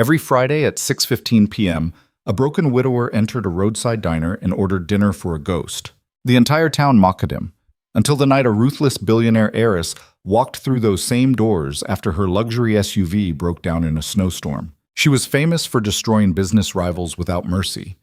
Every Friday at 6:15 p.m., a broken widower entered a roadside diner and ordered dinner for a ghost. The entire town mocked him, until the night a ruthless billionaire heiress walked through those same doors after her luxury SUV broke down in a snowstorm. She was famous for destroying business rivals without mercy.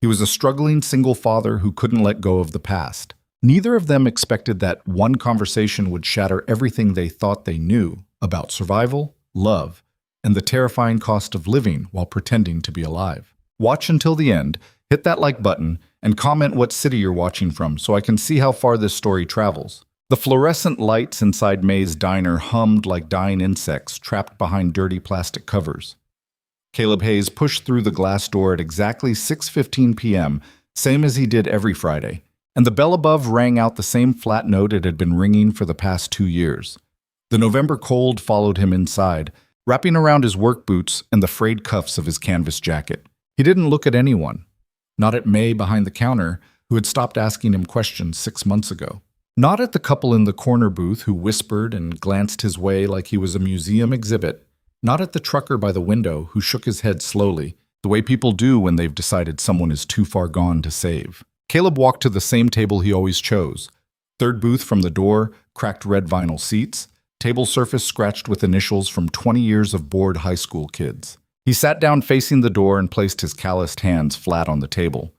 He was a struggling single father who couldn't let go of the past. Neither of them expected that one conversation would shatter everything they thought they knew about survival, love, and the terrifying cost of living while pretending to be alive. Watch until the end, hit that like button, and comment what city you're watching from so I can see how far this story travels. The fluorescent lights inside May's diner hummed like dying insects trapped behind dirty plastic covers. Caleb Hayes pushed through the glass door at exactly 6:15 p.m., same as he did every Friday, and the bell above rang out the same flat note it had been ringing for the past 2 years. The November cold followed him inside, wrapping around his work boots and the frayed cuffs of his canvas jacket. He didn't look at anyone, not at May behind the counter, who had stopped asking him questions 6 months ago. Not at the couple in the corner booth who whispered and glanced his way like he was a museum exhibit. Not at the trucker by the window who shook his head slowly, the way people do when they've decided someone is too far gone to save. Caleb walked to the same table he always chose. Third booth from the door, cracked red vinyl seats, table surface scratched with initials from 20 years of bored high school kids. He sat down facing the door and placed his calloused hands flat on the table.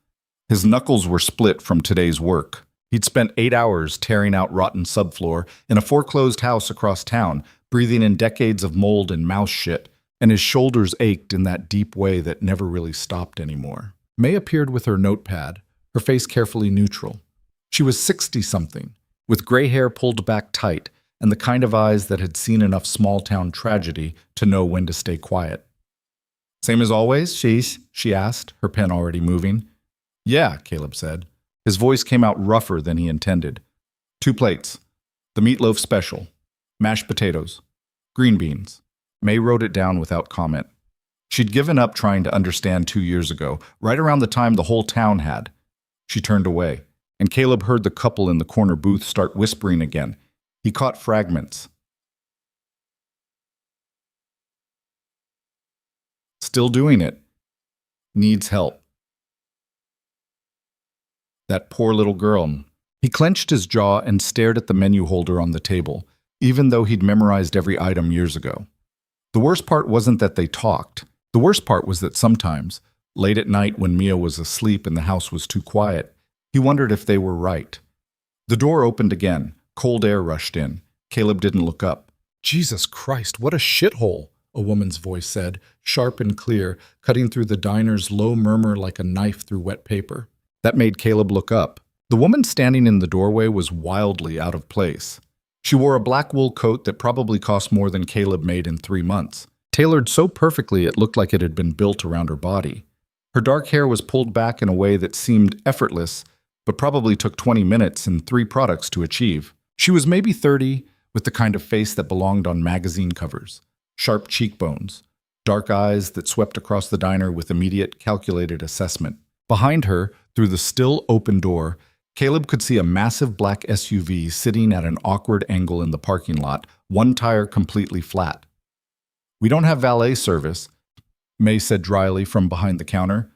His knuckles were split from today's work. He'd spent 8 hours tearing out rotten subfloor in a foreclosed house across town, breathing in decades of mold and mouse shit, and his shoulders ached in that deep way that never really stopped anymore. May appeared with her notepad, her face carefully neutral. She was 60-something, with gray hair pulled back tight and the kind of eyes that had seen enough small-town tragedy to know when to stay quiet. "Same as always, sheesh?" she asked, her pen already moving. "Yeah," Caleb said. His voice came out rougher than he intended. 2 plates. The meatloaf special. Mashed potatoes. Green beans. May wrote it down without comment. She'd given up trying to understand 2 years ago, right around the time the whole town had. She turned away, and Caleb heard the couple in the corner booth start whispering again. He caught fragments. "Still doing it. Needs help. That poor little girl." He clenched his jaw and stared at the menu holder on the table, even though he'd memorized every item years ago. The worst part wasn't that they talked. The worst part was that sometimes, late at night when Mia was asleep and the house was too quiet, he wondered if they were right. The door opened again. Cold air rushed in. Caleb didn't look up. "Jesus Christ, what a shithole," a woman's voice said, sharp and clear, cutting through the diner's low murmur like a knife through wet paper. That made Caleb look up. The woman standing in the doorway was wildly out of place. She wore a black wool coat that probably cost more than Caleb made in 3 months, tailored so perfectly it looked like it had been built around her body. Her dark hair was pulled back in a way that seemed effortless, but probably took 20 minutes and 3 products to achieve. She was maybe 30, with the kind of face that belonged on magazine covers. Sharp cheekbones, dark eyes that swept across the diner with immediate, calculated assessment. Behind her, through the still open door, Caleb could see a massive black SUV sitting at an awkward angle in the parking lot, one tire completely flat. "We don't have valet service," May said dryly from behind the counter.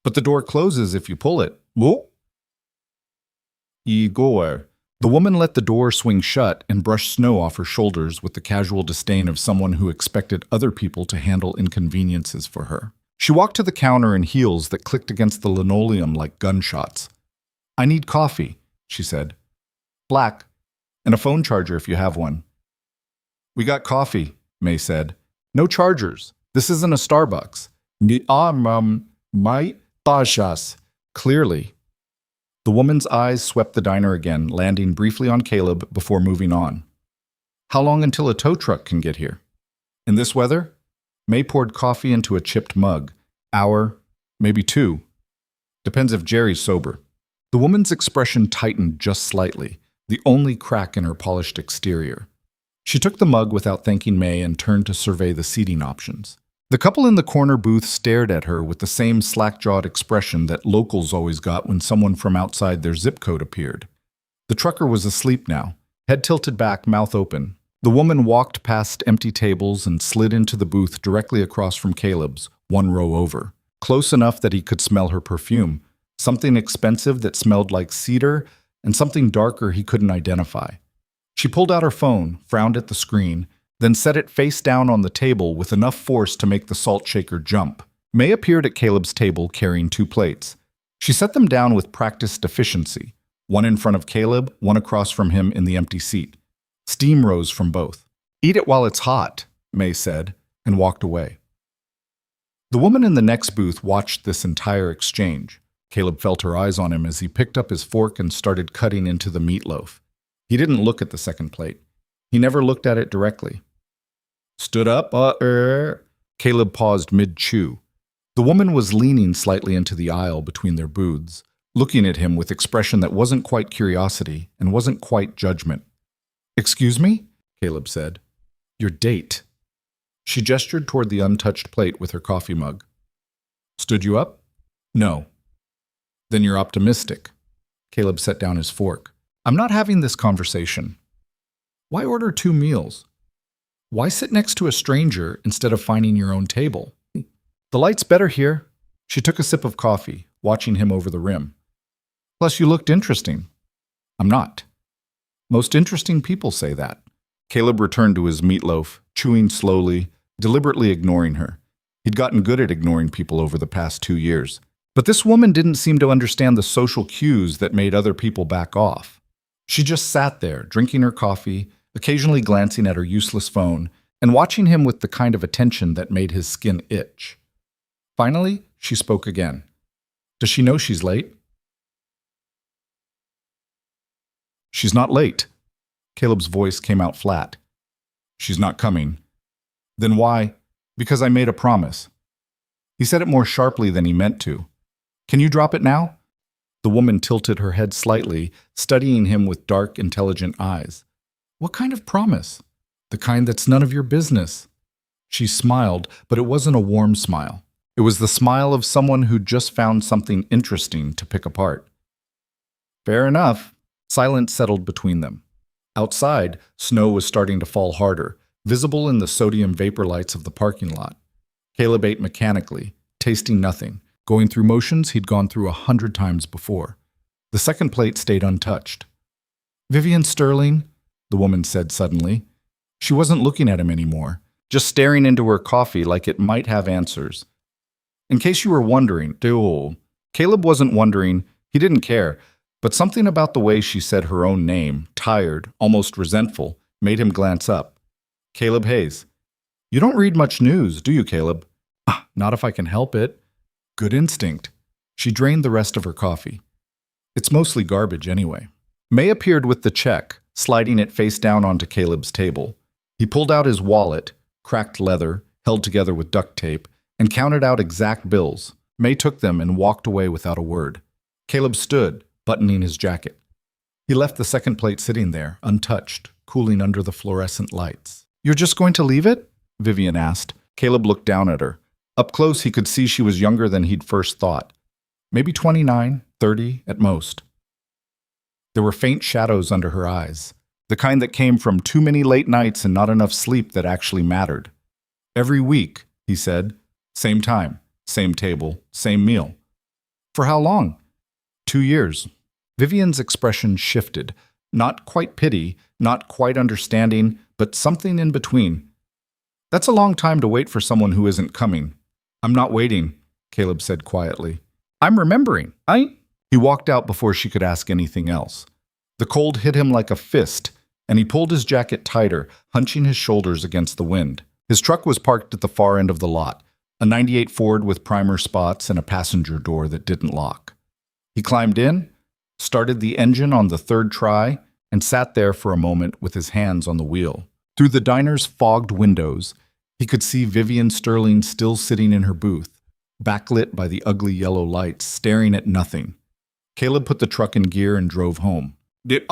"But the door closes if you pull it." "Whoa." "Igor." The woman let the door swing shut and brushed snow off her shoulders with the casual disdain of someone who expected other people to handle inconveniences for her. She walked to the counter in heels that clicked against the linoleum like gunshots. "I need coffee," she said. "Black, and a phone charger if you have one." "We got coffee," May said. "No chargers. This isn't a Starbucks." My tashas. Clearly. The woman's eyes swept the diner again, landing briefly on Caleb before moving on. "How long until a tow truck can get here?" "In this weather?" May poured coffee into a chipped mug. "Hour, maybe 2. Depends if Jerry's sober." The woman's expression tightened just slightly, the only crack in her polished exterior. She took the mug without thanking May and turned to survey the seating options. The couple in the corner booth stared at her with the same slack-jawed expression that locals always got when someone from outside their zip code appeared. The trucker was asleep now, head tilted back, mouth open. The woman walked past empty tables and slid into the booth directly across from Caleb's, one row over, close enough that he could smell her perfume, something expensive that smelled like cedar, and something darker he couldn't identify. She pulled out her phone, frowned at the screen, then set it face down on the table with enough force to make the salt shaker jump. May appeared at Caleb's table carrying 2 plates. She set them down with practiced efficiency, one in front of Caleb, one across from him in the empty seat. Steam rose from both. "Eat it while it's hot," May said, and walked away. The woman in the next booth watched this entire exchange. Caleb felt her eyes on him as he picked up his fork and started cutting into the meatloaf. He didn't look at the second plate. He never looked at it directly. "Stood up, Caleb paused mid-chew. The woman was leaning slightly into the aisle between their booths, looking at him with expression that wasn't quite curiosity and wasn't quite judgment. "Excuse me?" Caleb said. "Your date." She gestured toward the untouched plate with her coffee mug. "Stood you up?" "No." "Then you're optimistic." Caleb set down his fork. "I'm not having this conversation. Why order 2 meals? Why sit next to a stranger instead of finding your own table? The light's better here." She took a sip of coffee, watching him over the rim. "Plus, you looked interesting." "I'm not." "Most interesting people say that." Caleb returned to his meatloaf, chewing slowly, deliberately ignoring her. He'd gotten good at ignoring people over the past 2 years. But this woman didn't seem to understand the social cues that made other people back off. She just sat there, drinking her coffee, occasionally glancing at her useless phone, and watching him with the kind of attention that made his skin itch. Finally, she spoke again. "Does she know she's late?" "She's not late." Caleb's voice came out flat. "She's not coming." "Then why?" "Because I made a promise." He said it more sharply than he meant to. "Can you drop it now?" The woman tilted her head slightly, studying him with dark, intelligent eyes. "What kind of promise?" "The kind that's none of your business." She smiled, but it wasn't a warm smile. It was the smile of someone who'd just found something interesting to pick apart. "Fair enough." Silence settled between them. Outside, snow was starting to fall harder, visible in the sodium vapor lights of the parking lot. Caleb ate mechanically, tasting nothing, going through motions he'd gone through 100 times before. The second plate stayed untouched. "Vivian Sterling," the woman said suddenly. She wasn't looking at him anymore, just staring into her coffee like it might have answers. In case you were wondering, Caleb wasn't wondering, he didn't care, but something about the way she said her own name, tired, almost resentful, made him glance up. "Caleb Hayes." "You don't read much news, do you, Caleb?" "Not if I can help it." "Good instinct." She drained the rest of her coffee. "It's mostly garbage anyway." May appeared with the check, sliding it face down onto Caleb's table. He pulled out his wallet, cracked leather, held together with duct tape, and counted out exact bills. May took them and walked away without a word. Caleb stood, buttoning his jacket. He left the second plate sitting there, untouched, cooling under the fluorescent lights. "You're just going to leave it?" Vivian asked. Caleb looked down at her. Up close, he could see she was younger than he'd first thought. Maybe 29, 30 at most. There were faint shadows under her eyes, the kind that came from too many late nights and not enough sleep that actually mattered. "Every week," he said. "Same time, same table, same meal." "For how long?" 2 years. Vivian's expression shifted. Not quite pity, not quite understanding, but something in between. "That's a long time to wait for someone who isn't coming." "I'm not waiting," Caleb said quietly. "I'm remembering. He walked out before she could ask anything else. The cold hit him like a fist, and he pulled his jacket tighter, hunching his shoulders against the wind. His truck was parked at the far end of the lot, a '98 Ford with primer spots and a passenger door that didn't lock. He climbed in, started the engine on the third try, and sat there for a moment with his hands on the wheel. Through the diner's fogged windows, he could see Vivian Sterling still sitting in her booth, backlit by the ugly yellow lights, staring at nothing. Caleb put the truck in gear and drove home. The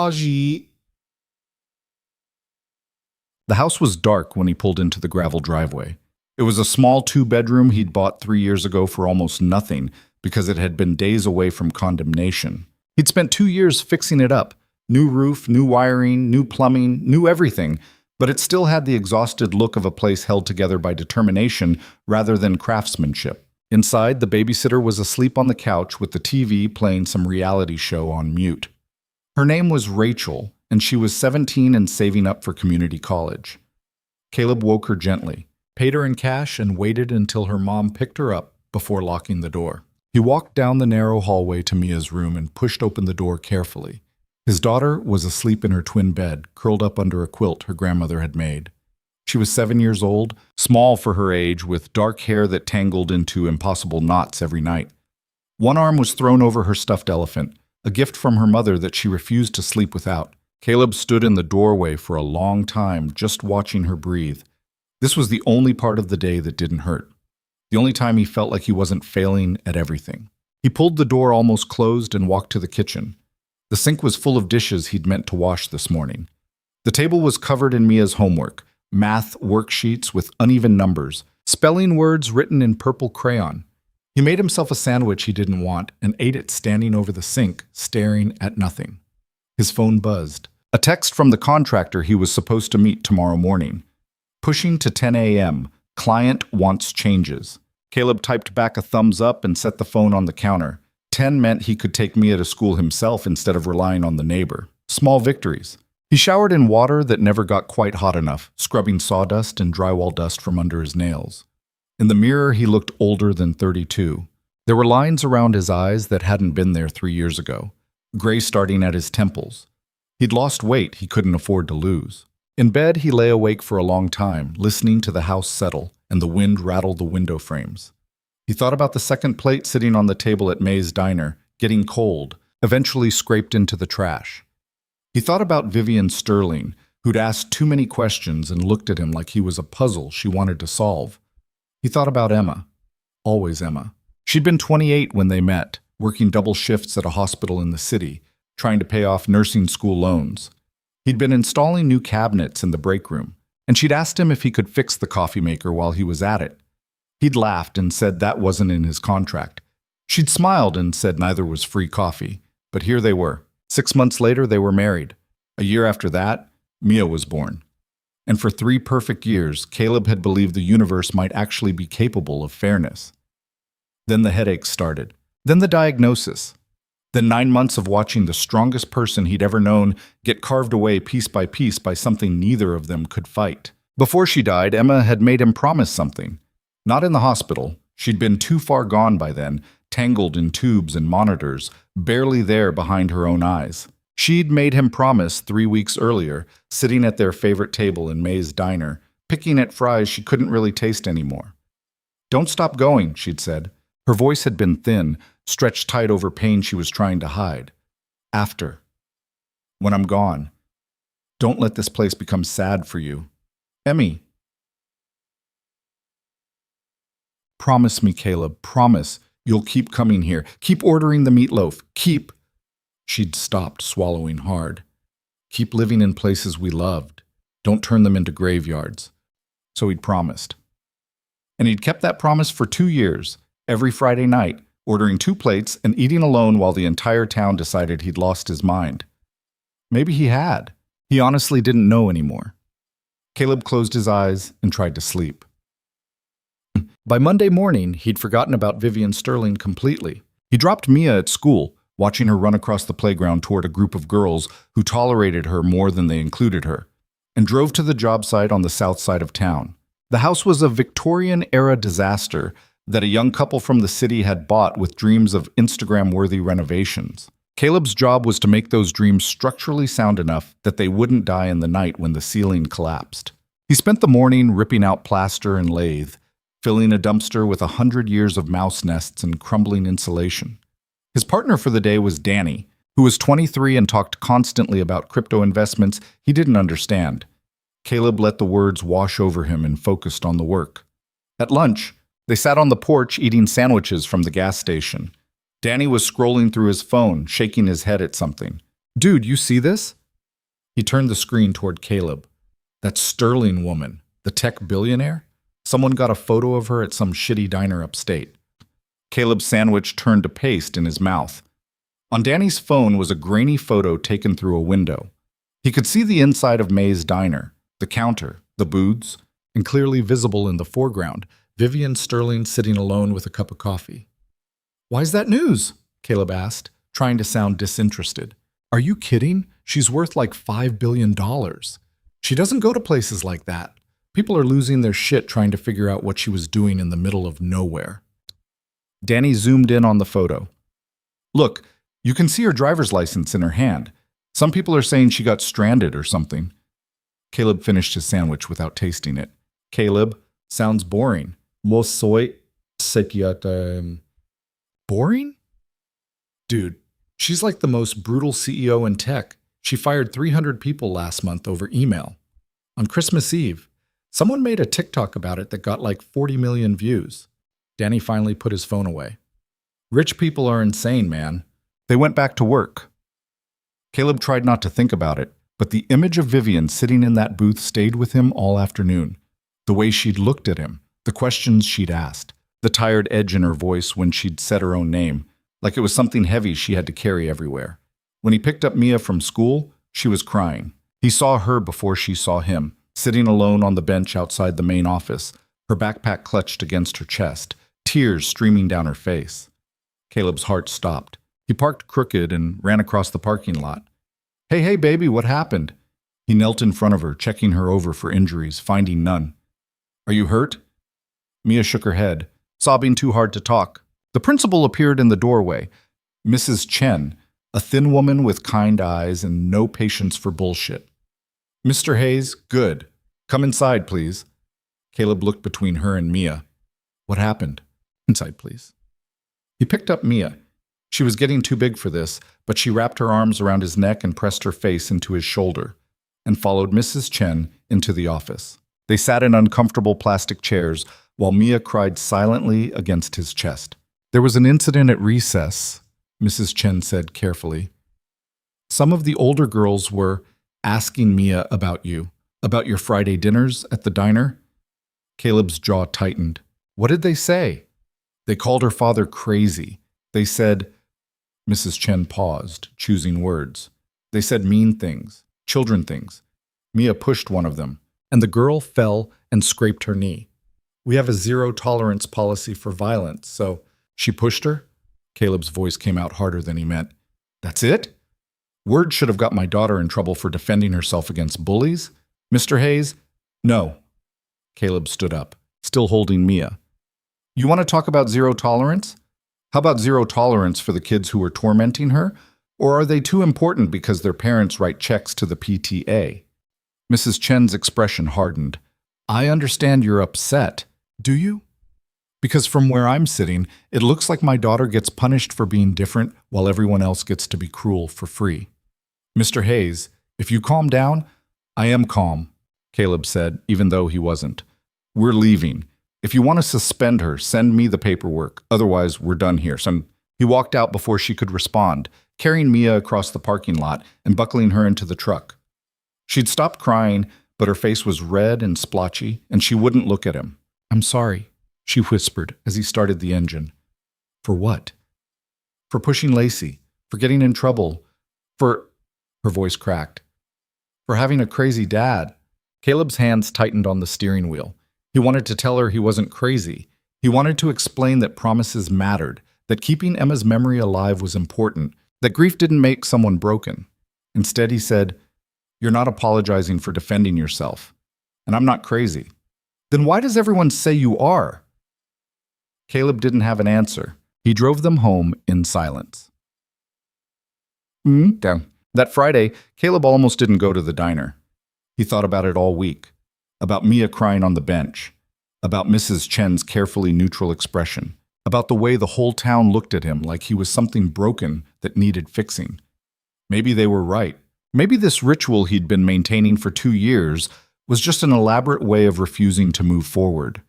house was dark when he pulled into the gravel driveway. It was a small 2-bedroom he'd bought 3 years ago for almost nothing because it had been days away from condemnation. He'd spent 2 years fixing it up. New roof, new wiring, new plumbing, new everything, but it still had the exhausted look of a place held together by determination rather than craftsmanship. Inside, the babysitter was asleep on the couch with the TV playing some reality show on mute. Her name was Rachel, and she was 17 and saving up for community college. Caleb woke her gently, paid her in cash, and waited until her mom picked her up before locking the door. He walked down the narrow hallway to Mia's room and pushed open the door carefully. His daughter was asleep in her twin bed, curled up under a quilt her grandmother had made. She was 7 years old, small for her age, with dark hair that tangled into impossible knots every night. One arm was thrown over her stuffed elephant, a gift from her mother that she refused to sleep without. Caleb stood in the doorway for a long time, just watching her breathe. This was the only part of the day that didn't hurt. The only time he felt like he wasn't failing at everything. He pulled the door almost closed and walked to the kitchen. The sink was full of dishes he'd meant to wash this morning. The table was covered in Mia's homework, math worksheets with uneven numbers, spelling words written in purple crayon. He made himself a sandwich he didn't want and ate it standing over the sink, staring at nothing. His phone buzzed. A text from the contractor he was supposed to meet tomorrow morning. Pushing to 10 a.m. Client wants changes. Caleb typed back a thumbs up and set the phone on the counter. 10 meant he could take Mia to school himself instead of relying on the neighbor. Small victories. He showered in water that never got quite hot enough, scrubbing sawdust and drywall dust from under his nails. In the mirror, he looked older than 32. There were lines around his eyes that hadn't been there 3 years ago, gray starting at his temples. He'd lost weight he couldn't afford to lose. In bed, he lay awake for a long time, listening to the house settle and the wind rattle the window frames. He thought about the second plate sitting on the table at May's diner, getting cold, eventually scraped into the trash. He thought about Vivian Sterling, who'd asked too many questions and looked at him like he was a puzzle she wanted to solve. He thought about Emma. Always Emma. She'd been 28 when they met, working double shifts at a hospital in the city, trying to pay off nursing school loans. He'd been installing new cabinets in the break room, and she'd asked him if he could fix the coffee maker while he was at it. He'd laughed and said that wasn't in his contract. She'd smiled and said neither was free coffee, but here they were. 6 months later, they were married. A year after that, Mia was born. And for 3 perfect years, Caleb had believed the universe might actually be capable of fairness. Then the headaches started. Then the diagnosis. Then 9 months of watching the strongest person he'd ever known get carved away piece by something neither of them could fight. Before she died, Emma had made him promise something. Not in the hospital. She'd been too far gone by then, tangled in tubes and monitors, barely there behind her own eyes. She'd made him promise 3 weeks earlier, sitting at their favorite table in May's diner, picking at fries she couldn't really taste anymore. "Don't stop going," she'd said. Her voice had been thin, stretched tight over pain she was trying to hide. "After. When I'm gone. Don't let this place become sad for you. Emmy." "Promise me, Caleb, promise. You'll keep coming here. Keep ordering the meatloaf. Keep." She'd stopped, swallowing hard. "Keep living in places we loved. Don't turn them into graveyards." So he'd promised. And he'd kept that promise for 2 years, every Friday night, ordering 2 plates and eating alone while the entire town decided he'd lost his mind. Maybe he had. He honestly didn't know anymore. Caleb closed his eyes and tried to sleep. By Monday morning, he'd forgotten about Vivian Sterling completely. He dropped Mia at school, watching her run across the playground toward a group of girls who tolerated her more than they included her, and drove to the job site on the south side of town. The house was a Victorian-era disaster that a young couple from the city had bought with dreams of Instagram-worthy renovations. Caleb's job was to make those dreams structurally sound enough that they wouldn't die in the night when the ceiling collapsed. He spent the morning ripping out plaster and lathe, filling a dumpster with 100 years of mouse nests and crumbling insulation. His partner for the day was Danny, who was 23 and talked constantly about crypto investments he didn't understand. Caleb let the words wash over him and focused on the work. At lunch, they sat on the porch eating sandwiches from the gas station. Danny was scrolling through his phone, shaking his head at something. "Dude, you see this?" He turned the screen toward Caleb. "That Sterling woman, the tech billionaire? Someone got a photo of her at some shitty diner upstate." Caleb's sandwich turned to paste in his mouth. On Danny's phone was a grainy photo taken through a window. He could see the inside of May's diner, the counter, the booths, and clearly visible in the foreground, Vivian Sterling sitting alone with a cup of coffee. "Why's that news?" Caleb asked, trying to sound disinterested. "Are you kidding? She's worth like $5 billion. She doesn't go to places like that. People are losing their shit trying to figure out what she was doing in the middle of nowhere." Danny zoomed in on the photo. "Look, you can see her driver's license in her hand. Some people are saying she got stranded or something." Caleb finished his sandwich without tasting it. "Caleb, sounds boring." "Mo soy boring? Dude, she's like the most brutal CEO in tech. She fired 300 people last month over email. On Christmas Eve, someone made a TikTok about it that got like 40 million views." Danny finally put his phone away. "Rich people are insane, man." They went back to work. Caleb tried not to think about it, but the image of Vivian sitting in that booth stayed with him all afternoon. The way she'd looked at him, the questions she'd asked, the tired edge in her voice when she'd said her own name, like it was something heavy she had to carry everywhere. When he picked up Mia from school, she was crying. He saw her before she saw him, sitting alone on the bench outside the main office, her backpack clutched against her chest, tears streaming down her face. Caleb's heart stopped. He parked crooked and ran across the parking lot. Hey, baby, what happened?" He knelt in front of her, checking her over for injuries, finding none. "Are you hurt?" Mia shook her head, sobbing too hard to talk. The principal appeared in the doorway. Mrs. Chen, a thin woman with kind eyes and no patience for bullshit. "Mr. Hayes, good. Come inside, please." Caleb looked between her and Mia. "What happened?" "Inside, please." He picked up Mia. She was getting too big for this, but she wrapped her arms around his neck and pressed her face into his shoulder, and followed Mrs. Chen into the office. They sat in uncomfortable plastic chairs while Mia cried silently against his chest. "There was an incident at recess," Mrs. Chen said carefully. "Some of the older girls were asking Mia about you, about your Friday dinners at the diner." Caleb's jaw tightened. "What did they say?" "They called her father crazy. They said—" Mrs. Chen paused, choosing words. "They said mean things, children things." Mia pushed one of them, and the girl fell and scraped her knee. "We have a zero-tolerance policy for violence, so—" "She pushed her?" Caleb's voice came out harder than he meant. "That's it? Word should have got my daughter in trouble for defending herself against bullies. Mr. Hayes?" "No." Caleb stood up, still holding Mia. "You want to talk about zero tolerance? How about zero tolerance for the kids who were tormenting her? Or are they too important because their parents write checks to the PTA?" Mrs. Chen's expression hardened. "I understand you're upset. Do you? Because from where I'm sitting, it looks like my daughter gets punished for being different while everyone else gets to be cruel for free." "Mr. Hayes, if you calm down—" "I am calm," Caleb said, even though he wasn't. "We're leaving. If you want to suspend her, send me the paperwork. Otherwise, we're done here." He walked out before she could respond, carrying Mia across the parking lot and buckling her into the truck. She'd stopped crying, but her face was red and splotchy, and she wouldn't look at him. "I'm sorry," she whispered as he started the engine. "For what?" "For pushing Lacey, for getting in trouble, for—" Her voice cracked. "For having a crazy dad." Caleb's hands tightened on the steering wheel. He wanted to tell her he wasn't crazy. He wanted to explain that promises mattered, that keeping Emma's memory alive was important, that grief didn't make someone broken. Instead, he said, "You're not apologizing for defending yourself. And I'm not crazy." "Then why does everyone say you are?" Caleb didn't have an answer. He drove them home in silence. That Friday, Caleb almost didn't go to the diner. He thought about it all week. About Mia crying on the bench. About Mrs. Chen's carefully neutral expression. About the way the whole town looked at him like he was something broken that needed fixing. Maybe they were right. Maybe this ritual he'd been maintaining for 2 years was just an elaborate way of refusing to move forward.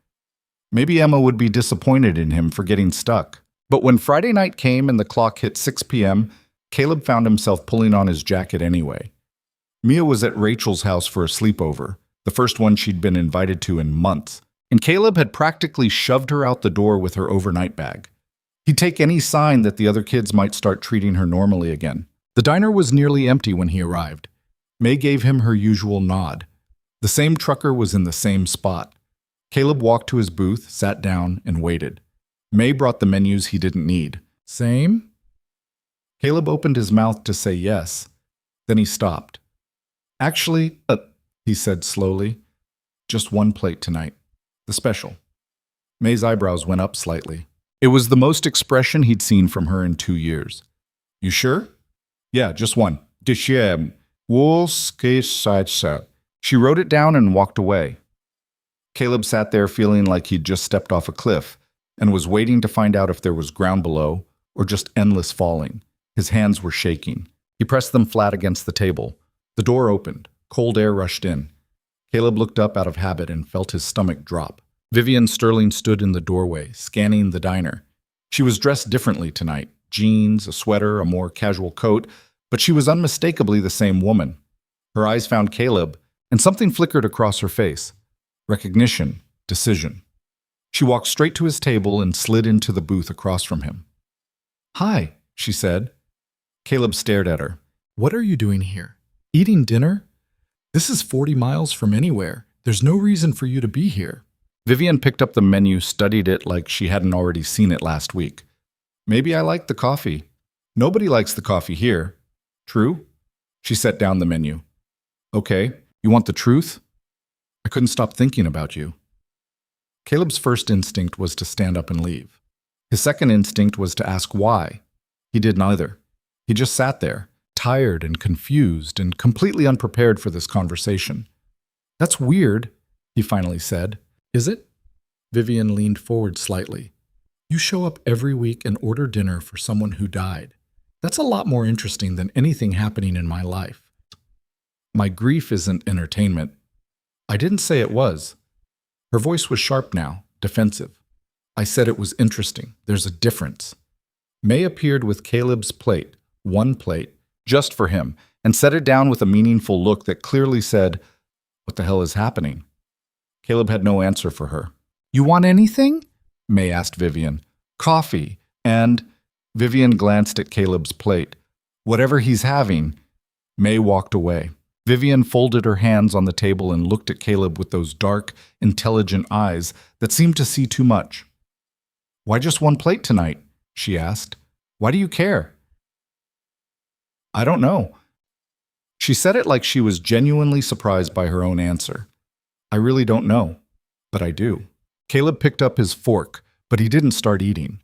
Maybe Emma would be disappointed in him for getting stuck. But when Friday night came and the clock hit 6 p.m., Caleb found himself pulling on his jacket anyway. Mia was at Rachel's house for a sleepover, the first one she'd been invited to in months, and Caleb had practically shoved her out the door with her overnight bag. He'd take any sign that the other kids might start treating her normally again. The diner was nearly empty when he arrived. May gave him her usual nod. The same trucker was in the same spot. Caleb walked to his booth, sat down, and waited. May brought the menus he didn't need. Same? Caleb opened his mouth to say yes. Then he stopped. Actually, he said slowly, just one plate tonight. The special. May's eyebrows went up slightly. It was the most expression he'd seen from her in 2 years. You sure? Yeah, just one. She wrote it down and walked away. Caleb sat there feeling like he'd just stepped off a cliff and was waiting to find out if there was ground below or just endless falling. His hands were shaking. He pressed them flat against the table. The door opened. Cold air rushed in. Caleb looked up out of habit and felt his stomach drop. Vivian Sterling stood in the doorway, scanning the diner. She was dressed differently tonight. Jeans, a sweater, a more casual coat, but she was unmistakably the same woman. Her eyes found Caleb, and something flickered across her face. Recognition, decision. She walked straight to his table and slid into the booth across from him. Hi, she said. Caleb stared at her. What are you doing here? Eating dinner? This is 40 miles from anywhere. There's no reason for you to be here. Vivian picked up the menu, studied it like she hadn't already seen it last week. Maybe I like the coffee. Nobody likes the coffee here. True? She set down the menu. Okay, you want the truth? I couldn't stop thinking about you. Caleb's first instinct was to stand up and leave. His second instinct was to ask why. He did neither. He just sat there, tired and confused and completely unprepared for this conversation. That's weird, he finally said. Is it? Vivian leaned forward slightly. You show up every week and order dinner for someone who died. That's a lot more interesting than anything happening in my life. My grief isn't entertainment. I didn't say it was. Her voice was sharp now, defensive. I said it was interesting. There's a difference. May appeared with Caleb's plate, one plate, just for him, and set it down with a meaningful look that clearly said, "What the hell is happening?" Caleb had no answer for her. You want anything? May asked Vivian. Coffee. And Vivian glanced at Caleb's plate. Whatever he's having. May walked away. Vivian folded her hands on the table and looked at Caleb with those dark, intelligent eyes that seemed to see too much. Why just one plate tonight? She asked. Why do you care? I don't know. She said it like she was genuinely surprised by her own answer. I really don't know, but I do. Caleb picked up his fork, but he didn't start eating.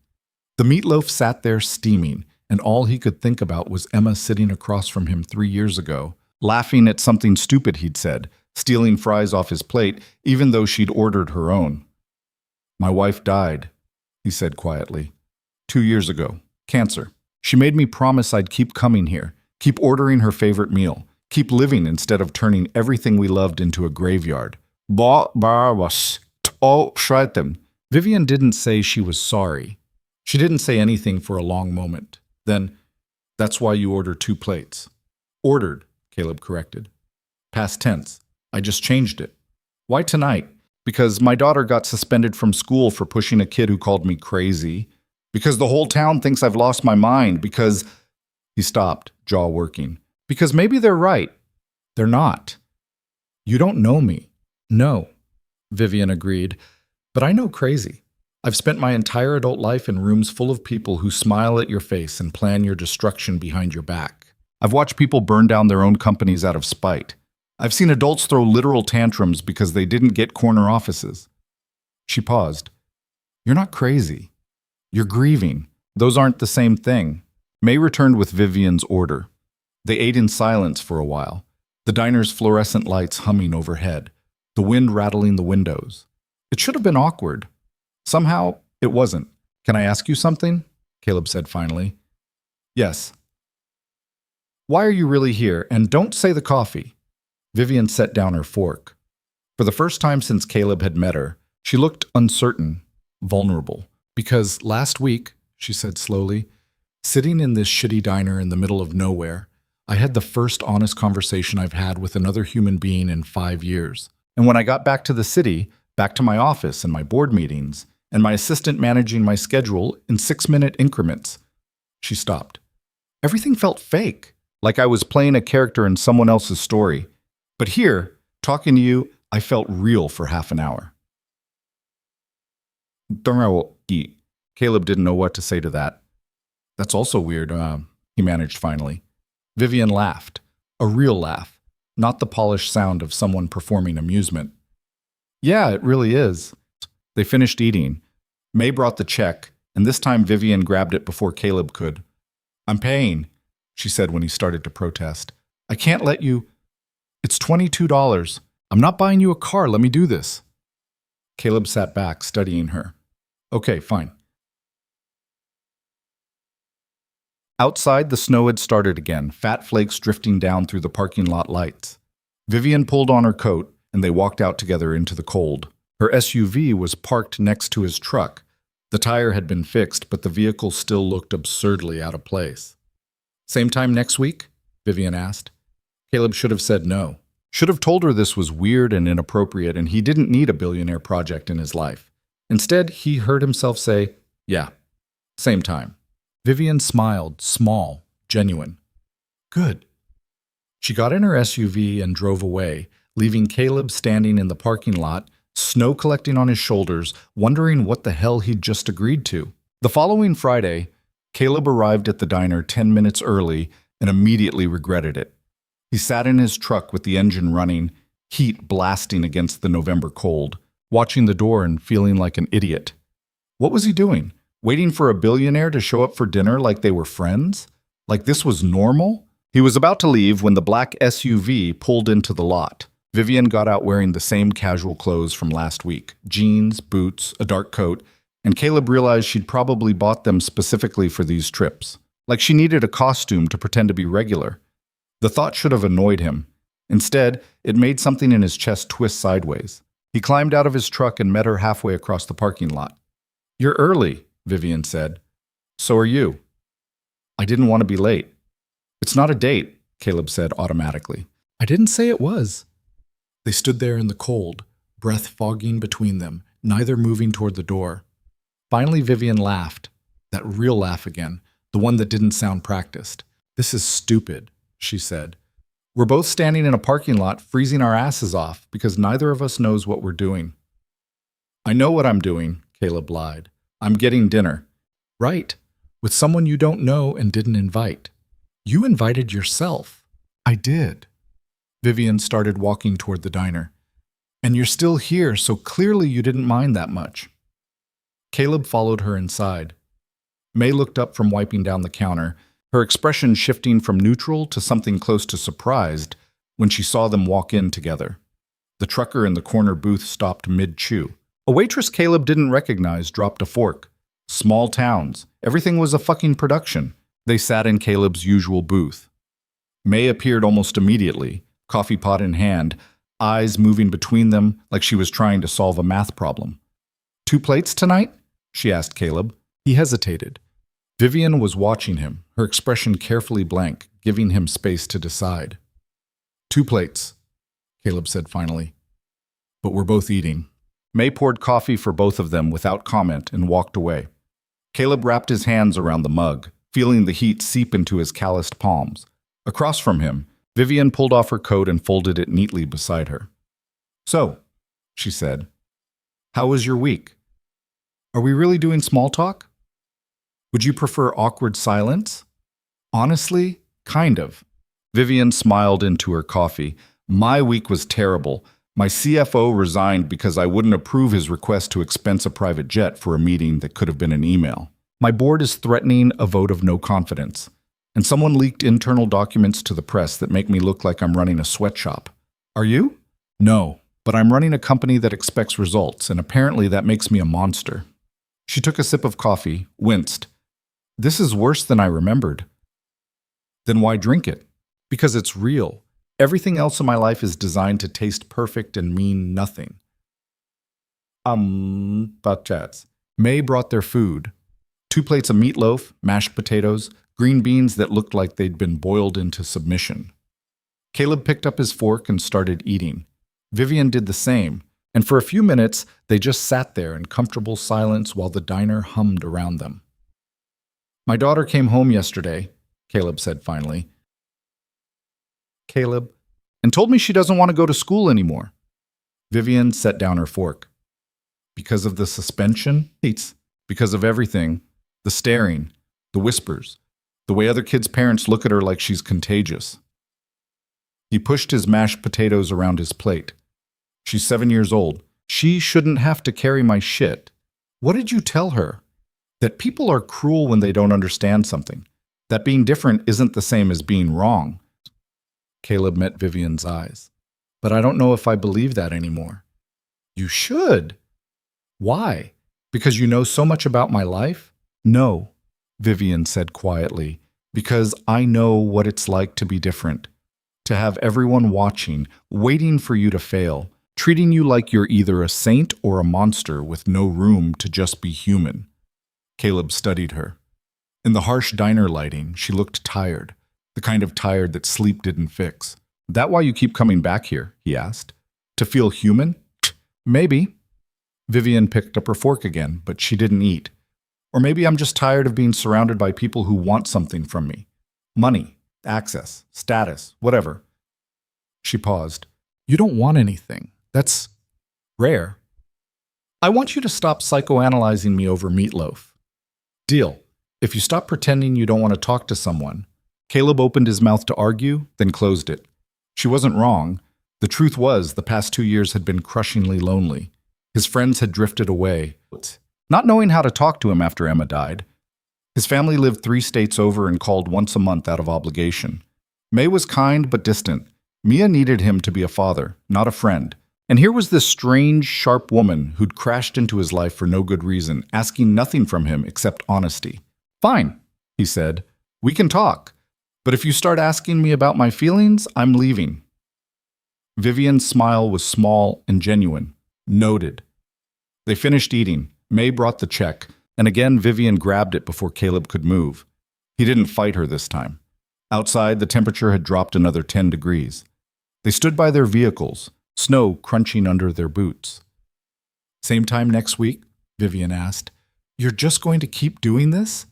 The meatloaf sat there steaming, and all he could think about was Emma sitting across from him 3 years ago, laughing at something stupid he'd said, stealing fries off his plate, even though she'd ordered her own. My wife died, he said quietly. 2 years ago. Cancer. She made me promise I'd keep coming here, keep ordering her favorite meal, keep living instead of turning everything we loved into a graveyard. Vivian didn't say she was sorry. She didn't say anything for a long moment. Then, that's why you order 2 plates. Ordered, Caleb corrected. Past tense. I just changed it. Why tonight? Because my daughter got suspended from school for pushing a kid who called me crazy. Because the whole town thinks I've lost my mind. Because... He stopped, jaw working. Because maybe they're right. They're not. You don't know me. No, Vivian agreed. But I know crazy. I've spent my entire adult life in rooms full of people who smile at your face and plan your destruction behind your back. I've watched people burn down their own companies out of spite. I've seen adults throw literal tantrums because they didn't get corner offices. She paused. You're not crazy. You're grieving. Those aren't the same thing. May returned with Vivian's order. They ate in silence for a while, the diner's fluorescent lights humming overhead, the wind rattling the windows. It should have been awkward. Somehow, it wasn't. Can I ask you something? Caleb said finally. Yes. Why are you really here? And don't say the coffee. Vivian set down her fork. For the first time since Caleb had met her, she looked uncertain, vulnerable. Because last week, she said slowly, sitting in this shitty diner in the middle of nowhere, I had the first honest conversation I've had with another human being in 5 years. And when I got back to the city, back to my office and my board meetings, and my assistant managing my schedule in 6-minute increments, she stopped. Everything felt fake, like I was playing a character in someone else's story. But here, Talking to you, I felt real for half an hour. Caleb didn't know what to say to that. That's also weird, he managed finally. Vivian laughed. A real laugh, not the polished sound of someone performing amusement. Yeah, it really is. They finished eating. May brought the check, and this time Vivian grabbed it before Caleb could. I'm paying, she said when he started to protest. I can't let you. It's $22. I'm not buying you a car. Let me do this. Caleb sat back, studying her. Okay, fine. Outside, the snow had started again, fat flakes drifting down through the parking lot lights. Vivian pulled on her coat, and they walked out together into the cold. Her SUV was parked next to his truck. The tire had been fixed, but the vehicle still looked absurdly out of place. Same time next week? Vivian asked. Caleb should have said no. Should have told her this was weird and inappropriate and he didn't need a billionaire project in his life. Instead, he heard himself say, yeah, same time. Vivian smiled, small, genuine. Good. She got in her SUV and drove away, leaving Caleb standing in the parking lot, snow collecting on his shoulders, wondering what the hell he'd just agreed to. The following Friday, Caleb arrived at the diner 10 minutes early and immediately regretted it. He sat in his truck with the engine running, heat blasting against the November cold, watching the door and feeling like an idiot. What was he doing? Waiting for a billionaire to show up for dinner like they were friends? Like this was normal? He was about to leave when the black SUV pulled into the lot. Vivian got out wearing the same casual clothes from last week. Jeans, boots, a dark coat, and Caleb realized she'd probably bought them specifically for these trips. Like she needed a costume to pretend to be regular. The thought should have annoyed him. Instead, it made something in his chest twist sideways. He climbed out of his truck and met her halfway across the parking lot. You're early, Vivian said. So are you. I didn't want to be late. It's not a date, Caleb said automatically. I didn't say it was. They stood there in the cold, breath fogging between them, neither moving toward the door. Finally, Vivian laughed. That real laugh again, the one that didn't sound practiced. This is stupid, she said. We're both standing in a parking lot, freezing our asses off because neither of us knows what we're doing. I know what I'm doing, Caleb lied. I'm getting dinner. Right, with someone you don't know and didn't invite. You invited yourself. I did. Vivian started walking toward the diner. And you're still here, so clearly you didn't mind that much. Caleb followed her inside. May looked up from wiping down the counter, her expression shifting from neutral to something close to surprised when she saw them walk in together. The trucker in the corner booth stopped mid-chew. A waitress Caleb didn't recognize dropped a fork. Small towns. Everything was a fucking production. They sat in Caleb's usual booth. May appeared almost immediately, coffee pot in hand, eyes moving between them like she was trying to solve a math problem. 2 plates tonight? She asked Caleb. He hesitated. Vivian was watching him, her expression carefully blank, giving him space to decide. 2 plates, Caleb said finally. But we're both eating. May poured coffee for both of them without comment and walked away. Caleb wrapped his hands around the mug, feeling the heat seep into his calloused palms. Across from him, Vivian pulled off her coat and folded it neatly beside her. So, she said, how was your week? Are we really doing small talk? Would you prefer awkward silence? Honestly, kind of. Vivian smiled into her coffee. My week was terrible. My CFO resigned because I wouldn't approve his request to expense a private jet for a meeting that could have been an email. My board is threatening a vote of no confidence. And someone leaked internal documents to the press that make me look like I'm running a sweatshop. Are you? No, but I'm running a company that expects results, and apparently that makes me a monster. She took a sip of coffee, winced. This is worse than I remembered. Then why drink it? Because it's real. Everything else in my life is designed to taste perfect and mean nothing. But chats. May brought their food. 2 plates of meatloaf, mashed potatoes, green beans that looked like they'd been boiled into submission. Caleb picked up his fork and started eating. Vivian did the same, and for a few minutes they just sat there in comfortable silence while the diner hummed around them. My daughter came home yesterday, Caleb said finally. Caleb, and told me she doesn't want to go to school anymore. Vivian set down her fork. Because of the suspension? Because of everything. The staring, the whispers, the way other kids' parents look at her like she's contagious. He pushed his mashed potatoes around his plate. She's 7 years old. She shouldn't have to carry my shit. What did you tell her? That people are cruel when they don't understand something. That being different isn't the same as being wrong. Caleb met Vivian's eyes. But I don't know if I believe that anymore. You should. Why? Because you know so much about my life? No, Vivian said quietly, because I know what it's like to be different. To have everyone watching, waiting for you to fail, treating you like you're either a saint or a monster with no room to just be human. Caleb studied her. In the harsh diner lighting, she looked tired, the kind of tired that sleep didn't fix. That why you keep coming back here? He asked. To feel human? Maybe. Vivian picked up her fork again, but she didn't eat. Or maybe I'm just tired of being surrounded by people who want something from me. Money, access, status, whatever. She paused. You don't want anything. That's rare. I want you to stop psychoanalyzing me over meatloaf. Deal. If you stop pretending you don't want to talk to someone. Caleb opened his mouth to argue, then closed it. She wasn't wrong. The truth was, the past 2 years had been crushingly lonely. His friends had drifted away, not knowing how to talk to him after Emma died. His family lived 3 states over and called once a month out of obligation. May was kind but distant. Mia needed him to be a father, not a friend. And here was this strange, sharp woman who'd crashed into his life for no good reason, asking nothing from him except honesty. Fine, he said. We can talk. But if you start asking me about my feelings, I'm leaving. Vivian's smile was small and genuine. Noted. They finished eating. May brought the check, and again Vivian grabbed it before Caleb could move. He didn't fight her this time. Outside, the temperature had dropped another 10 degrees. They stood by their vehicles, snow crunching under their boots. Same time next week? Vivian asked. You're just going to keep doing this?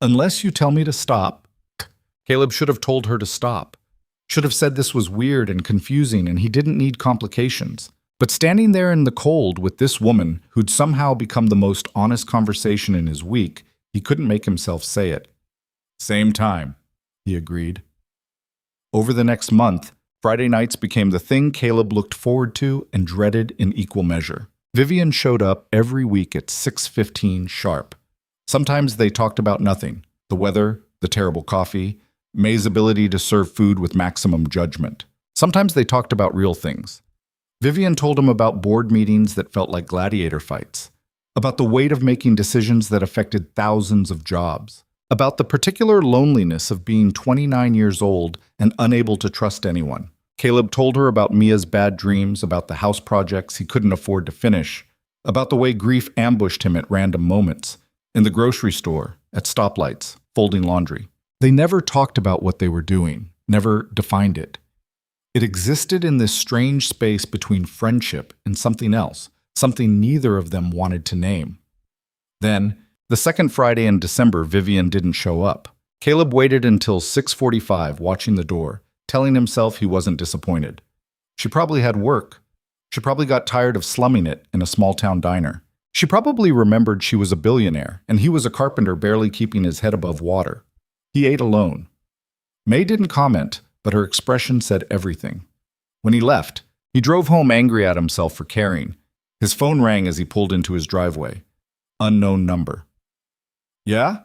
Unless you tell me to stop. Caleb should have told her to stop. Should have said this was weird and confusing and he didn't need complications. But standing there in the cold with this woman who'd somehow become the most honest conversation in his week, he couldn't make himself say it. Same time, he agreed. Over the next month, Friday nights became the thing Caleb looked forward to and dreaded in equal measure. Vivian showed up every week at 6:15 sharp. Sometimes they talked about nothing, the weather, the terrible coffee, May's ability to serve food with maximum judgment. Sometimes they talked about real things. Vivian told him about board meetings that felt like gladiator fights, about the weight of making decisions that affected thousands of jobs, about the particular loneliness of being 29 years old and unable to trust anyone. Caleb told her about Mia's bad dreams, about the house projects he couldn't afford to finish, about the way grief ambushed him at random moments, in the grocery store, at stoplights, folding laundry. They never talked about what they were doing, never defined it. It existed in this strange space between friendship and something else, something neither of them wanted to name. Then, the second Friday in December, Vivian didn't show up. Caleb waited until 6:45 watching the door, telling himself he wasn't disappointed. She probably had work. She probably got tired of slumming it in a small-town diner. She probably remembered she was a billionaire, and he was a carpenter barely keeping his head above water. He ate alone. May didn't comment, but her expression said everything. When he left, he drove home angry at himself for caring. His phone rang as he pulled into his driveway. Unknown number. Yeah?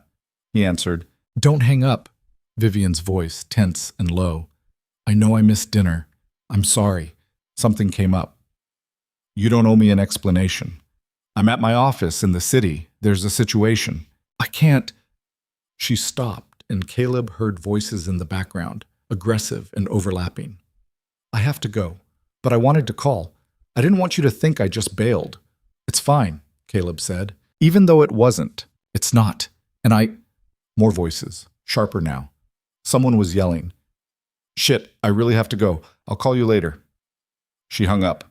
He answered. Don't hang up. Vivian's voice, tense and low. I know I missed dinner. I'm sorry. Something came up. You don't owe me an explanation. I'm at my office in the city. There's a situation. I can't. She stopped, and Caleb heard voices in the background, aggressive and overlapping. I have to go, but I wanted to call. I didn't want you to think I just bailed. It's fine, Caleb said, even though it wasn't. It's not. And More voices, sharper now. Someone was yelling. Shit, I really have to go. I'll call you later. She hung up.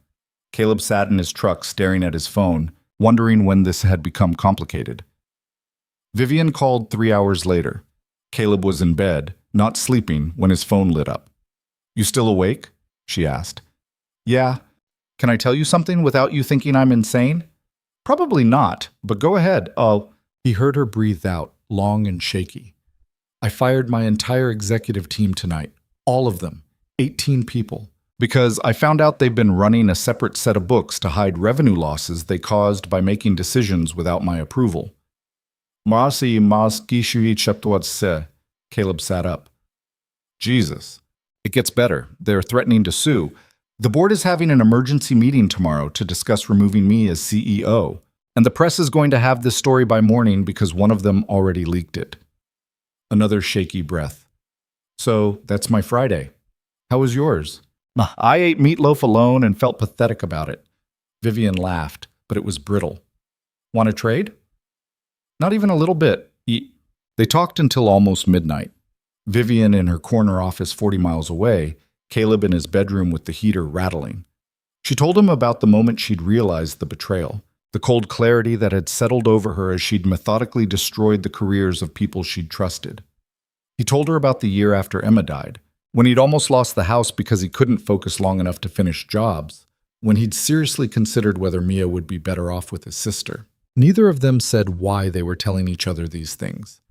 Caleb sat in his truck staring at his phone, wondering when this had become complicated. Vivian called 3 hours later. Caleb was in bed, not sleeping, when his phone lit up. You still awake? She asked. Yeah. Can I tell you something without you thinking I'm insane? Probably not, but go ahead. Oh. He heard her breathe out, long and shaky. I fired my entire executive team tonight. All of them. 18 people. Because I found out they've been running a separate set of books to hide revenue losses they caused by making decisions without my approval. Marcy Maskishui Cheptuatse. Caleb sat up. Jesus. It gets better. They're threatening to sue. The board is having an emergency meeting tomorrow to discuss removing me as CEO, and the press is going to have this story by morning because one of them already leaked it. Another shaky breath. So that's my Friday. How was yours? I ate meatloaf alone and felt pathetic about it. Vivian laughed, but it was brittle. Want to trade? Not even a little bit. They talked until almost midnight. Vivian in her corner office 40 miles away, Caleb in his bedroom with the heater rattling. She told him about the moment she'd realized the betrayal, the cold clarity that had settled over her as she'd methodically destroyed the careers of people she'd trusted. He told her about the year after Emma died, when he'd almost lost the house because he couldn't focus long enough to finish jobs, when he'd seriously considered whether Mia would be better off with his sister. Neither of them said why they were telling each other these things.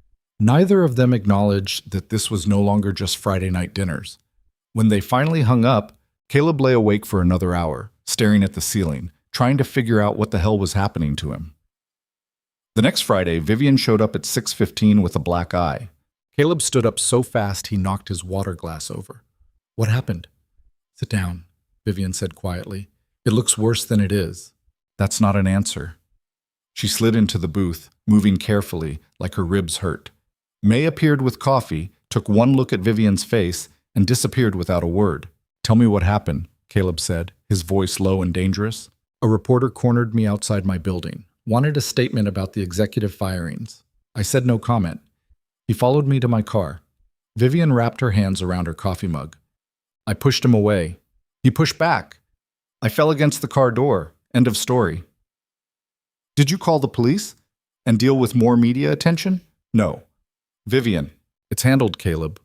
Neither of them acknowledged that this was no longer just Friday night dinners. When they finally hung up, Caleb lay awake for another hour, staring at the ceiling, trying to figure out what the hell was happening to him. The next Friday, Vivian showed up at 6:15 with a black eye. Caleb stood up so fast he knocked his water glass over. What happened? Sit down, Vivian said quietly. It looks worse than it is. That's not an answer. She slid into the booth, moving carefully, like her ribs hurt. May appeared with coffee, took one look at Vivian's face, and disappeared without a word. Tell me what happened, Caleb said, his voice low and dangerous. A reporter cornered me outside my building, wanted a statement about the executive firings. I said no comment. He followed me to my car. Vivian wrapped her hands around her coffee mug. I pushed him away. He pushed back. I fell against the car door. End of story. Did you call the police and deal with more media attention? No. Vivian, it's handled, Caleb.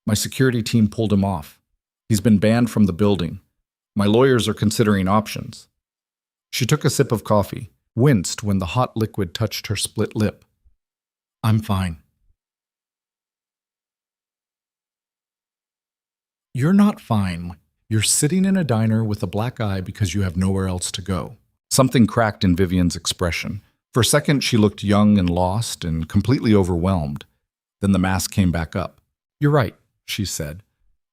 My security team pulled him off. He's been banned from the building. My lawyers are considering options. She took a sip of coffee, winced when the hot liquid touched her split lip. I'm fine. You're not fine. You're sitting in a diner with a black eye because you have nowhere else to go. Something cracked in Vivian's expression. For a second, she looked young and lost and completely overwhelmed. Then the mask came back up. You're right, she said.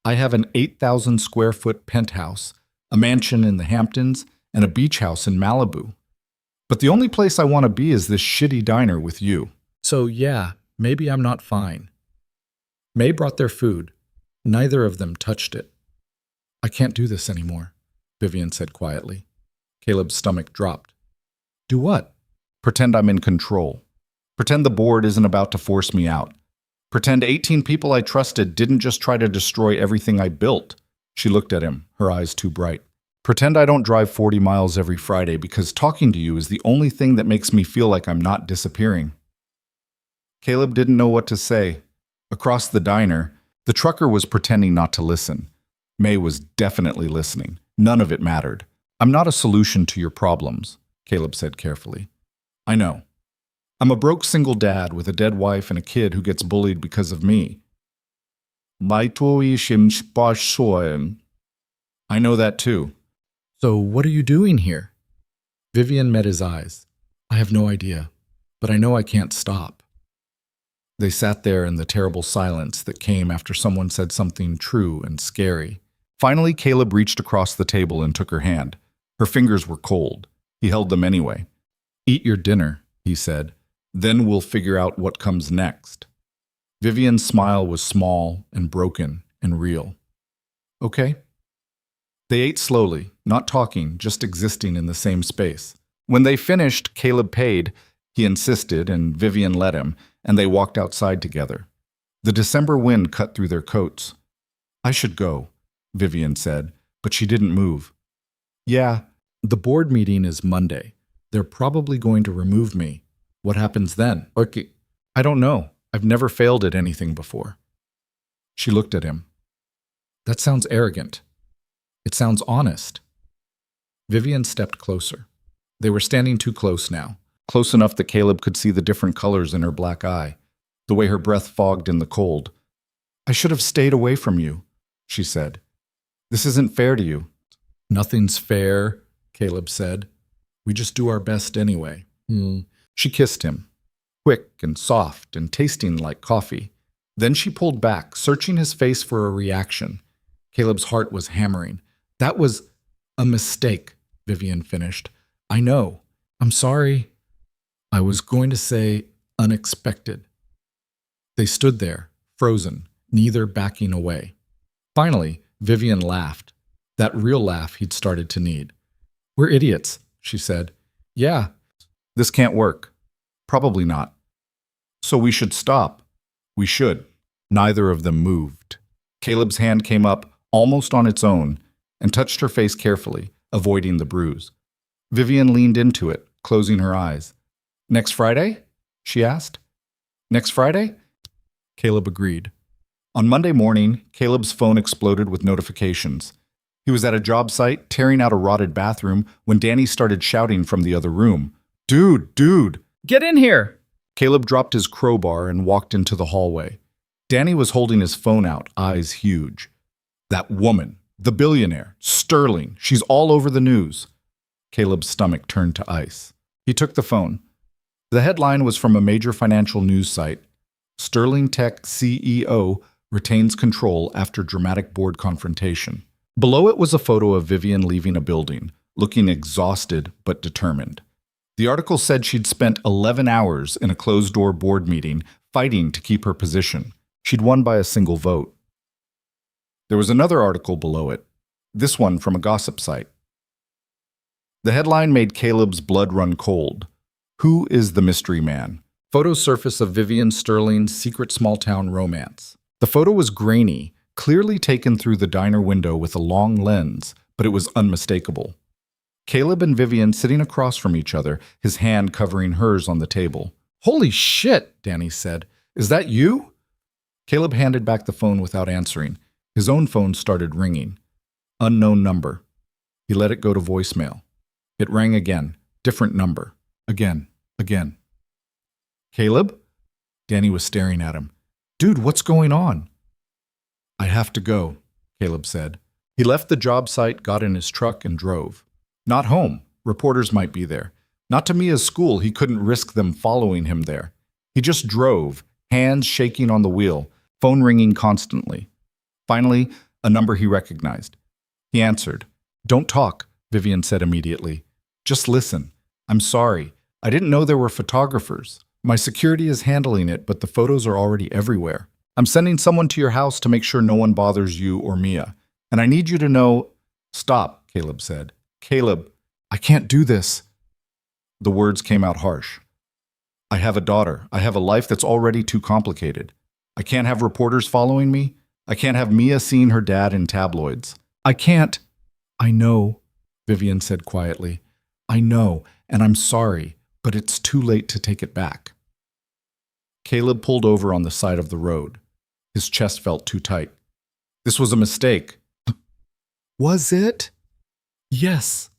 I have an 8,000 square foot penthouse, a mansion in the Hamptons, and a beach house in Malibu. But the only place I want to be is this shitty diner with you. So yeah, maybe I'm not fine. May brought their food. Neither of them touched it. I can't do this anymore, Vivian said quietly. Caleb's stomach dropped. Do what? Pretend I'm in control. Pretend the board isn't about to force me out. Pretend 18 people I trusted didn't just try to destroy everything I built. She looked at him, her eyes too bright. Pretend I don't drive 40 miles every Friday because talking to you is the only thing that makes me feel like I'm not disappearing. Caleb didn't know what to say. Across the diner, the trucker was pretending not to listen. May was definitely listening. None of it mattered. I'm not a solution to your problems, Caleb said carefully. I know. I'm a broke single dad with a dead wife and a kid who gets bullied because of me. I know that too. So what are you doing here? Vivian met his eyes. I have no idea, but I know I can't stop. They sat there in the terrible silence that came after someone said something true and scary. Finally, Caleb reached across the table and took her hand. Her fingers were cold. He held them anyway. Eat your dinner, he said. Then we'll figure out what comes next. Vivian's smile was small and broken and real. Okay. They ate slowly, not talking, just existing in the same space. When they finished, Caleb paid. He insisted, and Vivian let him, and they walked outside together. The December wind cut through their coats. I should go, Vivian said, but she didn't move. Yeah, the board meeting is Monday. They're probably going to remove me. What happens then? Okay, I don't know. I've never failed at anything before. She looked at him. That sounds arrogant. It sounds honest. Vivian stepped closer. They were standing too close now, close enough that Caleb could see the different colors in her black eye, the way her breath fogged in the cold. I should have stayed away from you, she said. This isn't fair to you. Nothing's fair, Caleb said. We just do our best anyway. She kissed him, quick and soft and tasting like coffee. Then she pulled back, searching his face for a reaction. Caleb's heart was hammering. That was a mistake, Vivian finished. I know. I'm sorry. I was going to say unexpected. They stood there, frozen, neither backing away. Finally, Vivian laughed, that real laugh he'd started to need. We're idiots, she said. Yeah, this can't work. Probably not. So we should stop. We should. Neither of them moved. Caleb's hand came up, almost on its own, and touched her face carefully, avoiding the bruise. Vivian leaned into it, closing her eyes. Next Friday? She asked. Next Friday? Caleb agreed. On Monday morning, Caleb's phone exploded with notifications. He was at a job site, tearing out a rotted bathroom, when Danny started shouting from the other room. Dude! Get in here! Caleb dropped his crowbar and walked into the hallway. Danny was holding his phone out, eyes huge. That woman, the billionaire, Sterling, she's all over the news. Caleb's stomach turned to ice. He took the phone. The headline was from a major financial news site. Sterling Tech CEO retains control after dramatic board confrontation. Below it was a photo of Vivian leaving a building, looking exhausted but determined. The article said she'd spent 11 hours in a closed-door board meeting fighting to keep her position. She'd won by a single vote. There was another article below it, this one from a gossip site. The headline made Caleb's blood run cold. Who is the mystery man? Photos surface of Vivian Sterling's secret small-town romance. The photo was grainy, clearly taken through the diner window with a long lens, but it was unmistakable. Caleb and Vivian sitting across from each other, his hand covering hers on the table. Holy shit, Danny said. Is that you? Caleb handed back the phone without answering. His own phone started ringing. Unknown number. He let it go to voicemail. It rang again. Different number. Again. Caleb? Danny was staring at him. Dude, what's going on? I have to go, Caleb said. He left the job site, got in his truck, and drove. Not home. Reporters might be there. Not to Mia's school. He couldn't risk them following him there. He just drove, hands shaking on the wheel, phone ringing constantly. Finally, a number he recognized. He answered. Don't talk, Vivian said immediately. Just listen. I'm sorry. I didn't know there were photographers. My security is handling it, but the photos are already everywhere. I'm sending someone to your house to make sure no one bothers you or Mia. And I need you to know... Stop, Caleb said. Caleb, I can't do this. The words came out harsh. I have a daughter. I have a life that's already too complicated. I can't have reporters following me. I can't have Mia seeing her dad in tabloids. I can't. I know, Vivian said quietly. I know, and I'm sorry, but it's too late to take it back. Caleb pulled over on the side of the road. His chest felt too tight. This was a mistake. Was it? Yes,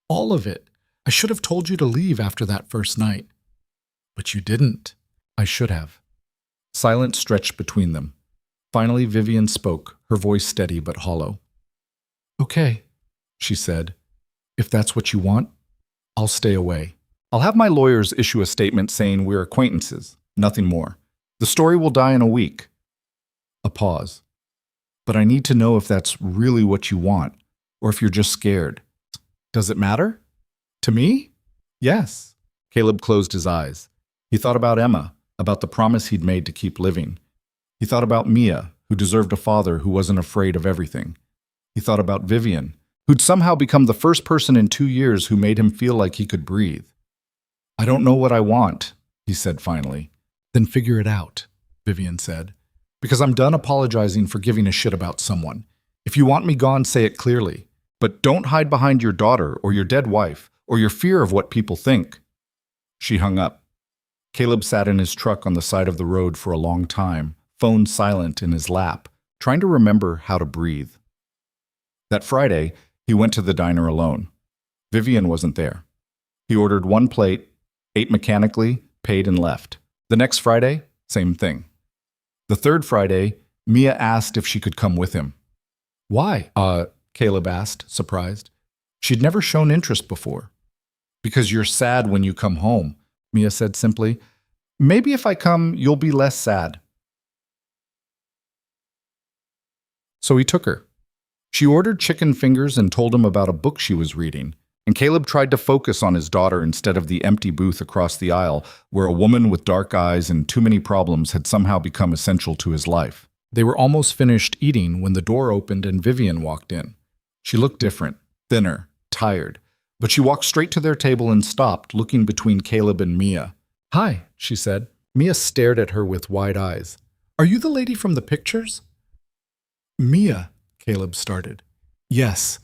all of it. I should have told you to leave after that first night. But you didn't. I should have. Silence stretched between them. Finally, Vivian spoke, her voice steady but hollow. Okay, she said. If that's what you want, I'll stay away. I'll have my lawyers issue a statement saying we're acquaintances, nothing more. The story will die in a week. A pause. But I need to know if that's really what you want, or if you're just scared. Does it matter? To me? Yes. Caleb closed his eyes. He thought about Emma, about the promise he'd made to keep living. He thought about Mia, who deserved a father who wasn't afraid of everything. He thought about Vivian, who'd somehow become the first person in 2 years who made him feel like he could breathe. I don't know what I want, he said finally. Then figure it out, Vivian said. Because I'm done apologizing for giving a shit about someone. If you want me gone, say it clearly. But don't hide behind your daughter or your dead wife or your fear of what people think. She hung up. Caleb sat in his truck on the side of the road for a long time, phone silent in his lap, trying to remember how to breathe. That Friday, he went to the diner alone. Vivian wasn't there. He ordered one plate, ate mechanically, paid and left. The next Friday, same thing. The third Friday, Mia asked if she could come with him. Why? Caleb asked, surprised. She'd never shown interest before. Because you're sad when you come home, Mia said simply. Maybe if I come, you'll be less sad. So he took her. She ordered chicken fingers and told him about a book she was reading, and Caleb tried to focus on his daughter instead of the empty booth across the aisle where a woman with dark eyes and too many problems had somehow become essential to his life. They were almost finished eating when the door opened and Vivian walked in. She looked different, thinner, tired, but she walked straight to their table and stopped, looking between Caleb and Mia. Hi, she said. Mia stared at her with wide eyes. Are you the lady from the pictures? Mia, Caleb started. Yes,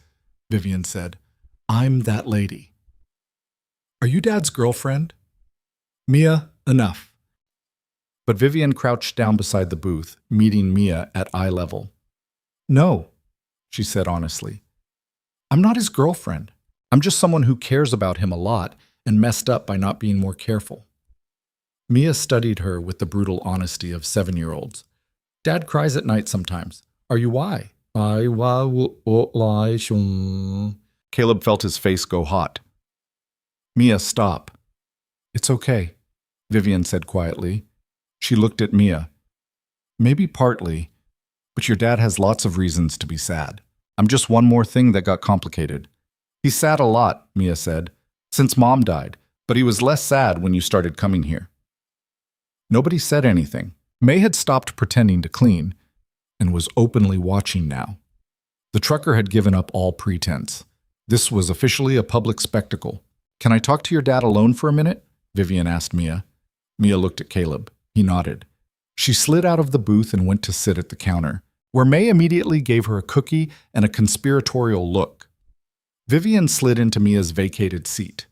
Vivian said. I'm that lady. Are you Dad's girlfriend? Mia, enough. But Vivian crouched down beside the booth, meeting Mia at eye level. No, she said honestly. I'm not his girlfriend. I'm just someone who cares about him a lot and messed up by not being more careful. Mia studied her with the brutal honesty of 7-year-olds. Dad cries at night sometimes. Are you why? Caleb felt his face go hot. Mia, stop. It's okay, Vivian said quietly. She looked at Mia. Maybe partly, but your dad has lots of reasons to be sad. I'm just one more thing that got complicated. He's sad a lot, Mia said, since Mom died, but he was less sad when you started coming here. Nobody said anything. May had stopped pretending to clean and was openly watching now. The trucker had given up all pretense. This was officially a public spectacle. Can I talk to your dad alone for a minute? Vivian asked Mia. Mia looked at Caleb. He nodded. She slid out of the booth and went to sit at the counter, where May immediately gave her a cookie and a conspiratorial look. Vivian slid into Mia's vacated seat.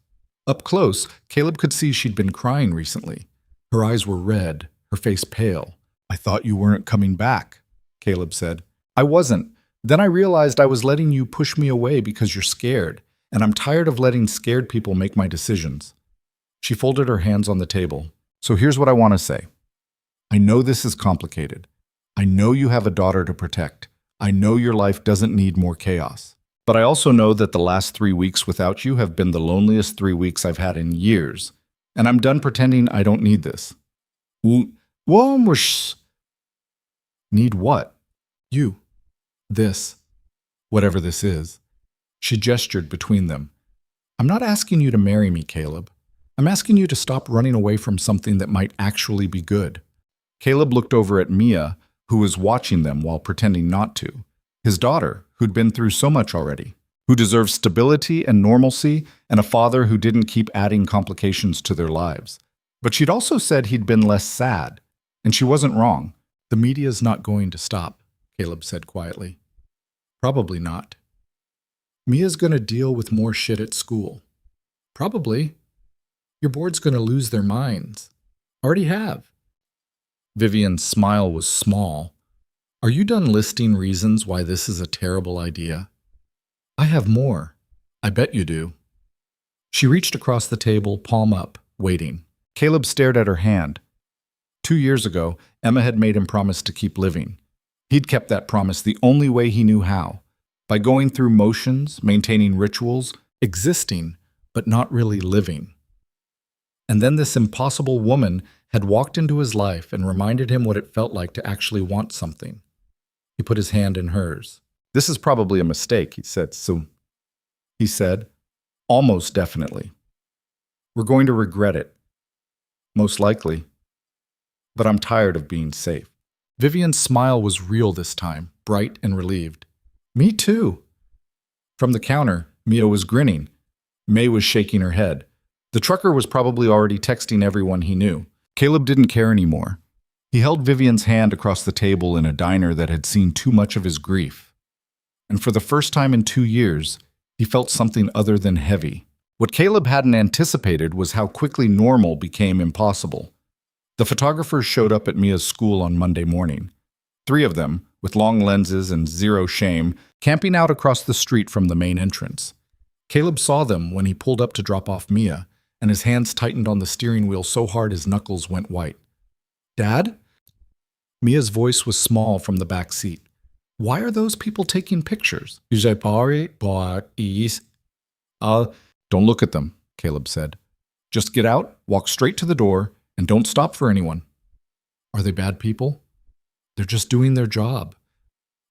Up close, Caleb could see she'd been crying recently. Her eyes were red, her face pale. I thought you weren't coming back, Caleb said. I wasn't. Then I realized I was letting you push me away because you're scared, and I'm tired of letting scared people make my decisions. She folded her hands on the table. So here's what I want to say. I know this is complicated. I know you have a daughter to protect. I know your life doesn't need more chaos. But I also know that the last 3 weeks without you have been the loneliest 3 weeks I've had in years, and I'm done pretending I don't need this. Need what? You. This. Whatever this is. She gestured between them. I'm not asking you to marry me, Caleb. I'm asking you to stop running away from something that might actually be good. Caleb looked over at Mia, who was watching them while pretending not to. His daughter, who'd been through so much already, who deserved stability and normalcy, and a father who didn't keep adding complications to their lives. But she'd also said he'd been less sad, and she wasn't wrong. The media's not going to stop, Caleb said quietly. Probably not. Mia's going to deal with more shit at school. Probably. Your board's going to lose their minds. Already have. Vivian's smile was small. Are you done listing reasons why this is a terrible idea? I have more. I bet you do. She reached across the table, palm up, waiting. Caleb stared at her hand. 2 years ago, Emma had made him promise to keep living. He'd kept that promise the only way he knew how, by going through motions, maintaining rituals, existing, but not really living. And then this impossible woman had walked into his life and reminded him what it felt like to actually want something. He put his hand in hers. This is probably a mistake, he said. He said, almost definitely. We're going to regret it. Most likely. But I'm tired of being safe. Vivian's smile was real this time, bright and relieved. Me too. From the counter, Mia was grinning. May was shaking her head. The trucker was probably already texting everyone he knew. Caleb didn't care anymore. He held Vivian's hand across the table in a diner that had seen too much of his grief. And for the first time in 2 years, he felt something other than heavy. What Caleb hadn't anticipated was how quickly normal became impossible. The photographers showed up at Mia's school on Monday morning. 3 of them, with long lenses and zero shame, camping out across the street from the main entrance. Caleb saw them when he pulled up to drop off Mia, and his hands tightened on the steering wheel so hard his knuckles went white. "Dad?" Mia's voice was small from the back seat. "Why are those people taking pictures?" Don't look at them, Caleb said. "Just get out, walk straight to the door, and don't stop for anyone." "Are they bad people?" "They're just doing their job."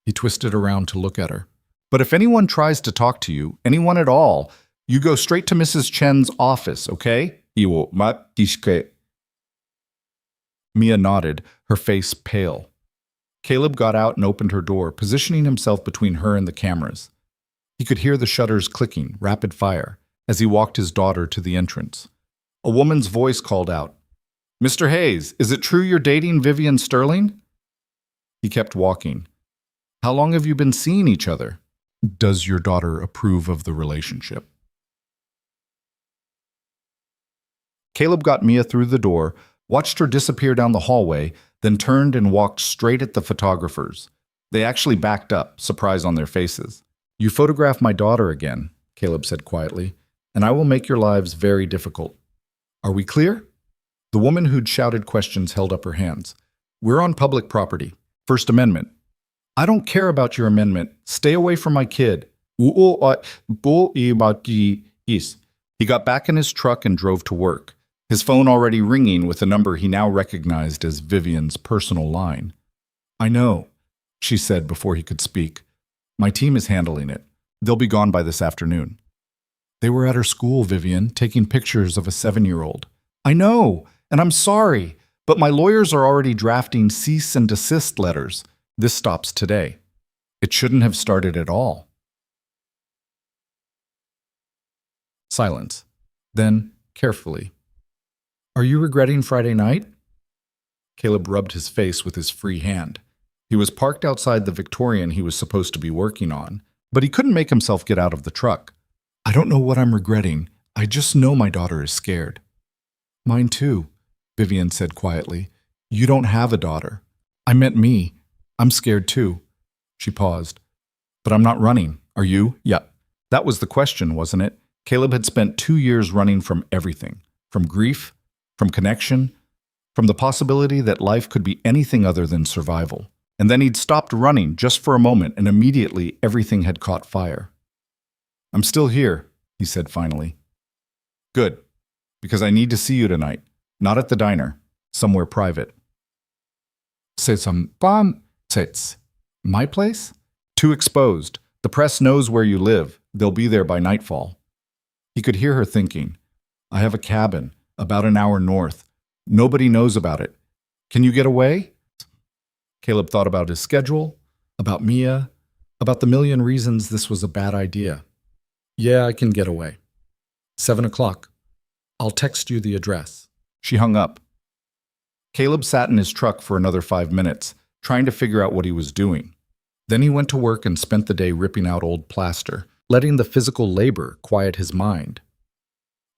He twisted around to look at her. "But if anyone tries to talk to you, anyone at all, you go straight to Mrs. Chen's office, okay?" Mia nodded, her face pale. Caleb got out and opened her door, positioning himself between her and the cameras. He could hear the shutters clicking, rapid fire, as he walked his daughter to the entrance. A woman's voice called out, "Mr. Hayes, is it true you're dating Vivian Sterling?" He kept walking. "How long have you been seeing each other? Does your daughter approve of the relationship?" Caleb got Mia through the door, watched her disappear down the hallway, then turned and walked straight at the photographers. They actually backed up, surprise on their faces. "You photograph my daughter again," Caleb said quietly, "and I will make your lives very difficult. Are we clear?" The woman who'd shouted questions held up her hands. "We're on public property. First Amendment." "I don't care about your amendment. Stay away from my kid." He got back in his truck and drove to work, his phone already ringing with a number he now recognized as Vivian's personal line. "I know," she said before he could speak. "My team is handling it. They'll be gone by this afternoon." "They were at her school, Vivian, taking pictures of a 7-year-old. "I know, and I'm sorry, but my lawyers are already drafting cease and desist letters. This stops today. It shouldn't have started at all." Silence. Then, carefully, "Are you regretting Friday night?" Caleb rubbed his face with his free hand. He was parked outside the Victorian he was supposed to be working on, but he couldn't make himself get out of the truck. "I don't know what I'm regretting. I just know my daughter is scared." "Mine too," Vivian said quietly. "You don't have a daughter." "I meant me. I'm scared too." She paused. "But I'm not running. Are you?" "Yeah." That was the question, wasn't it? Caleb had spent 2 years running from everything. From grief, from connection, from the possibility that life could be anything other than survival. And then he'd stopped running just for a moment, and immediately everything had caught fire. "I'm still here," he said finally. "Good, because I need to see you tonight. Not at the diner, somewhere private." My place?" "Too exposed. The press knows where you live. They'll be there by nightfall." He could hear her thinking, "I have a cabin, about an hour north. Nobody knows about it. Can you get away?" Caleb thought about his schedule, about Mia, about the million reasons this was a bad idea. "Yeah, I can get away. 7 o'clock. I'll text you the address." She hung up. Caleb sat in his truck for another 5 minutes, trying to figure out what he was doing. Then he went to work and spent the day ripping out old plaster, letting the physical labor quiet his mind.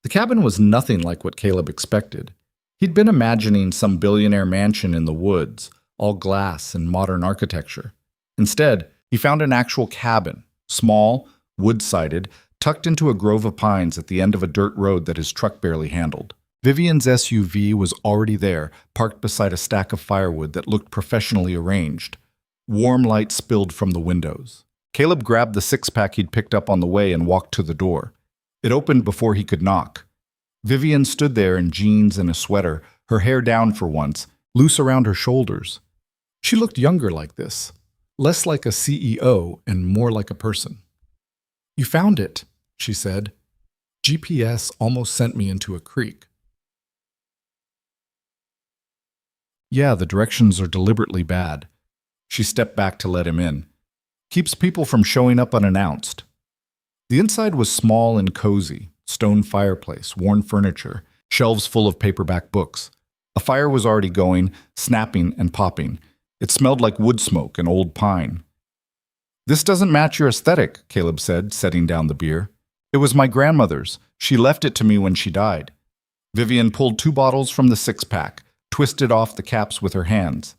The cabin was nothing like what Caleb expected. He'd been imagining some billionaire mansion in the woods, all glass and modern architecture. Instead, he found an actual cabin, small, wood-sided, tucked into a grove of pines at the end of a dirt road that his truck barely handled. Vivian's SUV was already there, parked beside a stack of firewood that looked professionally arranged. Warm light spilled from the windows. Caleb grabbed the six-pack he'd picked up on the way and walked to the door. It opened before he could knock. Vivian stood there in jeans and a sweater, her hair down for once, loose around her shoulders. She looked younger like this, less like a CEO and more like a person. "You found it," she said. "GPS almost sent me into a creek." "Yeah, the directions are deliberately bad." She stepped back to let him in. "Keeps people from showing up unannounced." The inside was small and cozy, stone fireplace, worn furniture, shelves full of paperback books. A fire was already going, snapping and popping. It smelled like wood smoke and old pine. "This doesn't match your aesthetic," Caleb said, setting down the beer. "It was my grandmother's. She left it to me when she died." Vivian pulled 2 bottles from the six-pack, twisted off the caps with her hands.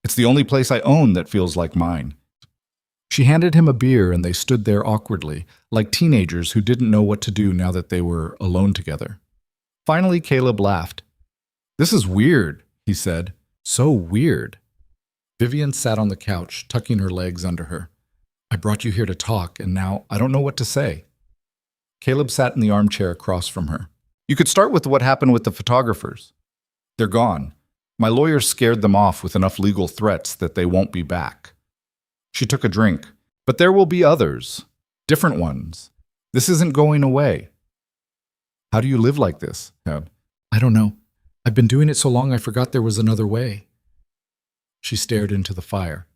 It's the only place I own that feels like mine. She handed him a beer and they stood there awkwardly, like teenagers who didn't know what to do now that they were alone together. Finally, Caleb laughed. "This is weird," he said. "So weird." Vivian sat on the couch, tucking her legs under her. "I brought you here to talk, and now I don't know what to say." Caleb sat in the armchair across from her. "You could start with what happened with the photographers. They're gone. My lawyer scared them off with enough legal threats that they won't be back." She took a drink. "But there will be others. Different ones. This isn't going away." "How do you live like this, Eb?" "I don't know. I've been doing it so long I forgot there was another way." She stared into the fire.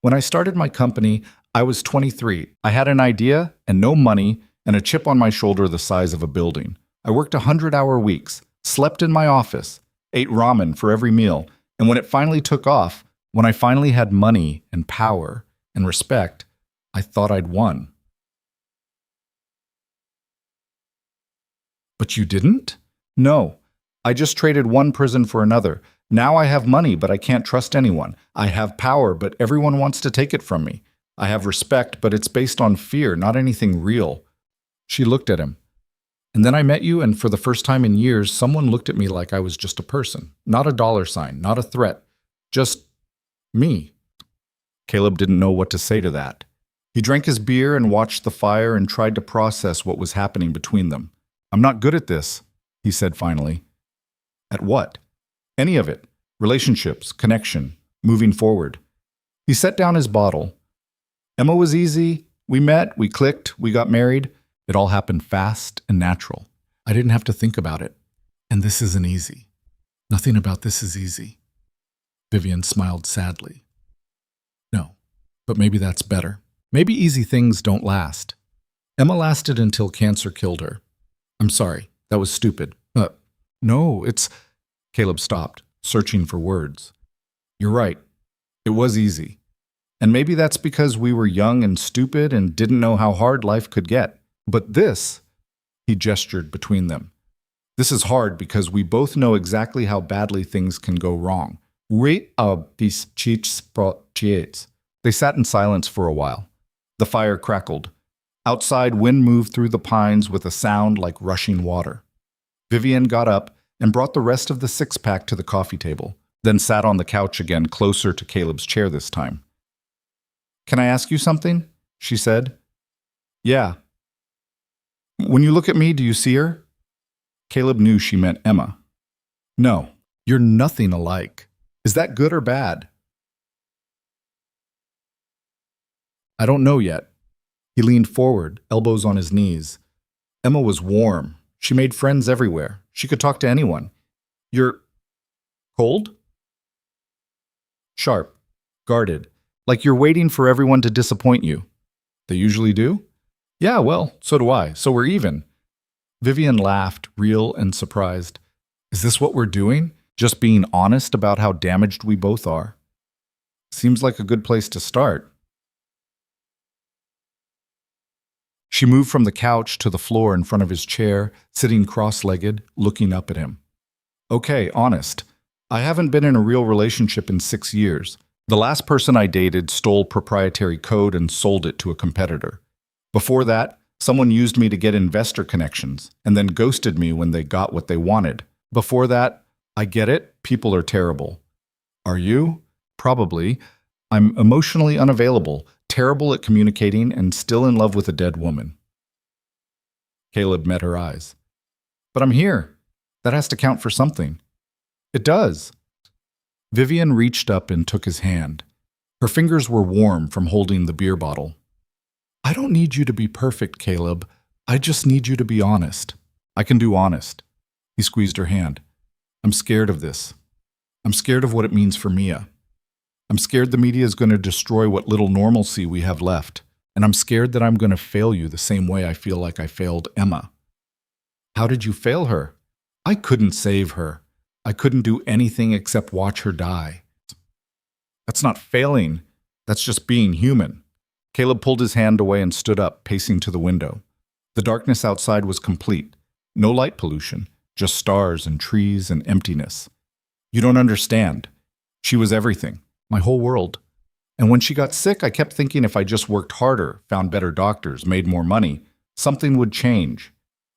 "When I started my company, I was 23. I had an idea and no money and a chip on my shoulder the size of a building. I worked 100-hour weeks, slept in my office, ate ramen for every meal, and when it finally took off, when I finally had money and power and respect, I thought I'd won." "But you didn't?" "No. I just traded one prison for another. Now I have money, but I can't trust anyone. I have power, but everyone wants to take it from me. I have respect, but it's based on fear, not anything real." She looked at him. "And then I met you, and for the first time in years, someone looked at me like I was just a person. Not a dollar sign, not a threat. Just me." Caleb didn't know what to say to that. He drank his beer and watched the fire and tried to process what was happening between them. "I'm not good at this," he said finally. "At what?" "Any of it. Relationships, connection, moving forward." He set down his bottle. "Emma was easy. We met, we clicked, we got married. It all happened fast and natural. I didn't have to think about it. And this isn't easy. Nothing about this is easy." Vivian smiled sadly. "No, but maybe that's better. Maybe easy things don't last. Emma lasted until cancer killed her. I'm sorry, that was stupid. No, it's..." Caleb stopped, searching for words. "You're right. It was easy. And maybe that's because we were young and stupid and didn't know how hard life could get. But this," he gestured between them, "this is hard because we both know exactly how badly things can go wrong. They sat in silence for a while. The fire crackled. Outside, wind moved through the pines with a sound like rushing water. Vivian got up and brought the rest of the six-pack to the coffee table, then sat on the couch again, closer to Caleb's chair this time. "Can I ask you something?" she said. "Yeah." "When you look at me, do you see her?" Caleb knew she meant Emma. "No, you're nothing alike. Is that good or bad?" "I don't know yet." He leaned forward, elbows on his knees. Emma was warm. She made friends everywhere. She could talk to anyone. "You're cold?" "Sharp, guarded, like you're waiting for everyone to disappoint you." "They usually do?" "Yeah, well, so do I, so we're even." Vivian laughed, real and surprised. "Is this what we're doing? Just being honest about how damaged we both are?" "Seems like a good place to start." She moved from the couch to the floor in front of his chair, sitting cross-legged, looking up at him. "Okay, honest. I haven't been in a real relationship in 6 years. The last person I dated stole proprietary code and sold it to a competitor. Before that, someone used me to get investor connections and then ghosted me when they got what they wanted. Before that, I get it, people are terrible. Are you? Probably. I'm emotionally unavailable, terrible at communicating, and still in love with a dead woman." Caleb met her eyes. "But I'm here. That has to count for something." "It does." Vivian reached up and took his hand. Her fingers were warm from holding the beer bottle. "I don't need you to be perfect, Caleb. I just need you to be honest." "I can do honest." He squeezed her hand. "I'm scared of this. I'm scared of what it means for Mia. I'm scared the media is going to destroy what little normalcy we have left. And I'm scared that I'm going to fail you the same way I feel like I failed Emma." "How did you fail her?" "I couldn't save her. I couldn't do anything except watch her die." "That's not failing. That's just being human." Caleb pulled his hand away and stood up, pacing to the window. The darkness outside was complete. No light pollution, just stars and trees and emptiness. "You don't understand. She was everything. my whole world. And when she got sick, I kept thinking if I just worked harder, found better doctors, made more money, something would change.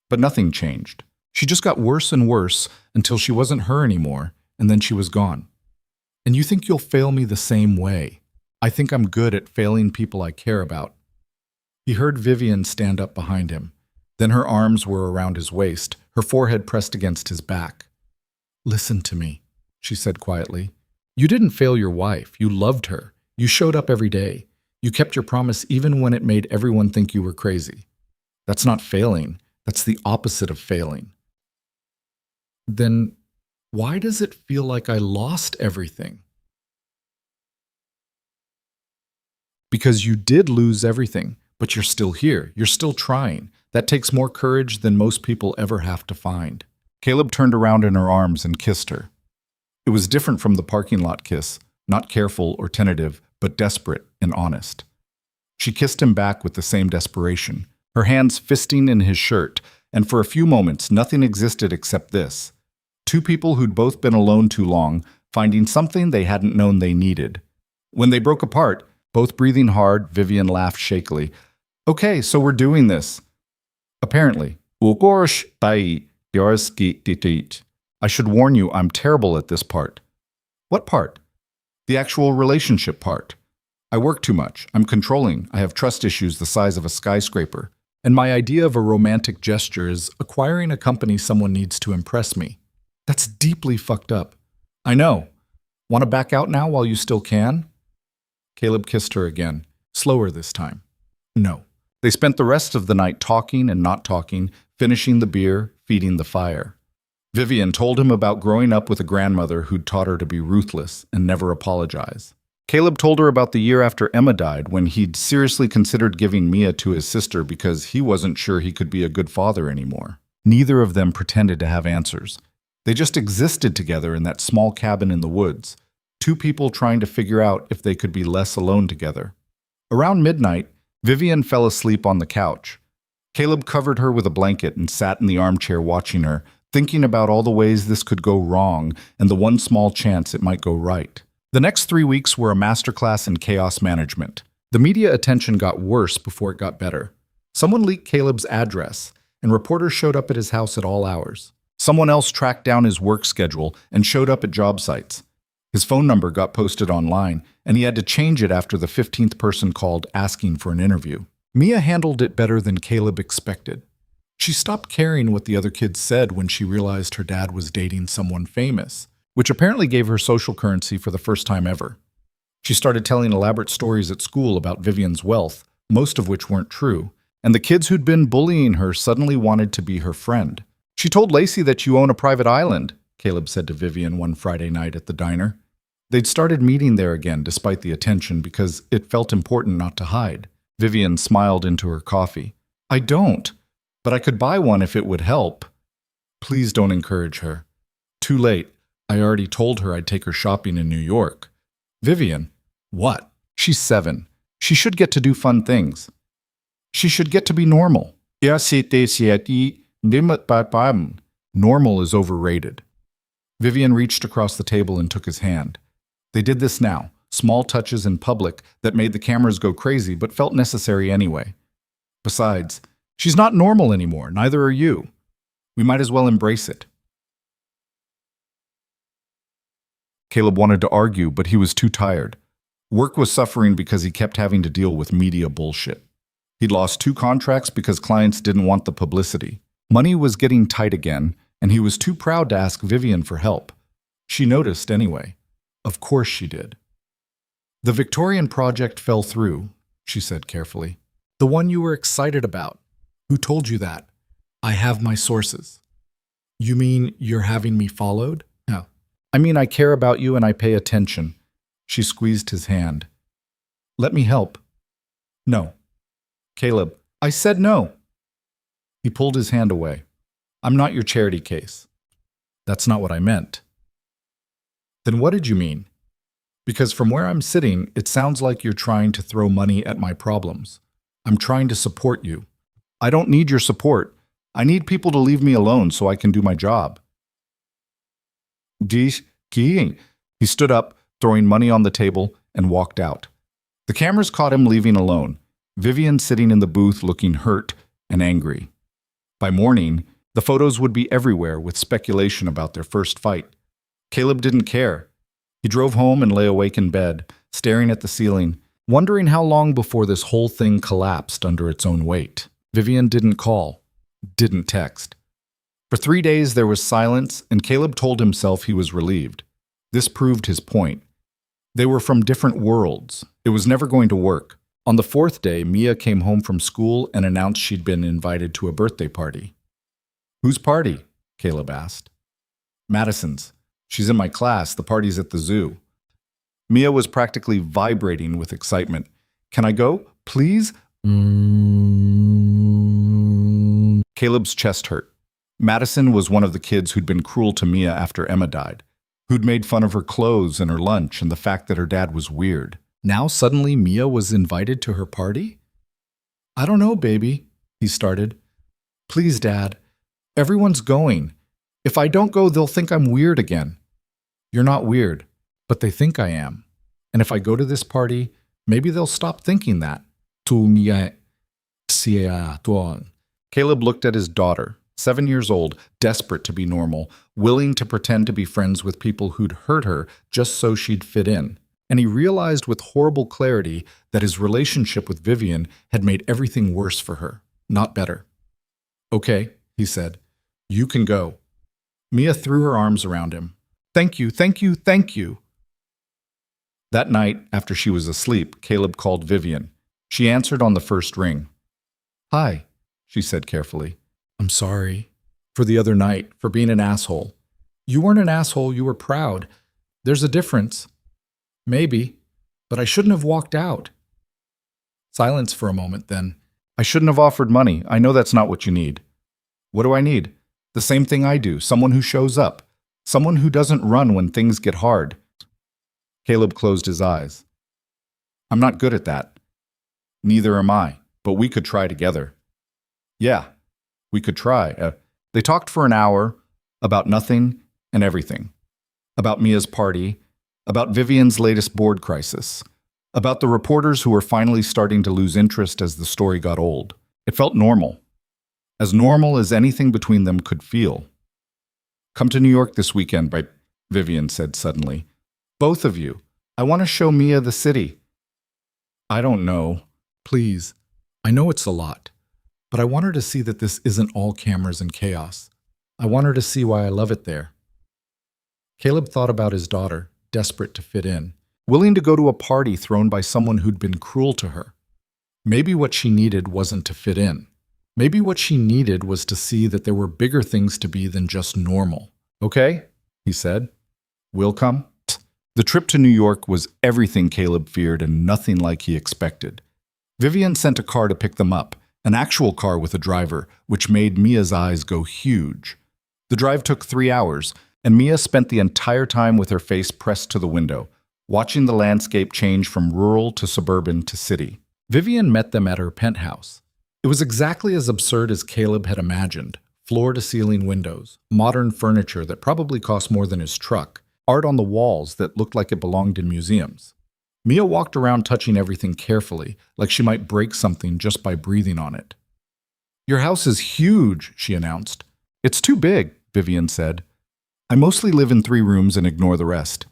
But nothing changed. She just got worse and worse until she wasn't her anymore, and then she was gone. And you think you'll fail me the same way. I think I'm good at failing people I care about. He heard Vivian stand up behind him. Then her arms were around his waist, her forehead pressed against his back. Listen to me, she said quietly. You didn't fail your wife. You loved her. You showed up every day. You kept your promise even when it made everyone think you were crazy. That's not failing. That's the opposite of failing. Then why does it feel like I lost everything? Because you did lose everything, but you're still here. You're still trying. That takes more courage than most people ever have to find. Caleb turned around in her arms and kissed her. It was different from the parking lot kiss, not careful or tentative, but desperate and honest. She kissed him back with the same desperation, her hands fisting in his shirt, and for a few moments nothing existed except this. Two people who'd both been alone too long, finding something they hadn't known they needed. When they broke apart, both breathing hard, Vivian laughed shakily. Okay, so we're doing this. Apparently. I should warn you, I'm terrible at this part. What part? The actual relationship part. I work too much. I'm controlling. I have trust issues the size of a skyscraper. And my idea of a romantic gesture is acquiring a company someone needs to impress me. That's deeply fucked up. I know. Want to back out now while you still can? Caleb kissed her again, slower this time. No. They spent the rest of the night talking and not talking, finishing the beer, feeding the fire. Vivian told him about growing up with a grandmother who'd taught her to be ruthless and never apologize. Caleb told her about the year after Emma died, when he'd seriously considered giving Mia to his sister because he wasn't sure he could be a good father anymore. Neither of them pretended to have answers. They just existed together in that small cabin in the woods, two people trying to figure out if they could be less alone together. Around midnight, Vivian fell asleep on the couch. Caleb covered her with a blanket and sat in the armchair watching her, thinking about all the ways this could go wrong and the one small chance it might go right. The next 3 weeks were a masterclass in chaos management. The media attention got worse before it got better. Someone leaked Caleb's address, and reporters showed up at his house at all hours. Someone else tracked down his work schedule and showed up at job sites. His phone number got posted online, and he had to change it after the 15th person called asking for an interview. Mia handled it better than Caleb expected. She stopped caring what the other kids said when she realized her dad was dating someone famous, which apparently gave her social currency for the first time ever. She started telling elaborate stories at school about Vivian's wealth, most of which weren't true, and the kids who'd been bullying her suddenly wanted to be her friend. She told Lacey that you own a private island, Caleb said to Vivian one Friday night at the diner. They'd started meeting there again despite the attention because it felt important not to hide. Vivian smiled into her coffee. I don't, but I could buy one if it would help. Please don't encourage her. Too late. I already told her I'd take her shopping in New York. Vivian? What? She's 7. She should get to do fun things. She should get to be normal. Normal is overrated. Vivian reached across the table and took his hand. They did this now, small touches in public that made the cameras go crazy but felt necessary anyway. Besides, she's not normal anymore, neither are you. We might as well embrace it. Caleb wanted to argue, but he was too tired. Work was suffering because he kept having to deal with media bullshit. He'd lost 2 contracts because clients didn't want the publicity. Money was getting tight again, and he was too proud to ask Vivian for help. She noticed anyway. Of course she did. The Victorian project fell through, she said carefully. The one you were excited about. Who told you that? I have my sources. You mean you're having me followed? No. I mean I care about you and I pay attention. She squeezed his hand. Let me help. No. Caleb, I said no. He pulled his hand away. I'm not your charity case. That's not what I meant. Then what did you mean? Because from where I'm sitting, it sounds like you're trying to throw money at my problems. I'm trying to support you. I don't need your support. I need people to leave me alone so I can do my job. He stood up, throwing money on the table, and walked out. The cameras caught him leaving alone, Vivian sitting in the booth looking hurt and angry. By morning, the photos would be everywhere with speculation about their first fight. Caleb didn't care. He drove home and lay awake in bed, staring at the ceiling, wondering how long before this whole thing collapsed under its own weight. Vivian didn't call, didn't text. For 3 days there was silence, and Caleb told himself he was relieved. This proved his point. They were from different worlds. It was never going to work. On the 4th day, Mia came home from school and announced she'd been invited to a birthday party. "Whose party?" Caleb asked. "Madison's. She's in my class. The party's at the zoo." Mia was practically vibrating with excitement. "Can I go? Please?" Caleb's chest hurt. Madison was one of the kids who'd been cruel to Mia after Emma died, who'd made fun of her clothes and her lunch and the fact that her dad was weird. Now suddenly Mia was invited to her party? "I don't know, baby," he started. "Please, Dad. Everyone's going. If I don't go, they'll think I'm weird again." "You're not weird, but they think I am. And if I go to this party, maybe they'll stop thinking that." Caleb looked at his daughter, 7 years old, desperate to be normal, willing to pretend to be friends with people who'd hurt her just so she'd fit in. And he realized with horrible clarity that his relationship with Vivian had made everything worse for her, not better. "Okay," he said. "You can go." Mia threw her arms around him. "Thank you, thank you, thank you." That night, after she was asleep, Caleb called Vivian. She answered on the first ring. "Hi," she said carefully. "I'm sorry. For the other night, for being an asshole." "You weren't an asshole, you were proud. There's a difference." "Maybe, but I shouldn't have walked out." Silence for a moment, then. "I shouldn't have offered money. I know that's not what you need." "What do I need?" "The same thing I do. Someone who shows up. Someone who doesn't run when things get hard." Caleb closed his eyes. "I'm not good at that." "Neither am I, but we could try together." "Yeah, we could try." They talked for an hour about nothing and everything. About Mia's party, about Vivian's latest board crisis, about the reporters who were finally starting to lose interest as the story got old. It felt normal. As normal as anything between them could feel. "Come to New York this weekend," Vivian said suddenly. "Both of you. I want to show Mia the city." "I don't know. Please. I know it's a lot. But I want her to see that this isn't all cameras and chaos. I want her to see why I love it there." Caleb thought about his daughter, desperate to fit in, willing to go to a party thrown by someone who'd been cruel to her. Maybe what she needed wasn't to fit in. Maybe what she needed was to see that there were bigger things to be than just normal. "Okay," he said. "We'll come." The trip to New York was everything Caleb feared and nothing like he expected. Vivian sent a car to pick them up, an actual car with a driver, which made Mia's eyes go huge. The drive took 3 hours, and Mia spent the entire time with her face pressed to the window, watching the landscape change from rural to suburban to city. Vivian met them at her penthouse. It was exactly as absurd as Caleb had imagined. Floor-to-ceiling windows, modern furniture that probably cost more than his truck, art on the walls that looked like it belonged in museums. Mia walked around touching everything carefully, like she might break something just by breathing on it. "Your house is huge," she announced. "It's too big," Vivian said. "I mostly live in 3 rooms and ignore the rest."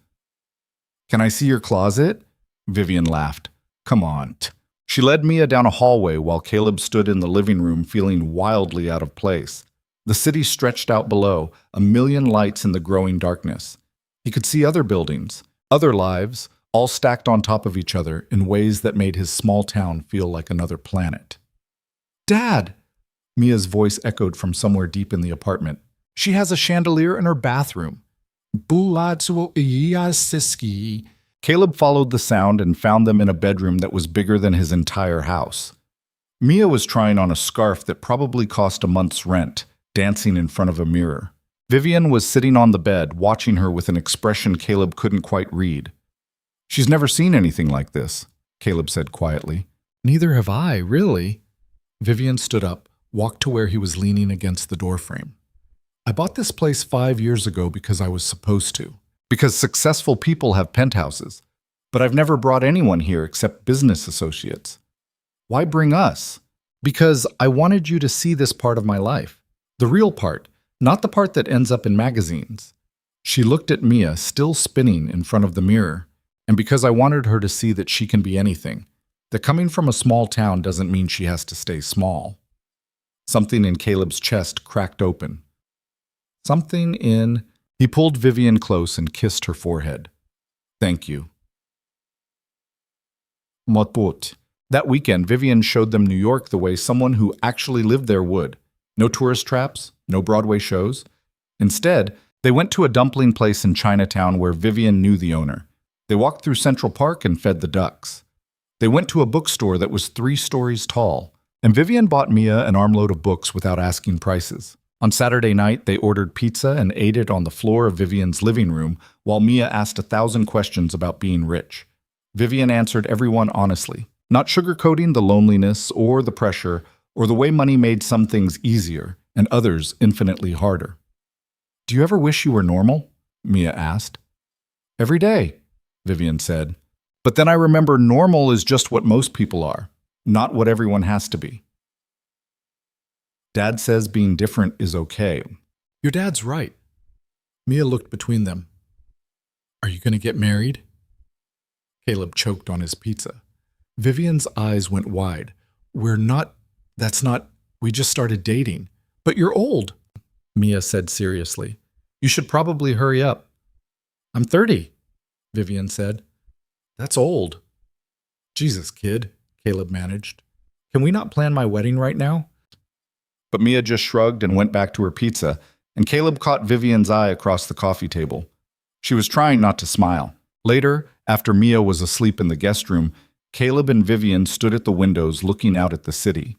"Can I see your closet?" Vivian laughed. "Come on." She led Mia down a hallway while Caleb stood in the living room feeling wildly out of place. The city stretched out below, a million lights in the growing darkness. He could see other buildings, other lives, all stacked on top of each other in ways that made his small town feel like another planet. "Dad!" Mia's voice echoed from somewhere deep in the apartment. "She has a chandelier in her bathroom." Caleb followed the sound and found them in a bedroom that was bigger than his entire house. Mia was trying on a scarf that probably cost a month's rent, dancing in front of a mirror. Vivian was sitting on the bed, watching her with an expression Caleb couldn't quite read. "She's never seen anything like this," Caleb said quietly. "Neither have I, really." Vivian stood up, walked to where he was leaning against the doorframe. "I bought this place 5 years ago because I was supposed to. Because successful people have penthouses. But I've never brought anyone here except business associates. Why bring us? Because I wanted you to see this part of my life. The real part, not the part that ends up in magazines. She looked at Mia, still spinning in front of the mirror, and because I wanted her to see that she can be anything, that coming from a small town doesn't mean she has to stay small. Something in Caleb's chest cracked open. He pulled Vivian close and kissed her forehead. Thank you. Motbot. That weekend, Vivian showed them New York the way someone who actually lived there would. No tourist traps, no Broadway shows. Instead, they went to a dumpling place in Chinatown where Vivian knew the owner. They walked through Central Park and fed the ducks. They went to a bookstore that was 3 stories tall, and Vivian bought Mia an armload of books without asking prices. On Saturday night, they ordered pizza and ate it on the floor of Vivian's living room while Mia asked 1,000 questions about being rich. Vivian answered everyone honestly, not sugarcoating the loneliness or the pressure or the way money made some things easier and others infinitely harder. Do you ever wish you were normal? Mia asked. Every day, Vivian said. But then I remember normal is just what most people are, not what everyone has to be. Dad says being different is okay. Your dad's right. Mia looked between them. Are you going to get married? Caleb choked on his pizza. Vivian's eyes went wide. We just started dating. But you're old, Mia said seriously. You should probably hurry up. I'm 30, Vivian said. That's old. Jesus, kid, Caleb managed. Can we not plan my wedding right now? But Mia just shrugged and went back to her pizza, and Caleb caught Vivian's eye across the coffee table. She was trying not to smile. Later, after Mia was asleep in the guest room, Caleb and Vivian stood at the windows looking out at the city.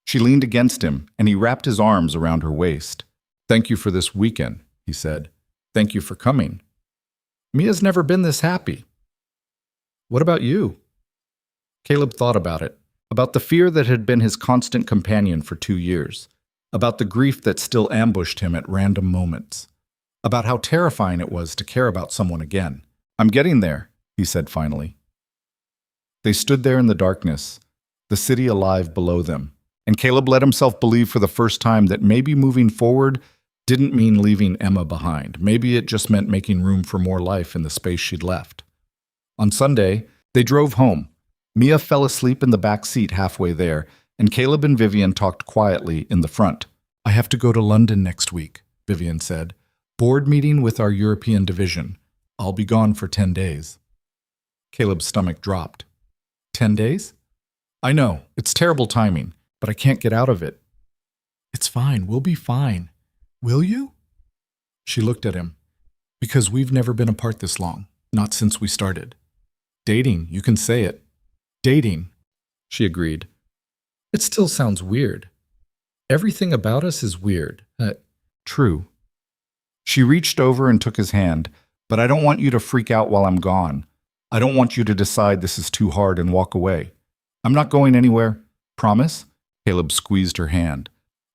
She leaned against him, and he wrapped his arms around her waist. Thank you for this weekend, he said. Thank you for coming. Mia's never been this happy. What about you? Caleb thought about it, about the fear that had been his constant companion for 2 years, about the grief that still ambushed him at random moments, about how terrifying it was to care about someone again. I'm getting there, he said finally. They stood there in the darkness, the city alive below them, and Caleb let himself believe for the first time that maybe moving forward didn't mean leaving Emma behind. Maybe it just meant making room for more life in the space she'd left. On Sunday, they drove home. Mia fell asleep in the back seat halfway there, and Caleb and Vivian talked quietly in the front. I have to go to London next week, Vivian said. Board meeting with our European division. I'll be gone for 10 days. Caleb's stomach dropped. 10 days? I know, it's terrible timing, but I can't get out of it. It's fine, we'll be fine. Will you? She looked at him. Because we've never been apart this long, not since we started. Dating, you can say it. Dating, she agreed. It still sounds weird. Everything about us is weird. True. She reached over and took his hand, but I don't want you to freak out while I'm gone. I don't want you to decide this is too hard and walk away. I'm not going anywhere. Promise? Caleb squeezed her hand.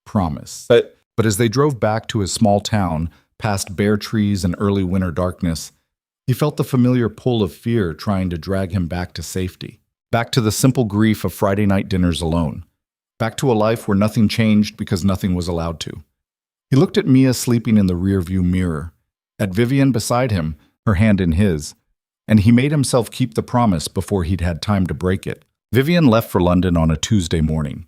Promise. But as they drove back to his small town, past bare trees and early winter darkness, he felt the familiar pull of fear trying to drag him back to safety. Back to the simple grief of Friday night dinners alone. Back to a life where nothing changed because nothing was allowed to. He looked at Mia sleeping in the rearview mirror, at Vivian beside him, her hand in his, and he made himself keep the promise before he'd had time to break it. Vivian left for London on a Tuesday morning.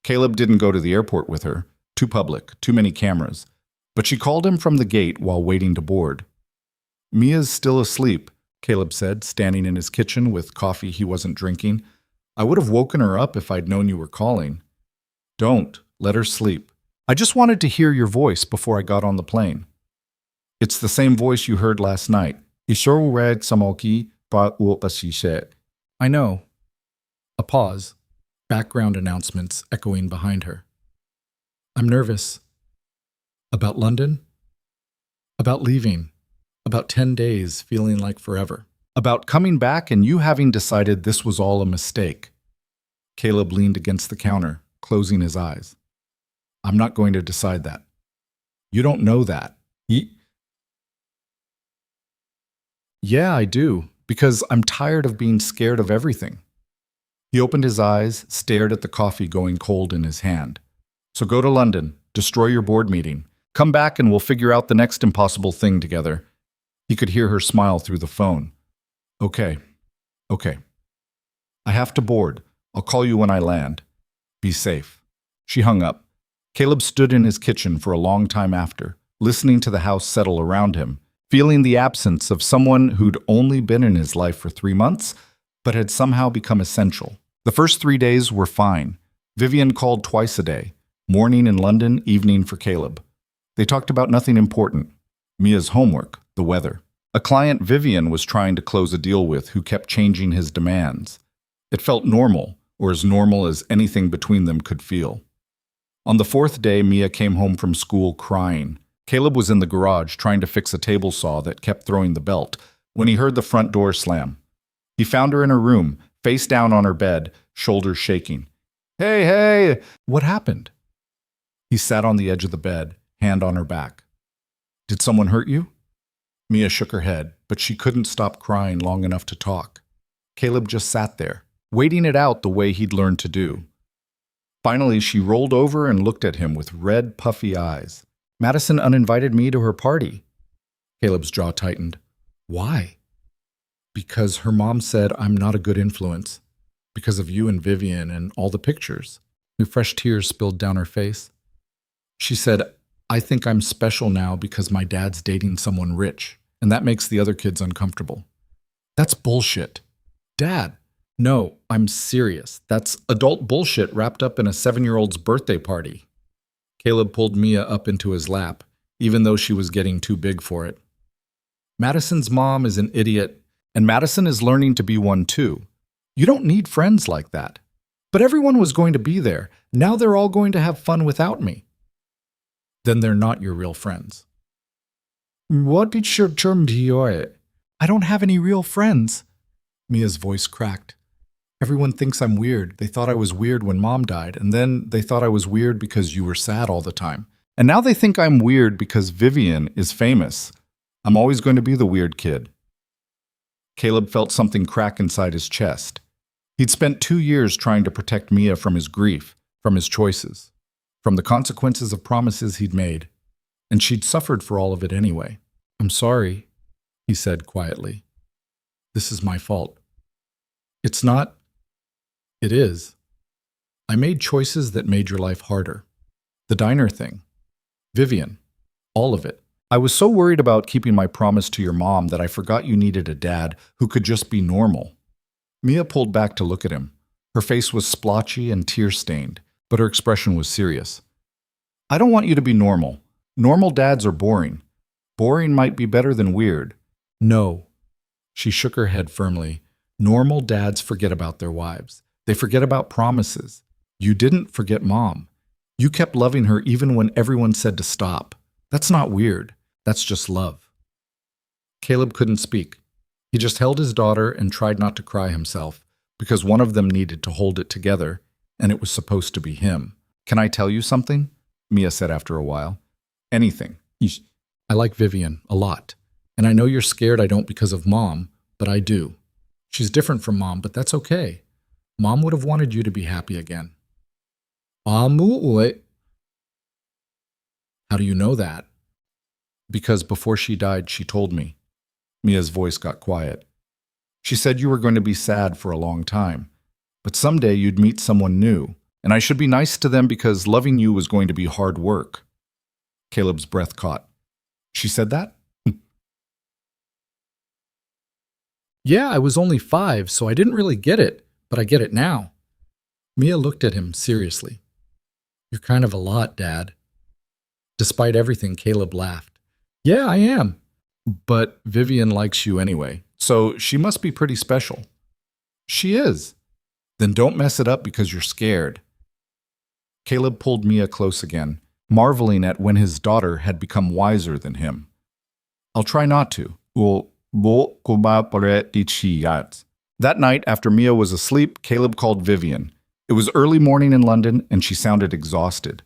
Caleb didn't go to the airport with her. Too public, too many cameras. But she called him from the gate while waiting to board. Mia's still asleep, Caleb said, standing in his kitchen with coffee he wasn't drinking. I would have woken her up if I'd known you were calling. Don't. Let her sleep. I just wanted to hear your voice before I got on the plane. It's the same voice you heard last night. I know. A pause. Background announcements echoing behind her. I'm nervous. About London? About leaving. About 10 days feeling like forever. About coming back and you having decided this was all a mistake. Caleb leaned against the counter, closing his eyes. I'm not going to decide that. You don't know that. Yeah, I do, because I'm tired of being scared of everything. He opened his eyes, stared at the coffee going cold in his hand. So go to London, destroy your board meeting. Come back and we'll figure out the next impossible thing together. He could hear her smile through the phone. Okay, okay. I have to board. I'll call you when I land. Be safe. She hung up. Caleb stood in his kitchen for a long time after, listening to the house settle around him, feeling the absence of someone who'd only been in his life for 3 months, but had somehow become essential. The first 3 days were fine. Vivian called twice a day, morning in London, evening for Caleb. They talked about nothing important. Mia's homework, the weather. A client Vivian was trying to close a deal with who kept changing his demands. It felt normal, or as normal as anything between them could feel. On the fourth day, Mia came home from school crying. Caleb was in the garage trying to fix a table saw that kept throwing the belt when he heard the front door slam. He found her in her room, face down on her bed, shoulders shaking. Hey, hey! What happened? He sat on the edge of the bed, hand on her back. Did someone hurt you? Mia shook her head, but she couldn't stop crying long enough to talk. Caleb just sat there, waiting it out the way he'd learned to do. Finally, she rolled over and looked at him with red, puffy eyes. Madison uninvited me to her party. Caleb's jaw tightened. Why? Because her mom said I'm not a good influence. Because of you and Vivian and all the pictures. Fresh tears spilled down her face. She said, I think I'm special now because my dad's dating someone rich, and that makes the other kids uncomfortable. That's bullshit. Dad. No, I'm serious. That's adult bullshit wrapped up in a 7-year-old's birthday party. Caleb pulled Mia up into his lap, even though she was getting too big for it. Madison's mom is an idiot, and Madison is learning to be one too. You don't need friends like that. But everyone was going to be there. Now they're all going to have fun without me. Then they're not your real friends. What did your term do? I don't have any real friends. Mia's voice cracked. Everyone thinks I'm weird. They thought I was weird when Mom died, and then they thought I was weird because you were sad all the time. And now they think I'm weird because Vivian is famous. I'm always going to be the weird kid. Caleb felt something crack inside his chest. He'd spent 2 years trying to protect Mia from his grief, from his choices, from the consequences of promises he'd made. And she'd suffered for all of it anyway. I'm sorry, he said quietly. This is my fault. It's not. It is. I made choices that made your life harder. The diner thing. Vivian. All of it. I was so worried about keeping my promise to your mom that I forgot you needed a dad who could just be normal. Mia pulled back to look at him. Her face was splotchy and tear-stained, but her expression was serious. I don't want you to be normal. Normal dads are boring. Boring might be better than weird. No. She shook her head firmly. Normal dads forget about their wives. They forget about promises. You didn't forget Mom. You kept loving her even when everyone said to stop. That's not weird. That's just love. Caleb couldn't speak. He just held his daughter and tried not to cry himself, because one of them needed to hold it together, and it was supposed to be him. Can I tell you something? Mia said after a while. Anything. I like Vivian a lot. And I know you're scared I don't because of Mom, but I do. She's different from Mom, but that's okay. Mom would have wanted you to be happy again. How do you know that? Because before she died, she told me. Mia's voice got quiet. She said you were going to be sad for a long time, but someday you'd meet someone new, and I should be nice to them because loving you was going to be hard work. Caleb's breath caught. She said that? Yeah, I was only 5, so I didn't really get it, but I get it now. Mia looked at him seriously. You're kind of a lot, Dad. Despite everything, Caleb laughed. Yeah, I am. But Vivian likes you anyway, so she must be pretty special. She is. Then don't mess it up because you're scared. Caleb pulled Mia close again, marveling at when his daughter had become wiser than him. I'll try not to. That night, after Mia was asleep, Caleb called Vivian. It was early morning in London, and she sounded exhausted.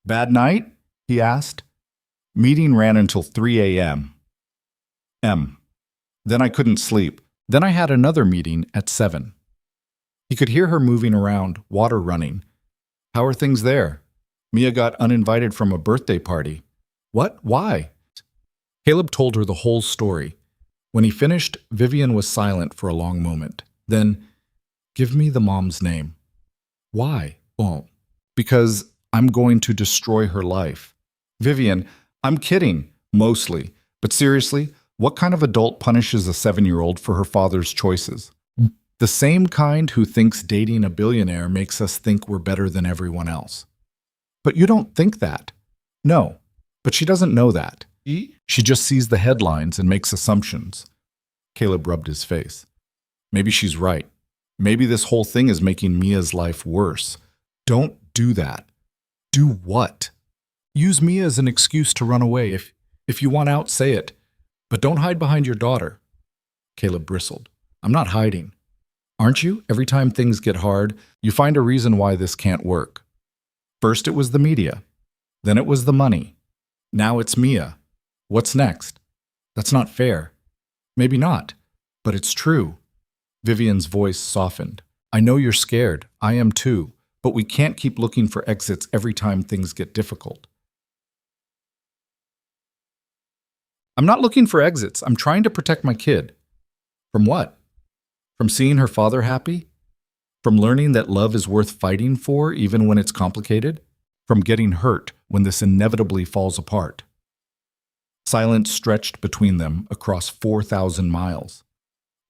Bad night? He asked. Meeting ran until 3 a.m. Then I couldn't sleep. Then I had another meeting at 7. He could hear her moving around, water running. How are things there? Mia got uninvited from a birthday party. What? Why? Caleb told her the whole story. When he finished, Vivian was silent for a long moment. Then, give me the mom's name. Why? Oh, because I'm going to destroy her life. Vivian, I'm kidding, mostly. But seriously, what kind of adult punishes a 7-year-old for her father's choices? The same kind who thinks dating a billionaire makes us think we're better than everyone else. But you don't think that. No, but she doesn't know that. She just sees the headlines and makes assumptions. Caleb rubbed his face. Maybe she's right. Maybe this whole thing is making Mia's life worse. Don't do that. Do what? Use Mia as an excuse to run away. If you want out, say it. But don't hide behind your daughter. Caleb bristled. I'm not hiding. Aren't you? Every time things get hard, you find a reason why this can't work. First it was the media. Then it was the money. Now it's Mia. What's next? That's not fair. Maybe not, but it's true. Vivian's voice softened. I know you're scared. I am too. But we can't keep looking for exits every time things get difficult. I'm not looking for exits. I'm trying to protect my kid. From what? From seeing her father happy? From learning that love is worth fighting for even when it's complicated? From getting hurt when this inevitably falls apart? Silence stretched between them across 4,000 miles.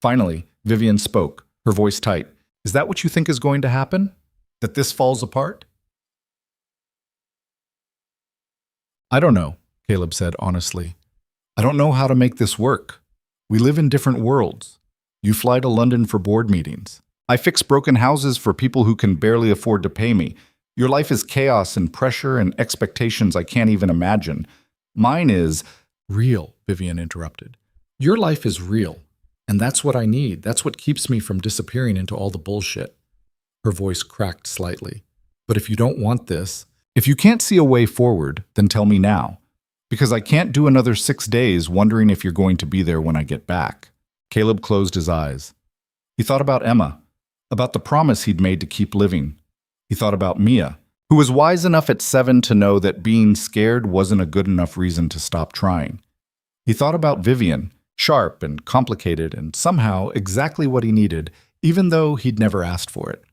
Finally, Vivian spoke, her voice tight. Is that what you think is going to happen? That this falls apart? I don't know, Caleb said honestly. I don't know how to make this work. We live in different worlds. You fly to London for board meetings. I fix broken houses for people who can barely afford to pay me. Your life is chaos and pressure and expectations I can't even imagine. Mine is real, Vivian interrupted. Your life is real, and that's what I need. That's what keeps me from disappearing into all the bullshit. Her voice cracked slightly. But if you don't want this, if you can't see a way forward, then tell me now. Because I can't do another 6 days wondering if you're going to be there when I get back. Caleb closed his eyes. He thought about Emma, about the promise he'd made to keep living. He thought about Mia, who was wise enough at 7 to know that being scared wasn't a good enough reason to stop trying. He thought about Vivian, sharp and complicated and somehow exactly what he needed, even though he'd never asked for it.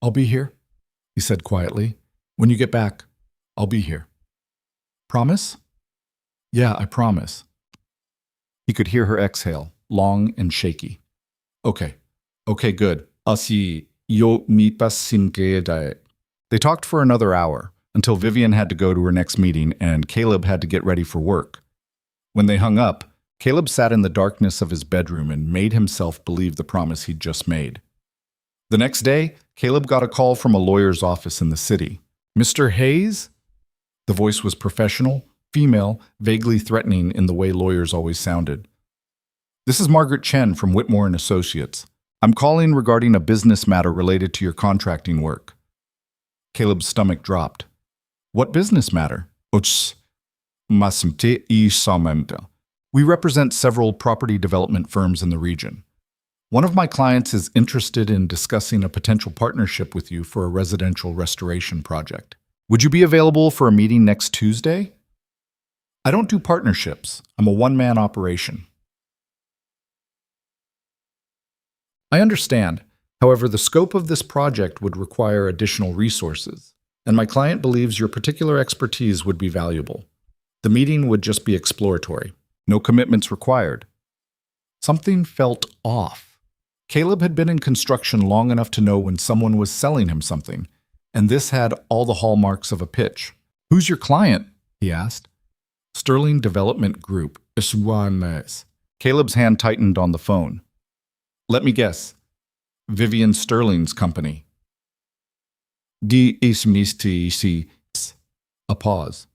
I'll be here, he said quietly. When you get back, I'll be here. Promise? Yeah, I promise. He could hear her exhale, long and shaky. Okay, good. Asi yo mi pasin que. They talked for another hour, until Vivian had to go to her next meeting and Caleb had to get ready for work. When they hung up, Caleb sat in the darkness of his bedroom and made himself believe the promise he'd just made. The next day, Caleb got a call from a lawyer's office in the city. Mr. Hayes? The voice was professional, female, vaguely threatening in the way lawyers always sounded. This is Margaret Chen from Whitmore & Associates. I'm calling regarding a business matter related to your contracting work. Caleb's stomach dropped. What business matter? We represent several property development firms in the region. One of my clients is interested in discussing a potential partnership with you for a residential restoration project. Would you be available for a meeting next Tuesday? I don't do partnerships. I'm a one-man operation. I understand. However, the scope of this project would require additional resources, and my client believes your particular expertise would be valuable. The meeting would just be exploratory. No commitments required. Something felt off. Caleb had been in construction long enough to know when someone was selling him something, and this had all the hallmarks of a pitch. Who's your client? He asked. Sterling Development Group. Caleb's hand tightened on the phone. Let me guess. Vivian Sterling's company. A pause.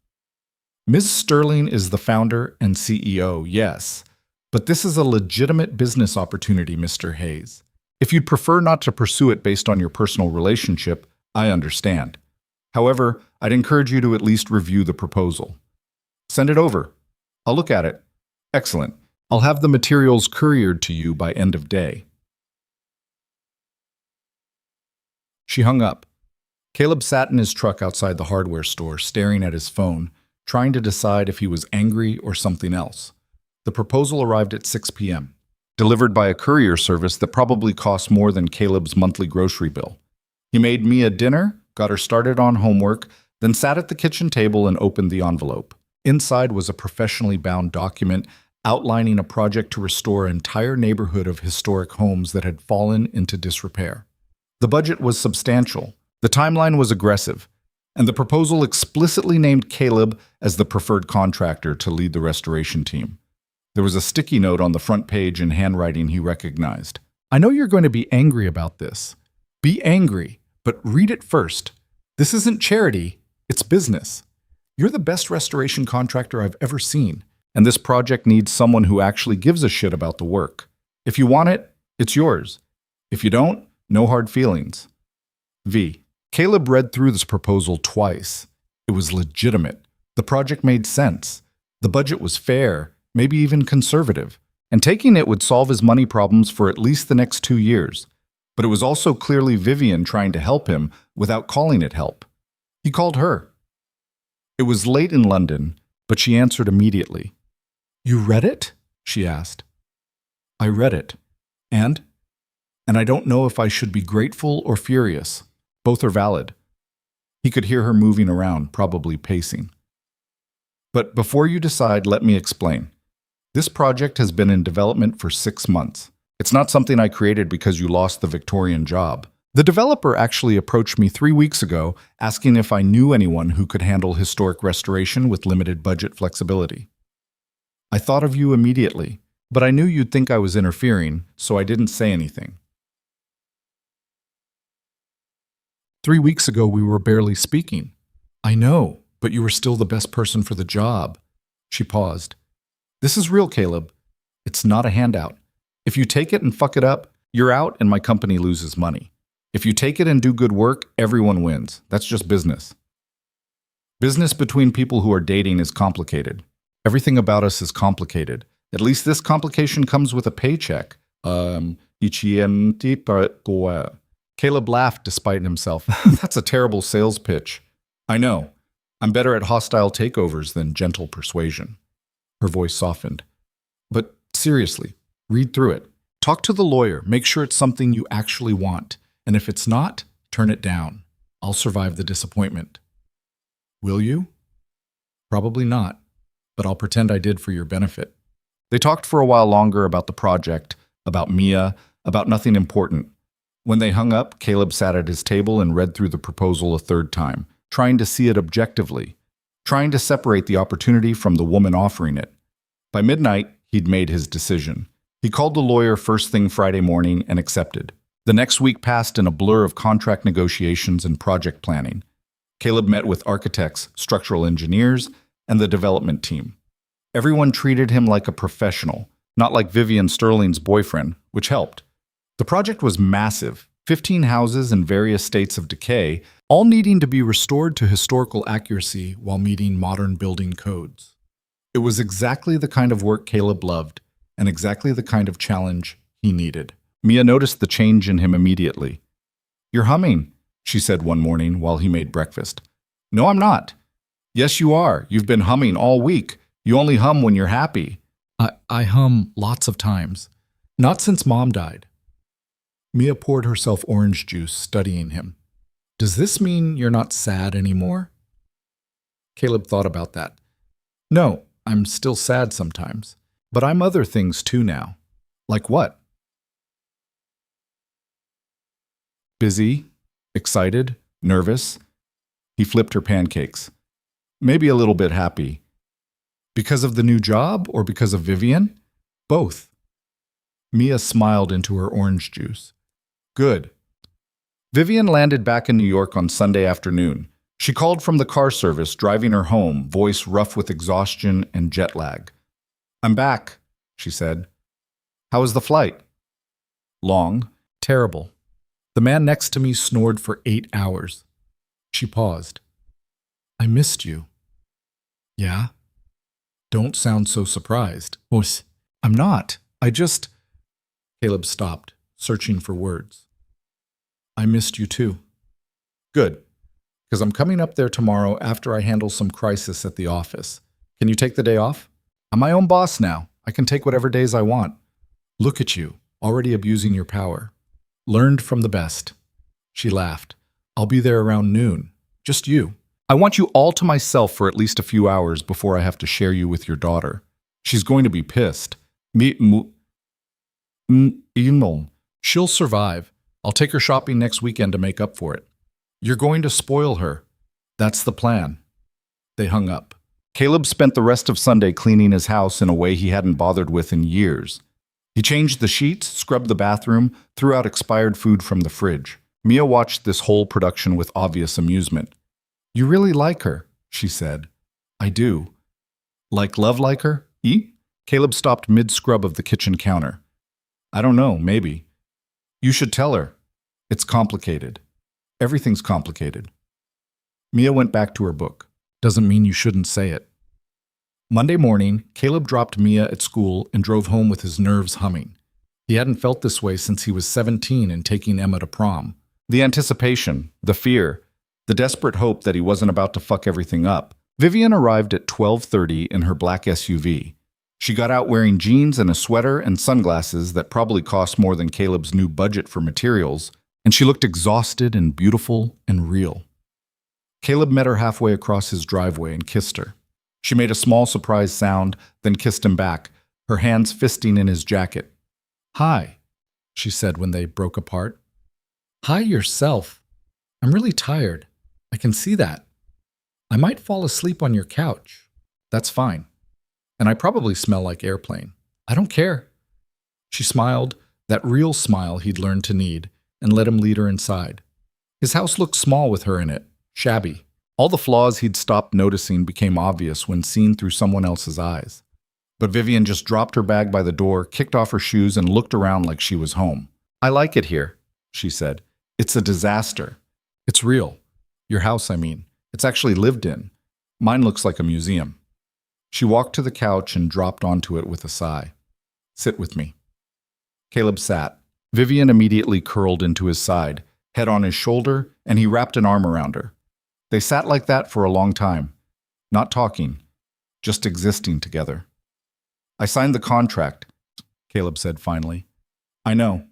Ms. Sterling is the founder and CEO, yes. But this is a legitimate business opportunity, Mr. Hayes. If you'd prefer not to pursue it based on your personal relationship, I understand. However, I'd encourage you to at least review the proposal. Send it over. I'll look at it. Excellent. I'll have the materials couriered to you by end of day. She hung up. Caleb sat in his truck outside the hardware store, staring at his phone, trying to decide if he was angry or something else. The proposal arrived at 6 p.m., delivered by a courier service that probably cost more than Caleb's monthly grocery bill. He made Mia dinner, got her started on homework, then sat at the kitchen table and opened the envelope. Inside was a professionally bound document outlining a project to restore an entire neighborhood of historic homes that had fallen into disrepair. The budget was substantial, the timeline was aggressive, and the proposal explicitly named Caleb as the preferred contractor to lead the restoration team. There was a sticky note on the front page in handwriting he recognized. I know you're going to be angry about this. Be angry, but read it first. This isn't charity, it's business. You're the best restoration contractor I've ever seen, and this project needs someone who actually gives a shit about the work. If you want it, it's yours. If you don't, no hard feelings. V. Caleb read through this proposal twice. It was legitimate. The project made sense. The budget was fair, maybe even conservative, and taking it would solve his money problems for at least the next 2 years. But it was also clearly Vivian trying to help him without calling it help. He called her. It was late in London, but she answered immediately. You read it? She asked. I read it. And I don't know if I should be grateful or furious. Both are valid. He could hear her moving around, probably pacing. But before you decide, let me explain. This project has been in development for 6 months. It's not something I created because you lost the Victorian job. The developer actually approached me 3 weeks ago asking if I knew anyone who could handle historic restoration with limited budget flexibility. I thought of you immediately, but I knew you'd think I was interfering, so I didn't say anything. 3 weeks ago, we were barely speaking. I know, but you were still the best person for the job. She paused. This is real, Caleb. It's not a handout. If you take it and fuck it up, you're out and my company loses money. If you take it and do good work, everyone wins. That's just business. Business between people who are dating is complicated. Everything about us is complicated. At least this complication comes with a paycheck. Caleb laughed despite himself. That's a terrible sales pitch. I know. I'm better at hostile takeovers than gentle persuasion. Her voice softened. But seriously, read through it. Talk to the lawyer. Make sure it's something you actually want. And if it's not, turn it down. I'll survive the disappointment. Will you? Probably not, but I'll pretend I did for your benefit. They talked for a while longer about the project, about Mia, about nothing important. When they hung up, Caleb sat at his table and read through the proposal a third time, trying to see it objectively, trying to separate the opportunity from the woman offering it. By midnight, he'd made his decision. He called the lawyer first thing Friday morning and accepted. The next week passed in a blur of contract negotiations and project planning. Caleb met with architects, structural engineers, and the development team. Everyone treated him like a professional, not like Vivian Sterling's boyfriend, which helped. The project was massive, 15 houses in various states of decay, all needing to be restored to historical accuracy while meeting modern building codes. It was exactly the kind of work Caleb loved, and exactly the kind of challenge he needed. Mia noticed the change in him immediately. You're humming, she said one morning while he made breakfast. No, I'm not. Yes, you are. You've been humming all week. You only hum when you're happy. I hum lots of times. Not since Mom died. Mia poured herself orange juice, studying him. Does this mean you're not sad anymore? Caleb thought about that. No, I'm still sad sometimes. But I'm other things too now. Like what? Busy, excited, nervous. He flipped her pancakes. Maybe a little bit happy. Because of the new job or because of Vivian? Both. Mia smiled into her orange juice. Good. Vivian landed back in New York on Sunday afternoon. She called from the car service, driving her home, voice rough with exhaustion and jet lag. I'm back, she said. How was the flight? Long. Terrible. The man next to me snored for 8 hours. She paused. I missed you. Yeah? Don't sound so surprised. I'm not. Caleb stopped, searching for words. I missed you too. Good, because I'm coming up there tomorrow after I handle some crisis at the office. Can you take the day off? I'm my own boss now. I can take whatever days I want. Look at you, already abusing your power. Learned from the best. She laughed. I'll be there around noon. Just you. I want you all to myself for at least a few hours before I have to share you with your daughter. She's going to be pissed. She'll survive. I'll take her shopping next weekend to make up for it. You're going to spoil her. That's the plan. They hung up. Caleb spent the rest of Sunday cleaning his house in a way he hadn't bothered with in years. He changed the sheets, scrubbed the bathroom, threw out expired food from the fridge. Mia watched this whole production with obvious amusement. You really like her, she said. I do. Like her? Eat? Caleb stopped mid-scrub of the kitchen counter. I don't know, maybe. You should tell her. It's complicated. Everything's complicated. Mia went back to her book. Doesn't mean you shouldn't say it. Monday morning, Caleb dropped Mia at school and drove home with his nerves humming. He hadn't felt this way since he was 17 and taking Emma to prom. The anticipation, the fear, the desperate hope that he wasn't about to fuck everything up. Vivian arrived at 12:30 in her black SUV. She got out wearing jeans and a sweater and sunglasses that probably cost more than Caleb's new budget for materials, and she looked exhausted and beautiful and real. Caleb met her halfway across his driveway and kissed her. She made a small surprised sound, then kissed him back, her hands fisting in his jacket. Hi, she said when they broke apart. Hi yourself. I'm really tired. I can see that. I might fall asleep on your couch. That's fine. And I probably smell like airplane. I don't care. She smiled, that real smile he'd learned to need, and let him lead her inside. His house looked small with her in it, shabby. All the flaws he'd stopped noticing became obvious when seen through someone else's eyes. But Vivian just dropped her bag by the door, kicked off her shoes, and looked around like she was home. I like it here, she said. It's a disaster. It's real. Your house, I mean. It's actually lived in. Mine looks like a museum. She walked to the couch and dropped onto it with a sigh. Sit with me. Caleb sat. Vivian immediately curled into his side, head on his shoulder, and he wrapped an arm around her. They sat like that for a long time, not talking, just existing together. I signed the contract, Caleb said finally. I know.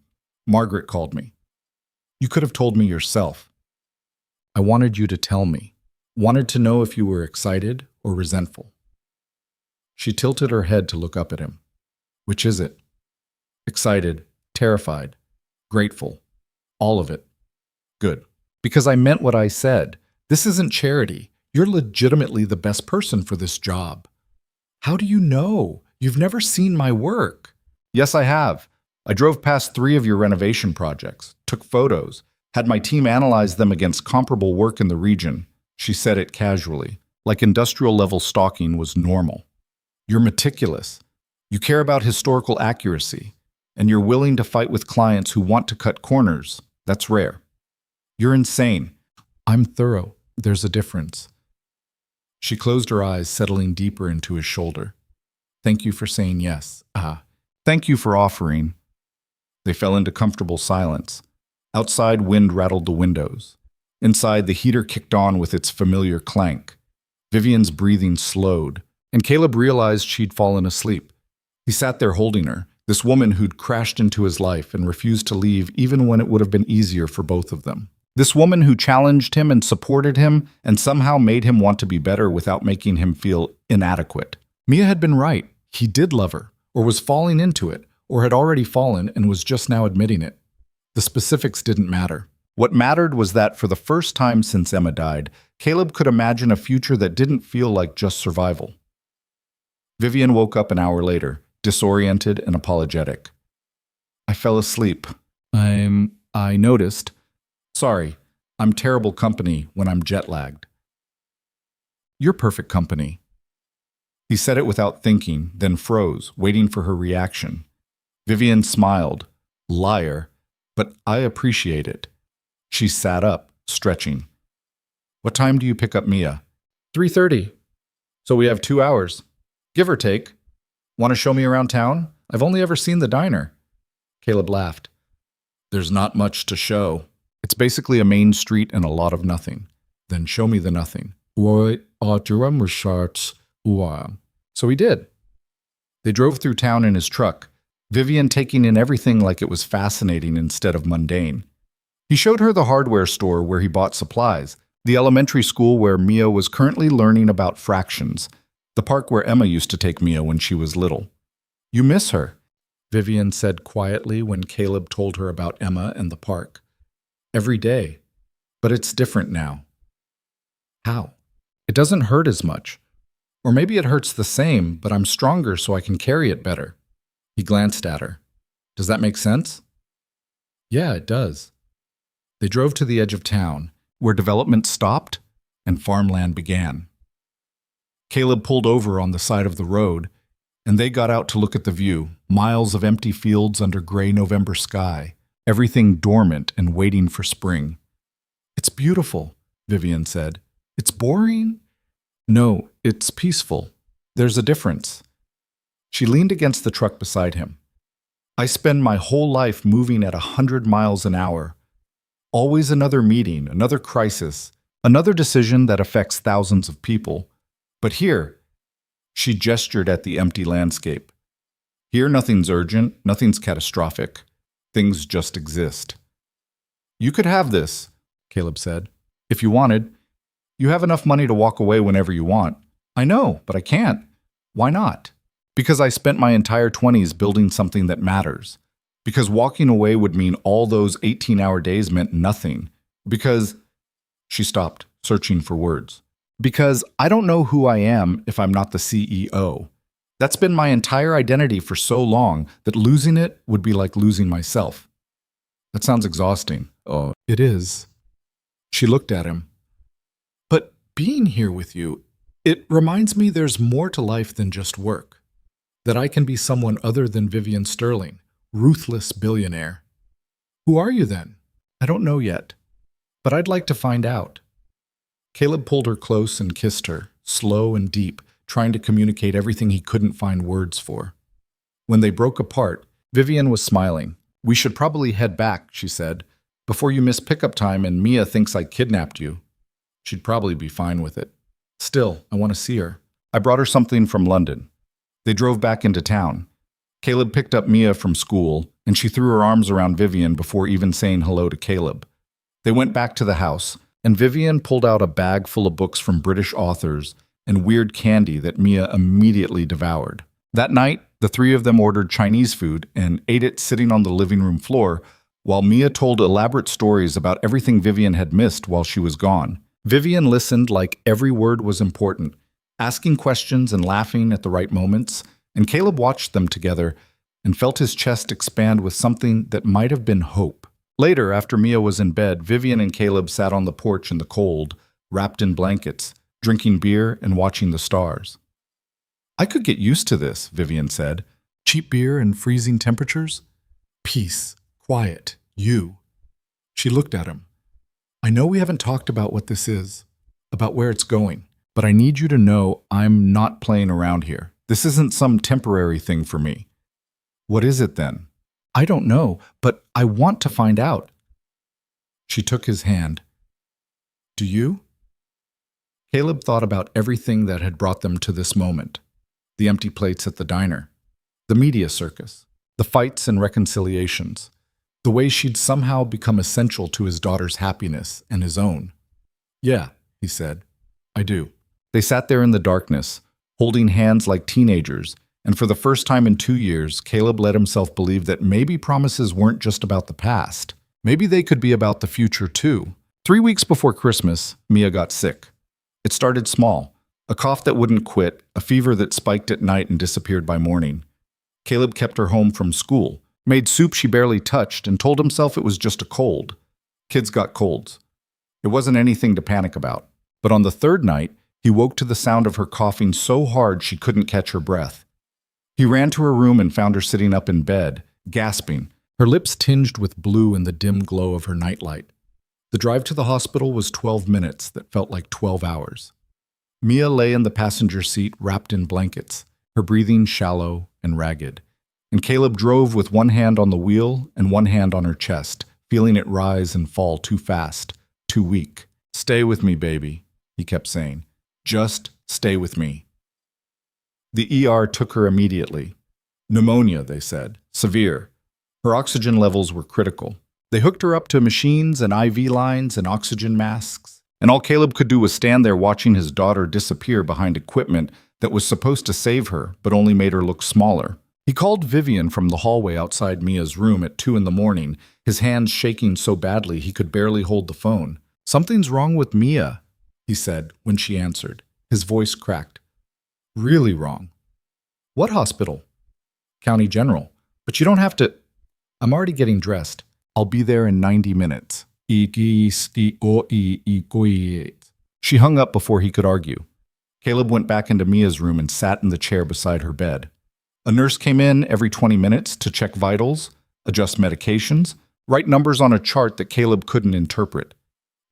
Margaret called me. You could have told me yourself. I wanted you to tell me. Wanted to know if you were excited or resentful. She tilted her head to look up at him. Which is it? Excited, terrified, grateful. All of it. Good. Because I meant what I said. This isn't charity. You're legitimately the best person for this job. How do you know? You've never seen my work. Yes, I have. I drove past 3 of your renovation projects, took photos, had my team analyze them against comparable work in the region. She said it casually, like industrial-level stalking was normal. You're meticulous. You care about historical accuracy, and you're willing to fight with clients who want to cut corners. That's rare. You're insane. I'm thorough. There's a difference. She closed her eyes, settling deeper into his shoulder. Thank you for saying yes. Thank you for offering. They fell into comfortable silence. Outside, wind rattled the windows. Inside, the heater kicked on with its familiar clank. Vivian's breathing slowed, and Caleb realized she'd fallen asleep. He sat there holding her, this woman who'd crashed into his life and refused to leave even when it would have been easier for both of them. This woman who challenged him and supported him and somehow made him want to be better without making him feel inadequate. Mia had been right. He did love her, or was falling into it, or had already fallen and was just now admitting it. The specifics didn't matter. What mattered was that for the first time since Emma died, Caleb could imagine a future that didn't feel like just survival. Vivian woke up an hour later, disoriented and apologetic. I fell asleep. I noticed. Sorry, I'm terrible company when I'm jet-lagged. You're perfect company. He said it without thinking, then froze, waiting for her reaction. Vivian smiled. Liar. But I appreciate it. She sat up, stretching. What time do you pick up Mia? 3:30. So we have 2 hours. Give or take. Want to show me around town? I've only ever seen the diner. Caleb laughed. There's not much to show. It's basically a main street and a lot of nothing. Then show me the nothing. So he did. They drove through town in his truck, Vivian taking in everything like it was fascinating instead of mundane. He showed her the hardware store where he bought supplies, the elementary school where Mia was currently learning about fractions, the park where Emma used to take Mia when she was little. You miss her, Vivian said quietly when Caleb told her about Emma and the park. Every day. But it's different now. How? It doesn't hurt as much. Or maybe it hurts the same, but I'm stronger so I can carry it better. He glanced at her. Does that make sense? Yeah, it does. They drove to the edge of town, where development stopped and farmland began. Caleb pulled over on the side of the road, and they got out to look at the view, miles of empty fields under gray November sky, everything dormant and waiting for spring. It's beautiful, Vivian said. It's boring? No, it's peaceful. There's a difference. She leaned against the truck beside him. I spend my whole life moving at 100 miles an hour. Always another meeting, another crisis, another decision that affects thousands of people. But here, she gestured at the empty landscape. Here nothing's urgent, nothing's catastrophic. Things just exist. You could have this, Caleb said, if you wanted. You have enough money to walk away whenever you want. I know, but I can't. Why not? Because I spent my entire 20s building something that matters. Because walking away would mean all those 18-hour days meant nothing. Because... She stopped, searching for words. Because I don't know who I am if I'm not the CEO. That's been my entire identity for so long that losing it would be like losing myself. That sounds exhausting. Oh, it is. She looked at him. But being here with you, it reminds me there's more to life than just work. That I can be someone other than Vivian Sterling, ruthless billionaire. Who are you then? I don't know yet, but I'd like to find out. Caleb pulled her close and kissed her, slow and deep, trying to communicate everything he couldn't find words for. When they broke apart, Vivian was smiling. We should probably head back, she said, before you miss pickup time and Mia thinks I kidnapped you. She'd probably be fine with it. Still, I want to see her. I brought her something from London. They drove back into town. Caleb picked up Mia from school, and she threw her arms around Vivian before even saying hello to Caleb. They went back to the house, and Vivian pulled out a bag full of books from British authors and weird candy that Mia immediately devoured. That night, the three of them ordered Chinese food and ate it sitting on the living room floor, while Mia told elaborate stories about everything Vivian had missed while she was gone. Vivian listened like every word was important, asking questions and laughing at the right moments, and Caleb watched them together and felt his chest expand with something that might have been hope. Later, after Mia was in bed, Vivian and Caleb sat on the porch in the cold, wrapped in blankets, drinking beer and watching the stars. I could get used to this, Vivian said. Cheap beer and freezing temperatures? Peace, quiet, you. She looked at him. I know we haven't talked about what this is, about where it's going. But I need you to know I'm not playing around here. This isn't some temporary thing for me. What is it then? I don't know, but I want to find out. She took his hand. Do you? Caleb thought about everything that had brought them to this moment. The empty plates at the diner, the media circus, the fights and reconciliations, the way she'd somehow become essential to his daughter's happiness and his own. Yeah, he said, I do. They sat there in the darkness, holding hands like teenagers, and for the first time in 2 years, Caleb let himself believe that maybe promises weren't just about the past. Maybe they could be about the future too. 3 weeks before Christmas, Mia got sick. It started small, a cough that wouldn't quit, a fever that spiked at night and disappeared by morning. Caleb kept her home from school, made soup she barely touched, and told himself it was just a cold. Kids got colds. It wasn't anything to panic about. But on the third night, he woke to the sound of her coughing so hard she couldn't catch her breath. He ran to her room and found her sitting up in bed, gasping, her lips tinged with blue in the dim glow of her nightlight. The drive to the hospital was 12 minutes that felt like 12 hours. Mia lay in the passenger seat wrapped in blankets, her breathing shallow and ragged, and Caleb drove with one hand on the wheel and one hand on her chest, feeling it rise and fall too fast, too weak. "Stay with me, baby," he kept saying. "Just stay with me." The ER took her immediately. Pneumonia, they said. Severe. Her oxygen levels were critical. They hooked her up to machines and IV lines and oxygen masks, and all Caleb could do was stand there watching his daughter disappear behind equipment that was supposed to save her, but only made her look smaller. He called Vivian from the hallway outside Mia's room at 2 a.m, his hands shaking so badly he could barely hold the phone. "Something's wrong with Mia," he said when she answered. His voice cracked. "Really wrong." "What hospital?" "County General. But you don't have to—" "I'm already getting dressed. I'll be there in 90 minutes. She hung up before he could argue. Caleb went back into Mia's room and sat in the chair beside her bed. A nurse came in every 20 minutes to check vitals, adjust medications, write numbers on a chart that Caleb couldn't interpret.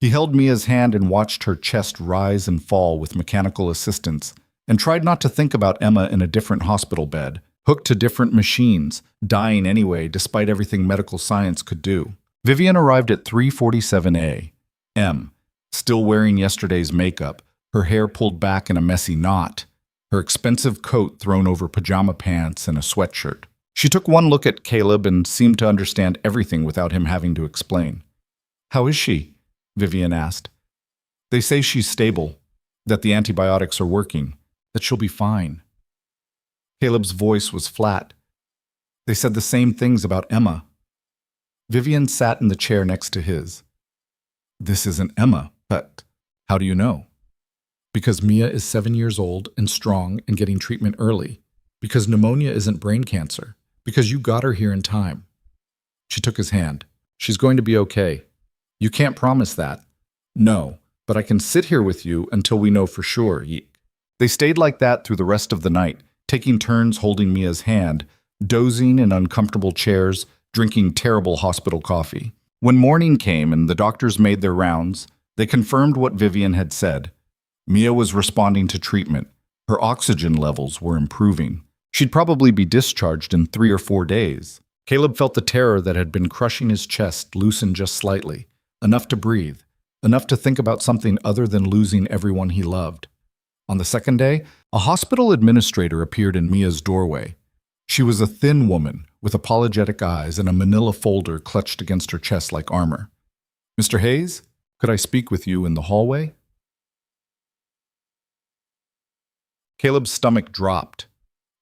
He held Mia's hand and watched her chest rise and fall with mechanical assistance, and tried not to think about Emma in a different hospital bed, hooked to different machines, dying anyway despite everything medical science could do. Vivian arrived at 3:47 a.m., still wearing yesterday's makeup, her hair pulled back in a messy knot, her expensive coat thrown over pajama pants and a sweatshirt. She took one look at Caleb and seemed to understand everything without him having to explain. "How is she?" Vivian asked. "They say she's stable, that the antibiotics are working, that she'll be fine." Caleb's voice was flat. "They said the same things about Emma." Vivian sat in the chair next to his. "This isn't Emma, but how do you know?" "Because Mia is 7 years old and strong and getting treatment early. Because pneumonia isn't brain cancer. Because you got her here in time." She took his hand. "She's going to be okay." "You can't promise that." "No, but I can sit here with you until we know for sure." They stayed like that through the rest of the night, taking turns holding Mia's hand, dozing in uncomfortable chairs, drinking terrible hospital coffee. When morning came and the doctors made their rounds, they confirmed what Vivian had said. Mia was responding to treatment. Her oxygen levels were improving. She'd probably be discharged in 3 or 4 days. Caleb felt the terror that had been crushing his chest loosen just slightly, enough to breathe, enough to think about something other than losing everyone he loved. On the second day, a hospital administrator appeared in Mia's doorway. She was a thin woman with apologetic eyes and a manila folder clutched against her chest like armor. "Mr. Hayes, could I speak with you in the hallway?" Caleb's stomach dropped.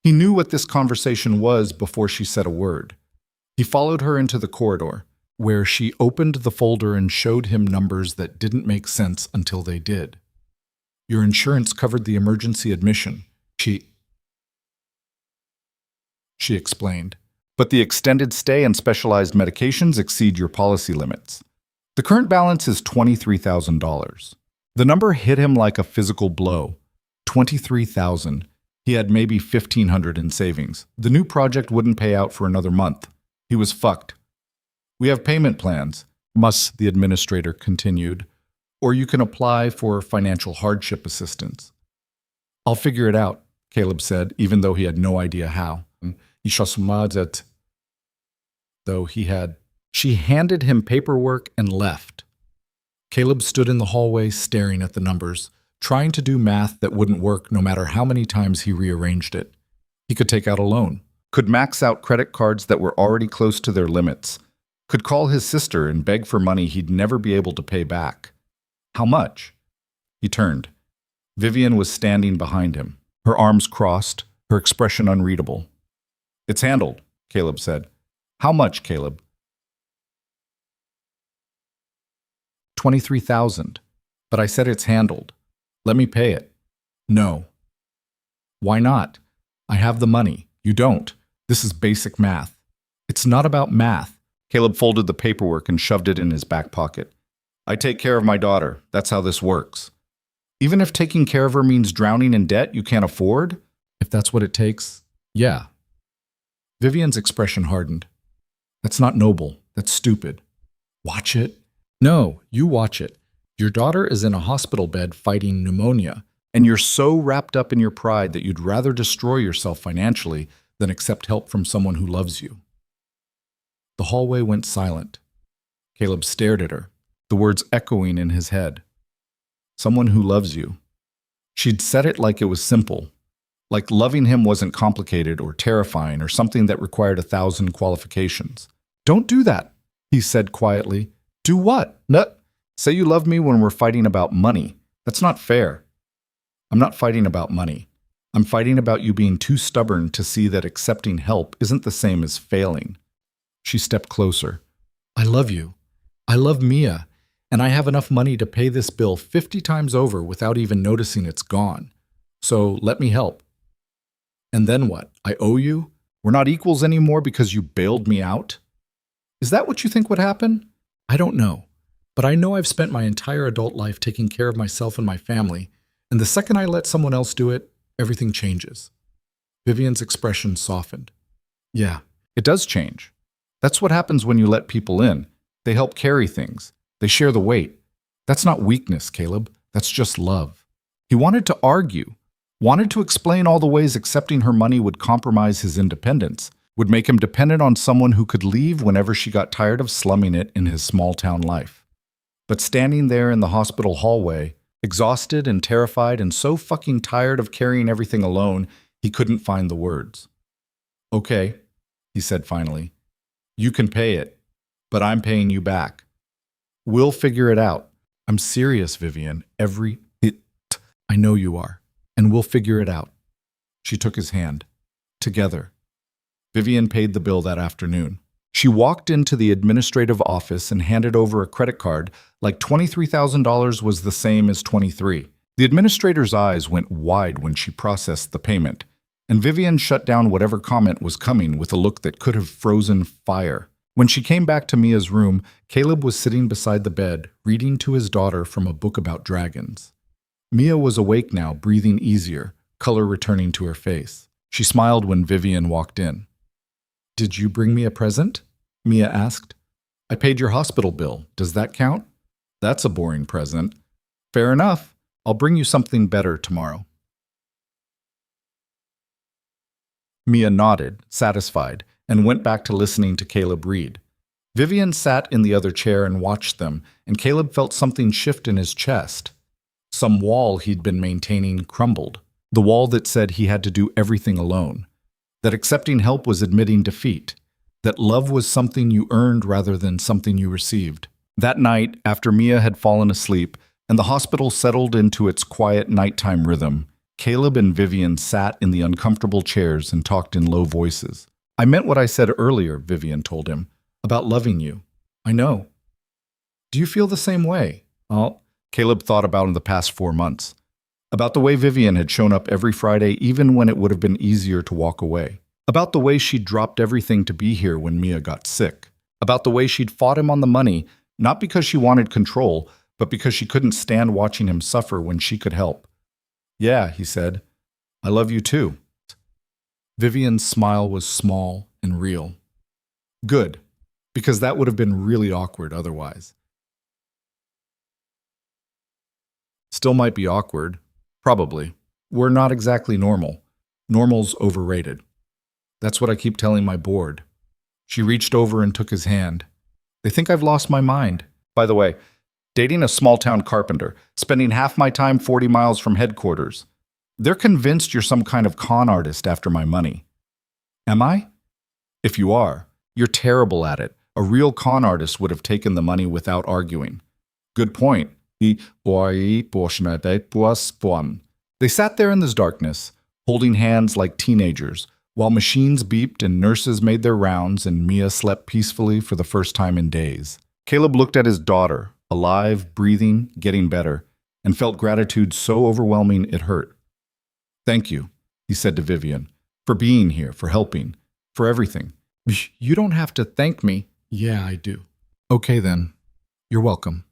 He knew what this conversation was before she said a word. He followed her into the corridor, where she opened the folder and showed him numbers that didn't make sense until they did. "Your insurance covered the emergency admission," she explained. "But the extended stay and specialized medications exceed your policy limits. The current balance is $23,000. The number hit him like a physical blow. $23,000. He had maybe $1,500 in savings. The new project wouldn't pay out for another month. He was fucked. "We have payment plans," the administrator continued, "or you can apply for financial hardship assistance." "I'll figure it out," Caleb said, even though he had no idea how. She handed him paperwork and left. Caleb stood in the hallway staring at the numbers, trying to do math that wouldn't work no matter how many times he rearranged it. He could take out a loan, could max out credit cards that were already close to their limits, could call his sister and beg for money he'd never be able to pay back. How much? He turned. Vivian was standing behind him, her arms crossed, her expression unreadable. "It's handled," Caleb said. "How much, Caleb?" $23,000. "But I said it's handled. Let me pay it." "No." "Why not? I have the money. You don't. This is basic math." "It's not about math." Caleb folded the paperwork and shoved it in his back pocket. "I take care of my daughter. That's how this works. Even if taking care of her means drowning in debt you can't afford? If that's what it takes, yeah." Vivian's expression hardened. "That's not noble. That's stupid." "Watch it." "No, you watch it. Your daughter is in a hospital bed fighting pneumonia, and you're so wrapped up in your pride that you'd rather destroy yourself financially than accept help from someone who loves you. The hallway went silent. Caleb stared at her, the words echoing in his head. Someone who loves you. She'd said it like it was simple, like loving him wasn't complicated or terrifying or something that required 1,000 qualifications. Don't do that, he said quietly. Do what? Say you love me when we're fighting about money. That's not fair. I'm not fighting about money. I'm fighting about you being too stubborn to see that accepting help isn't the same as failing. She stepped closer. I love you. I love Mia, and I have enough money to pay this bill 50 times over without even noticing it's gone. So let me help. And then what? I owe you? We're not equals anymore because you bailed me out? Is that what you think would happen? I don't know. But I know I've spent my entire adult life taking care of myself and my family, and the second I let someone else do it, everything changes. Vivian's expression softened. Yeah, it does change. That's what happens when you let people in. They help carry things. They share the weight. That's not weakness, Caleb. That's just love. He wanted to argue, wanted to explain all the ways accepting her money would compromise his independence, would make him dependent on someone who could leave whenever she got tired of slumming it in his small-town life. But standing there in the hospital hallway, exhausted and terrified and so fucking tired of carrying everything alone, he couldn't find the words. Okay, he said finally. You can pay it, but I'm paying you back. We'll figure it out. I'm serious, Vivian. I know you are. And we'll figure it out. She took his hand. Together. Vivian paid the bill that afternoon. She walked into the administrative office and handed over a credit card like $23,000 was the same as 23. The administrator's eyes went wide when she processed the payment, and Vivian shut down whatever comment was coming with a look that could have frozen fire. When she came back to Mia's room, Caleb was sitting beside the bed, reading to his daughter from a book about dragons. Mia was awake now, breathing easier, color returning to her face. She smiled when Vivian walked in. Did you bring me a present? Mia asked. I paid your hospital bill. Does that count? That's a boring present. Fair enough. I'll bring you something better tomorrow. Mia nodded, satisfied, and went back to listening to Caleb read. Vivian sat in the other chair and watched them, and Caleb felt something shift in his chest. Some wall he'd been maintaining crumbled, the wall that said he had to do everything alone, that accepting help was admitting defeat, that love was something you earned rather than something you received. That night, after Mia had fallen asleep and the hospital settled into its quiet nighttime rhythm, Caleb and Vivian sat in the uncomfortable chairs and talked in low voices. I meant what I said earlier, Vivian told him, about loving you. I know. Do you feel the same way? Caleb thought about the past 4 months. About the way Vivian had shown up every Friday even when it would have been easier to walk away. About the way she'd dropped everything to be here when Mia got sick. About the way she'd fought him on the money, not because she wanted control, but because she couldn't stand watching him suffer when she could help. Yeah, he said. I love you too. Vivian's smile was small and real. Good, because that would have been really awkward otherwise. Still might be awkward. Probably. We're not exactly normal. Normal's overrated. That's what I keep telling my board. She reached over and took his hand. They think I've lost my mind. By the way, dating a small-town carpenter, spending half my time 40 miles from headquarters. They're convinced you're some kind of con artist after my money. Am I? If you are, you're terrible at it. A real con artist would have taken the money without arguing. Good point. They sat there in this darkness, holding hands like teenagers, while machines beeped and nurses made their rounds and Mia slept peacefully for the first time in days. Caleb looked at his daughter, alive, breathing, getting better, and felt gratitude so overwhelming it hurt. Thank you, he said to Vivian, for being here, for helping, for everything. You don't have to thank me. Yeah, I do. Okay then. You're welcome.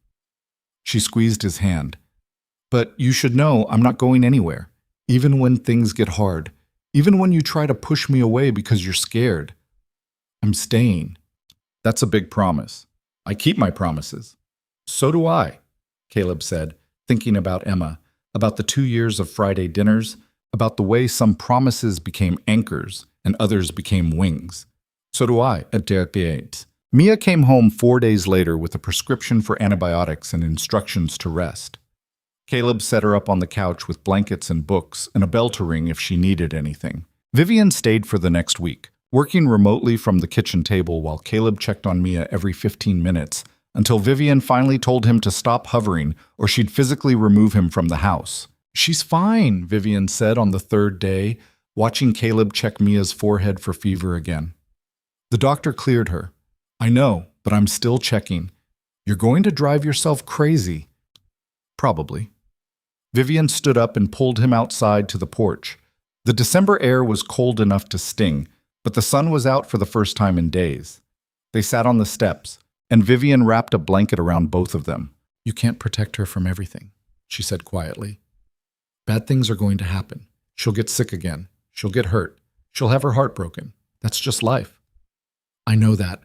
She squeezed his hand. But you should know I'm not going anywhere, even when things get hard, even when you try to push me away because you're scared. I'm staying. That's a big promise. I keep my promises. So do I, Caleb said, thinking about Emma, about the 2 years of Friday dinners, about the way some promises became anchors and others became wings. So do I, at 38. Mia came home 4 days later with a prescription for antibiotics and instructions to rest. Caleb set her up on the couch with blankets and books and a bell to ring if she needed anything. Vivian stayed for the next week, working remotely from the kitchen table while Caleb checked on Mia every 15 minutes, until Vivian finally told him to stop hovering or she'd physically remove him from the house. "She's fine," Vivian said on the third day, watching Caleb check Mia's forehead for fever again. The doctor cleared her. "I know, but I'm still checking. You're going to drive yourself crazy." "Probably." Vivian stood up and pulled him outside to the porch. The December air was cold enough to sting, but the sun was out for the first time in days. They sat on the steps, and Vivian wrapped a blanket around both of them. "You can't protect her from everything," she said quietly. "Bad things are going to happen. She'll get sick again. She'll get hurt. She'll have her heart broken. That's just life." "I know that."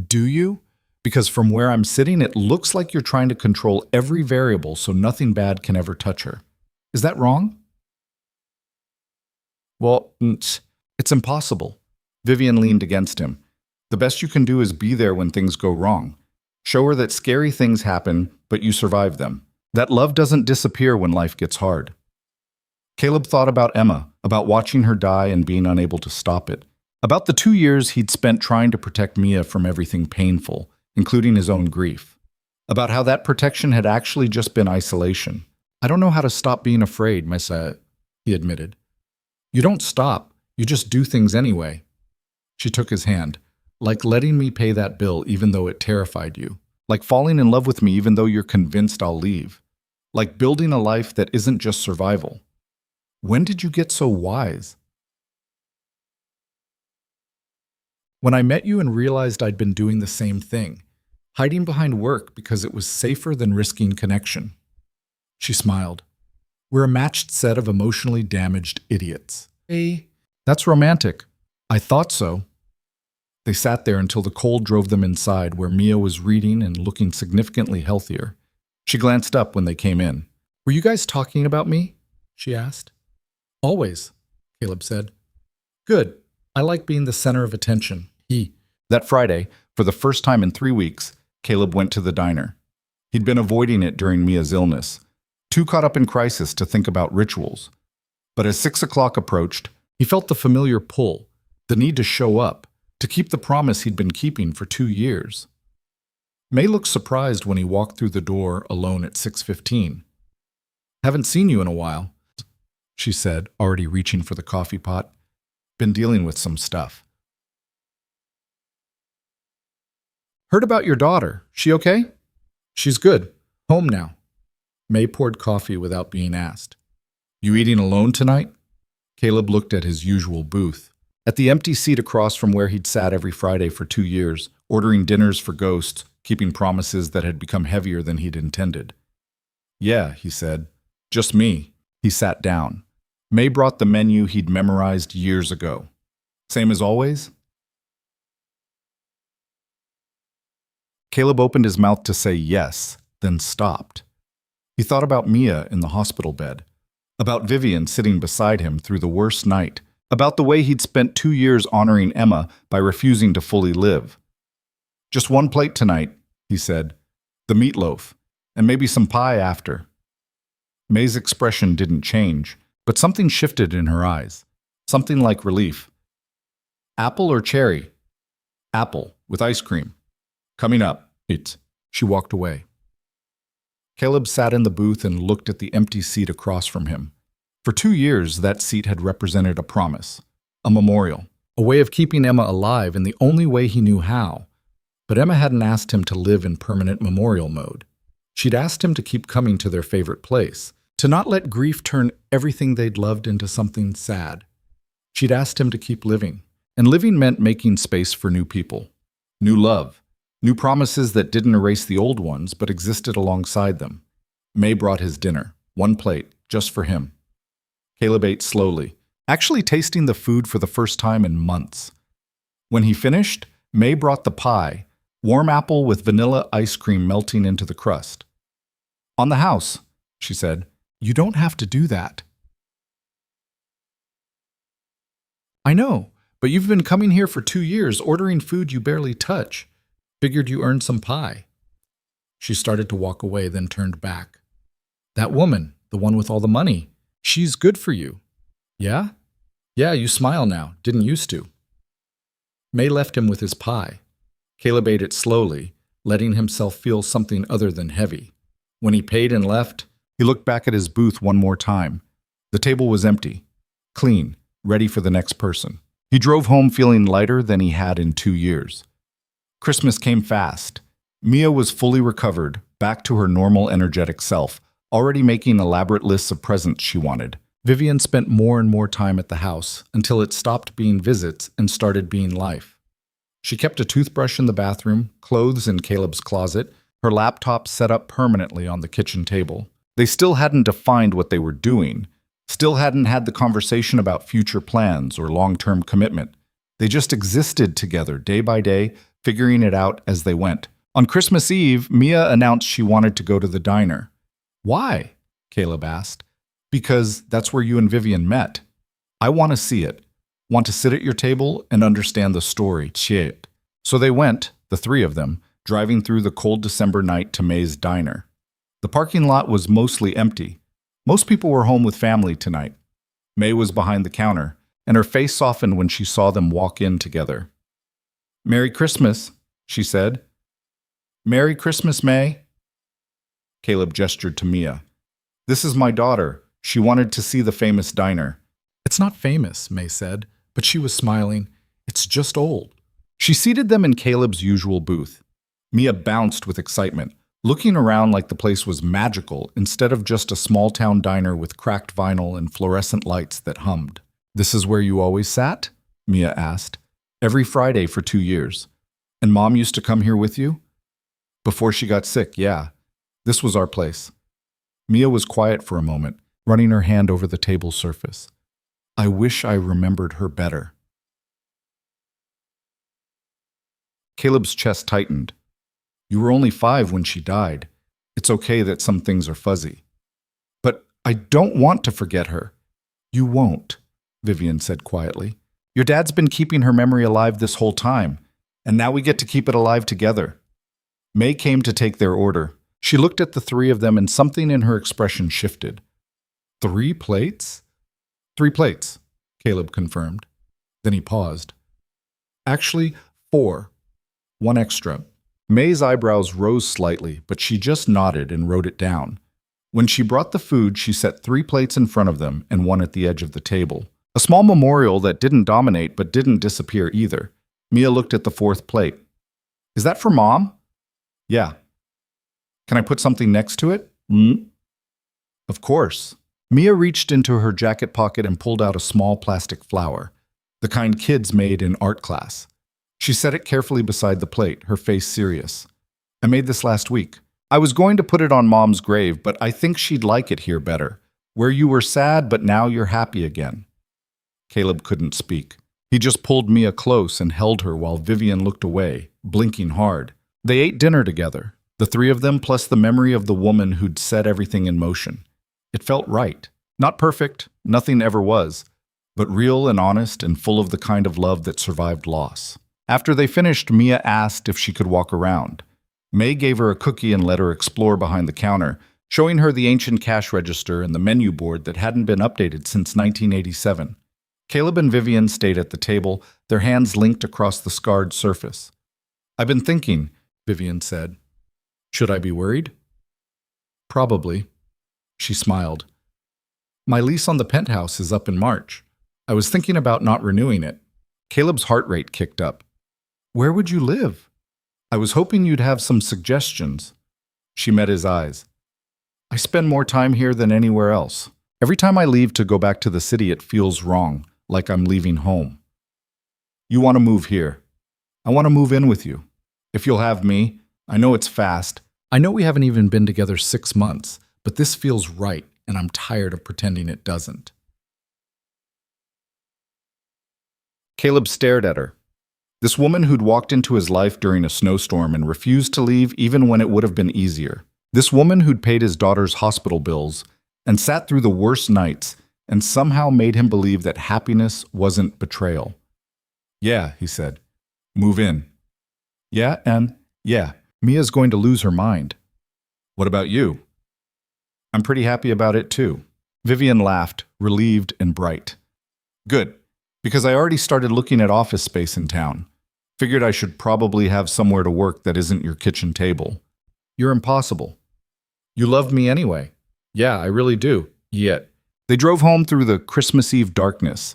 "Do you? Because from where I'm sitting, it looks like you're trying to control every variable so nothing bad can ever touch her. Is that wrong?" "Well, it's impossible." Vivian leaned against him. "The best you can do is be there when things go wrong. Show her that scary things happen, but you survive them. That love doesn't disappear when life gets hard." Caleb thought about Emma, about watching her die and being unable to stop it, about the 2 years he'd spent trying to protect Mia from everything painful, including his own grief, about how that protection had actually just been isolation. "I don't know how to stop being afraid, Mesa," he admitted. "You don't stop, you just do things anyway." She took his hand. "Like letting me pay that bill even though it terrified you. Like falling in love with me even though you're convinced I'll leave. Like building a life that isn't just survival. When did you get so wise?" "When I met you and realized I'd been doing the same thing, hiding behind work because it was safer than risking connection." She smiled. "We're a matched set of emotionally damaged idiots." "Hey, that's romantic." "I thought so." They sat there until the cold drove them inside, where Mia was reading and looking significantly healthier. She glanced up when they came in. "Were you guys talking about me?" she asked. "Always," Caleb said. "Good. I like being the center of attention." That Friday, for the first time in 3 weeks, Caleb went to the diner. He'd been avoiding it during Mia's illness, too caught up in crisis to think about rituals. But as 6 o'clock approached, he felt the familiar pull, the need to show up, to keep the promise he'd been keeping for 2 years. May looked surprised when he walked through the door alone at 6:15. "Haven't seen you in a while," she said, already reaching for the coffee pot. "Been dealing with some stuff." "Heard about your daughter. She okay?" "She's good. Home now." May poured coffee without being asked. "You eating alone tonight?" Caleb looked at his usual booth, at the empty seat across from where he'd sat every Friday for 2 years, ordering dinners for ghosts, keeping promises that had become heavier than he'd intended. "Yeah," he said. "Just me." He sat down. May brought the menu he'd memorized years ago. "Same as always?" Caleb opened his mouth to say yes, then stopped. He thought about Mia in the hospital bed, about Vivian sitting beside him through the worst night, about the way he'd spent 2 years honoring Emma by refusing to fully live. "Just one plate tonight," he said. "The meatloaf, and maybe some pie after." May's expression didn't change, but something shifted in her eyes, something like relief. "Apple or cherry?" "Apple, with ice cream." "Coming up." She walked away. Caleb sat in the booth and looked at the empty seat across from him. For 2 years, that seat had represented a promise, a memorial, a way of keeping Emma alive in the only way he knew how. But Emma hadn't asked him to live in permanent memorial mode. She'd asked him to keep coming to their favorite place, to not let grief turn everything they'd loved into something sad. She'd asked him to keep living, and living meant making space for new people, new love, new promises that didn't erase the old ones but existed alongside them. May brought his dinner, one plate, just for him. Caleb ate slowly, actually tasting the food for the first time in months. When he finished, May brought the pie, warm apple with vanilla ice cream melting into the crust. "On the house," she said. "You don't have to do that." I know, but you've been coming here for 2 years, ordering food you barely touch. Figured you earned some pie. She started to walk away, then turned back. That woman, the one with all the money, she's good for you. Yeah? Yeah, you smile now. Didn't used to. May left him with his pie. Caleb ate it slowly, letting himself feel something other than heavy. When he paid and left, he looked back at his booth one more time. The table was empty, clean, ready for the next person. He drove home feeling lighter than he had in 2 years. Christmas came fast. Mia was fully recovered, back to her normal energetic self, already making elaborate lists of presents she wanted. Vivian spent more and more time at the house until it stopped being visits and started being life. She kept a toothbrush in the bathroom, clothes in Caleb's closet, her laptop set up permanently on the kitchen table. They still hadn't defined what they were doing, still hadn't had the conversation about future plans or long-term commitment. They just existed together day by day, figuring it out as they went. On Christmas Eve, Mia announced she wanted to go to the diner. Why? Caleb asked. Because that's where you and Vivian met. I want to see it. Want to sit at your table and understand the story, shit. So they went, the three of them, driving through the cold December night to May's diner. The parking lot was mostly empty. Most people were home with family tonight. May was behind the counter, and her face softened when she saw them walk in together. Merry Christmas, she said. Merry Christmas, May. Caleb gestured to Mia. This is my daughter. She wanted to see the famous diner. It's not famous, May said, but she was smiling. It's just old. She seated them in Caleb's usual booth. Mia bounced with excitement, looking around like the place was magical instead of just a small-town diner with cracked vinyl and fluorescent lights that hummed. This is where you always sat? Mia asked. Every Friday for 2 years. And Mom used to come here with you? Before she got sick, yeah. This was our place. Mia was quiet for a moment, running her hand over the table surface. I wish I remembered her better. Caleb's chest tightened. You were only 5 when she died. It's okay that some things are fuzzy. But I don't want to forget her. You won't, Vivian said quietly. Your dad's been keeping her memory alive this whole time, and now we get to keep it alive together. May came to take their order. She looked at the three of them and something in her expression shifted. 3 plates? 3 plates, Caleb confirmed. Then he paused. Actually, 4. 1 extra. May's eyebrows rose slightly, but she just nodded and wrote it down. When she brought the food, she set 3 plates in front of them and 1 at the edge of the table. A small memorial that didn't dominate but didn't disappear either. Mia looked at the 4th plate. Is that for Mom? Yeah. Can I put something next to it? Of course. Mia reached into her jacket pocket and pulled out a small plastic flower, the kind kids made in art class. She set it carefully beside the plate, her face serious. I made this last week. I was going to put it on Mom's grave, but I think she'd like it here better, where you were sad but now you're happy again. Caleb couldn't speak. He just pulled Mia close and held her while Vivian looked away, blinking hard. They ate dinner together, the 3 of them plus the memory of the woman who'd set everything in motion. It felt right. Not perfect, nothing ever was, but real and honest and full of the kind of love that survived loss. After they finished, Mia asked if she could walk around. May gave her a cookie and let her explore behind the counter, showing her the ancient cash register and the menu board that hadn't been updated since 1987. Caleb and Vivian stayed at the table, their hands linked across the scarred surface. I've been thinking, Vivian said. Should I be worried? Probably. She smiled. My lease on the penthouse is up in March. I was thinking about not renewing it. Caleb's heart rate kicked up. Where would you live? I was hoping you'd have some suggestions. She met his eyes. I spend more time here than anywhere else. Every time I leave to go back to the city, it feels wrong, like I'm leaving home. You want to move here. I want to move in with you. If you'll have me, I know it's fast. I know we haven't even been together 6 months, but this feels right, and I'm tired of pretending it doesn't. Caleb stared at her. This woman who'd walked into his life during a snowstorm and refused to leave even when it would have been easier. This woman who'd paid his daughter's hospital bills and sat through the worst nights and somehow made him believe that happiness wasn't betrayal. "Yeah," he said. "Move in." "Yeah, Mia's going to lose her mind." "What about you?" "I'm pretty happy about it too." Vivian laughed, relieved and bright. "Good, because I already started looking at office space in town. Figured I should probably have somewhere to work that isn't your kitchen table." "You're impossible." "You love me anyway." "Yeah, I really do." Yet. They drove home through the Christmas Eve darkness,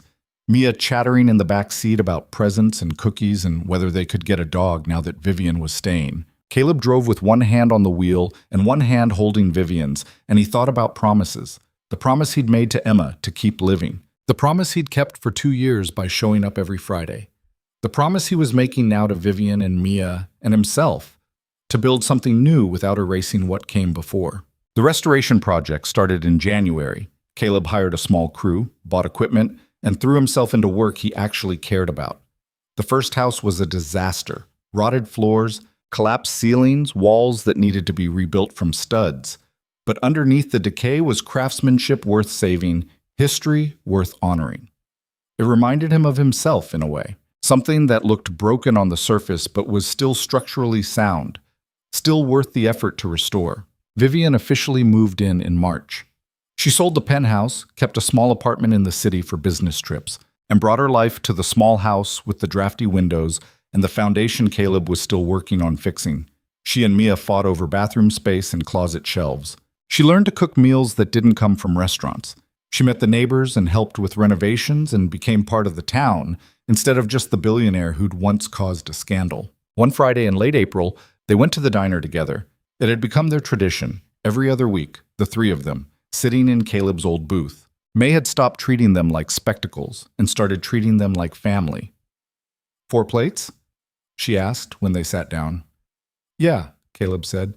Mia chattering in the back seat about presents and cookies and whether they could get a dog now that Vivian was staying. Caleb drove with one hand on the wheel and one hand holding Vivian's, and he thought about promises. The promise he'd made to Emma to keep living. The promise he'd kept for 2 years by showing up every Friday. The promise he was making now to Vivian and Mia and himself, to build something new without erasing what came before. The restoration project started in January. Caleb hired a small crew, bought equipment, and threw himself into work he actually cared about. The first house was a disaster. Rotted floors, collapsed ceilings, walls that needed to be rebuilt from studs. But underneath the decay was craftsmanship worth saving, history worth honoring. It reminded him of himself in a way. Something that looked broken on the surface but was still structurally sound, still worth the effort to restore. Vivian officially moved in March. She sold the penthouse, kept a small apartment in the city for business trips, and brought her life to the small house with the drafty windows and the foundation Caleb was still working on fixing. She and Mia fought over bathroom space and closet shelves. She learned to cook meals that didn't come from restaurants. She met the neighbors and helped with renovations and became part of the town instead of just the billionaire who'd once caused a scandal. One Friday in late April, they went to the diner together. It had become their tradition. Every other week, the three of them, sitting in Caleb's old booth. May had stopped treating them like spectacles and started treating them like family. 4 plates? She asked when they sat down. Yeah, Caleb said.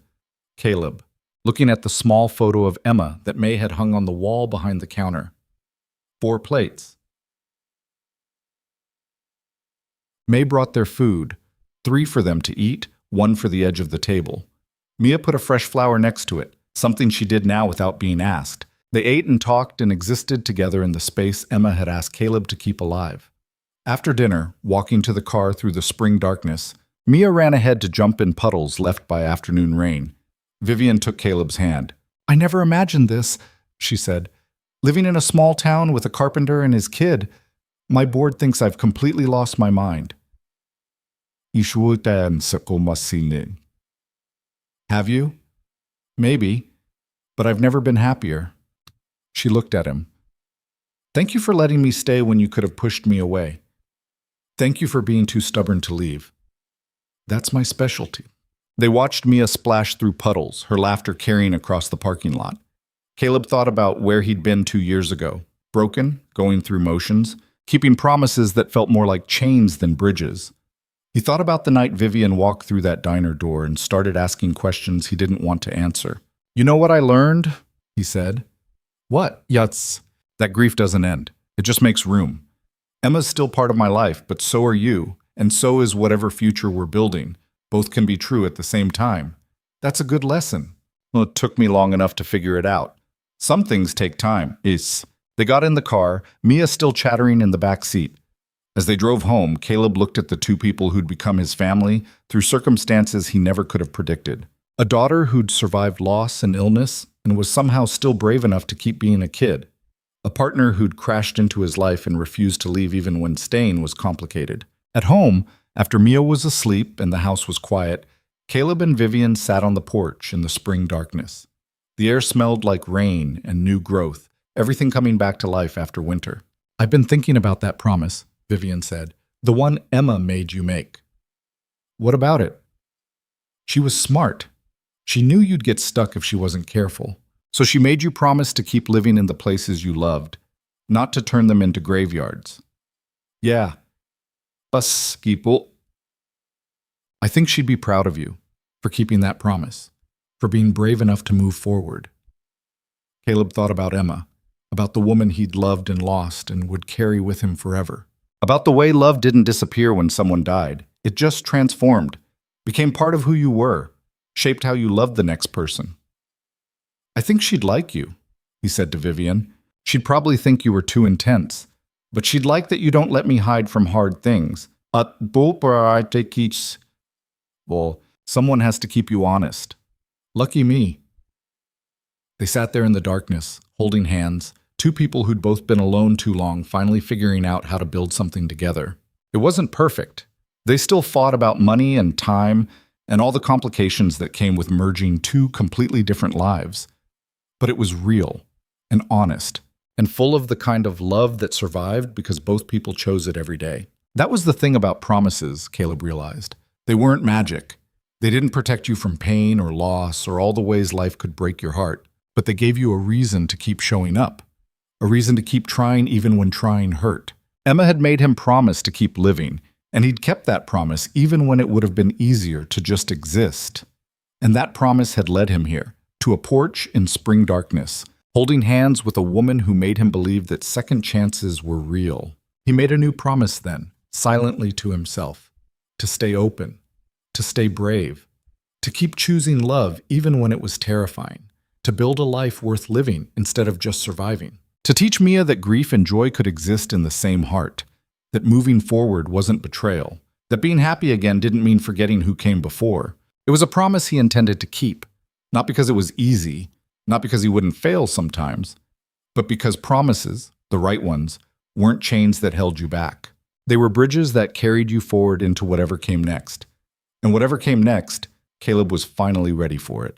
Caleb, looking at the small photo of Emma that May had hung on the wall behind the counter. 4 plates. May brought their food, 3 for them to eat, 1 for the edge of the table. Mia put a fresh flower next to it, something she did now without being asked. They ate and talked and existed together in the space Emma had asked Caleb to keep alive. After dinner, walking to the car through the spring darkness, Mia ran ahead to jump in puddles left by afternoon rain. Vivian took Caleb's hand. I never imagined this, she said. Living in a small town with a carpenter and his kid, my board thinks I've completely lost my mind. Have you? Maybe, but I've never been happier. She looked at him. Thank you for letting me stay when you could have pushed me away. Thank you for being too stubborn to leave. That's my specialty. They watched Mia splash through puddles, her laughter carrying across the parking lot. Caleb thought about where he'd been 2 years ago, broken, going through motions, keeping promises that felt more like chains than bridges. He thought about the night Vivian walked through that diner door and started asking questions he didn't want to answer. You know what I learned? He said. What? Yuts. That grief doesn't end. It just makes room. Emma's still part of my life, but so are you, and so is whatever future we're building. Both can be true at the same time. That's a good lesson. Well, it took me long enough to figure it out. Some things take time. They got in the car, Mia still chattering in the back seat. As they drove home, Caleb looked at the 2 people who'd become his family through circumstances he never could have predicted. A daughter who'd survived loss and illness and was somehow still brave enough to keep being a kid. A partner who'd crashed into his life and refused to leave even when staying was complicated. At home, after Mia was asleep and the house was quiet, Caleb and Vivian sat on the porch in the spring darkness. The air smelled like rain and new growth, everything coming back to life after winter. I've been thinking about that promise, Vivian said. The one Emma made you make. What about it? She was smart. She knew you'd get stuck if she wasn't careful. So she made you promise to keep living in the places you loved, not to turn them into graveyards. Yeah. Us people. I think she'd be proud of you for keeping that promise, for being brave enough to move forward. Caleb thought about Emma, about the woman he'd loved and lost and would carry with him forever. About the way love didn't disappear when someone died. It just transformed, became part of who you were, shaped how you loved the next person. I think she'd like you, he said to Vivian. She'd probably think you were too intense, but she'd like that you don't let me hide from hard things. Well, someone has to keep you honest. Lucky me. They sat there in the darkness, holding hands, two people who'd both been alone too long, finally figuring out how to build something together. It wasn't perfect. They still fought about money and time and all the complications that came with merging two completely different lives. But it was real and honest and full of the kind of love that survived because both people chose it every day. That was the thing about promises, Caleb realized. They weren't magic. They didn't protect you from pain or loss or all the ways life could break your heart, but they gave you a reason to keep showing up, a reason to keep trying even when trying hurt. Emma had made him promise to keep living, and he'd kept that promise even when it would have been easier to just exist. And that promise had led him here, to a porch in spring darkness, holding hands with a woman who made him believe that second chances were real. He made a new promise then, silently to himself, to stay open, to stay brave, to keep choosing love even when it was terrifying, to build a life worth living instead of just surviving, to teach Mia that grief and joy could exist in the same heart, that moving forward wasn't betrayal, that being happy again didn't mean forgetting who came before. It was a promise he intended to keep, not because it was easy, not because he wouldn't fail sometimes, but because promises, the right ones, weren't chains that held you back. They were bridges that carried you forward into whatever came next. And whatever came next, Caleb was finally ready for it.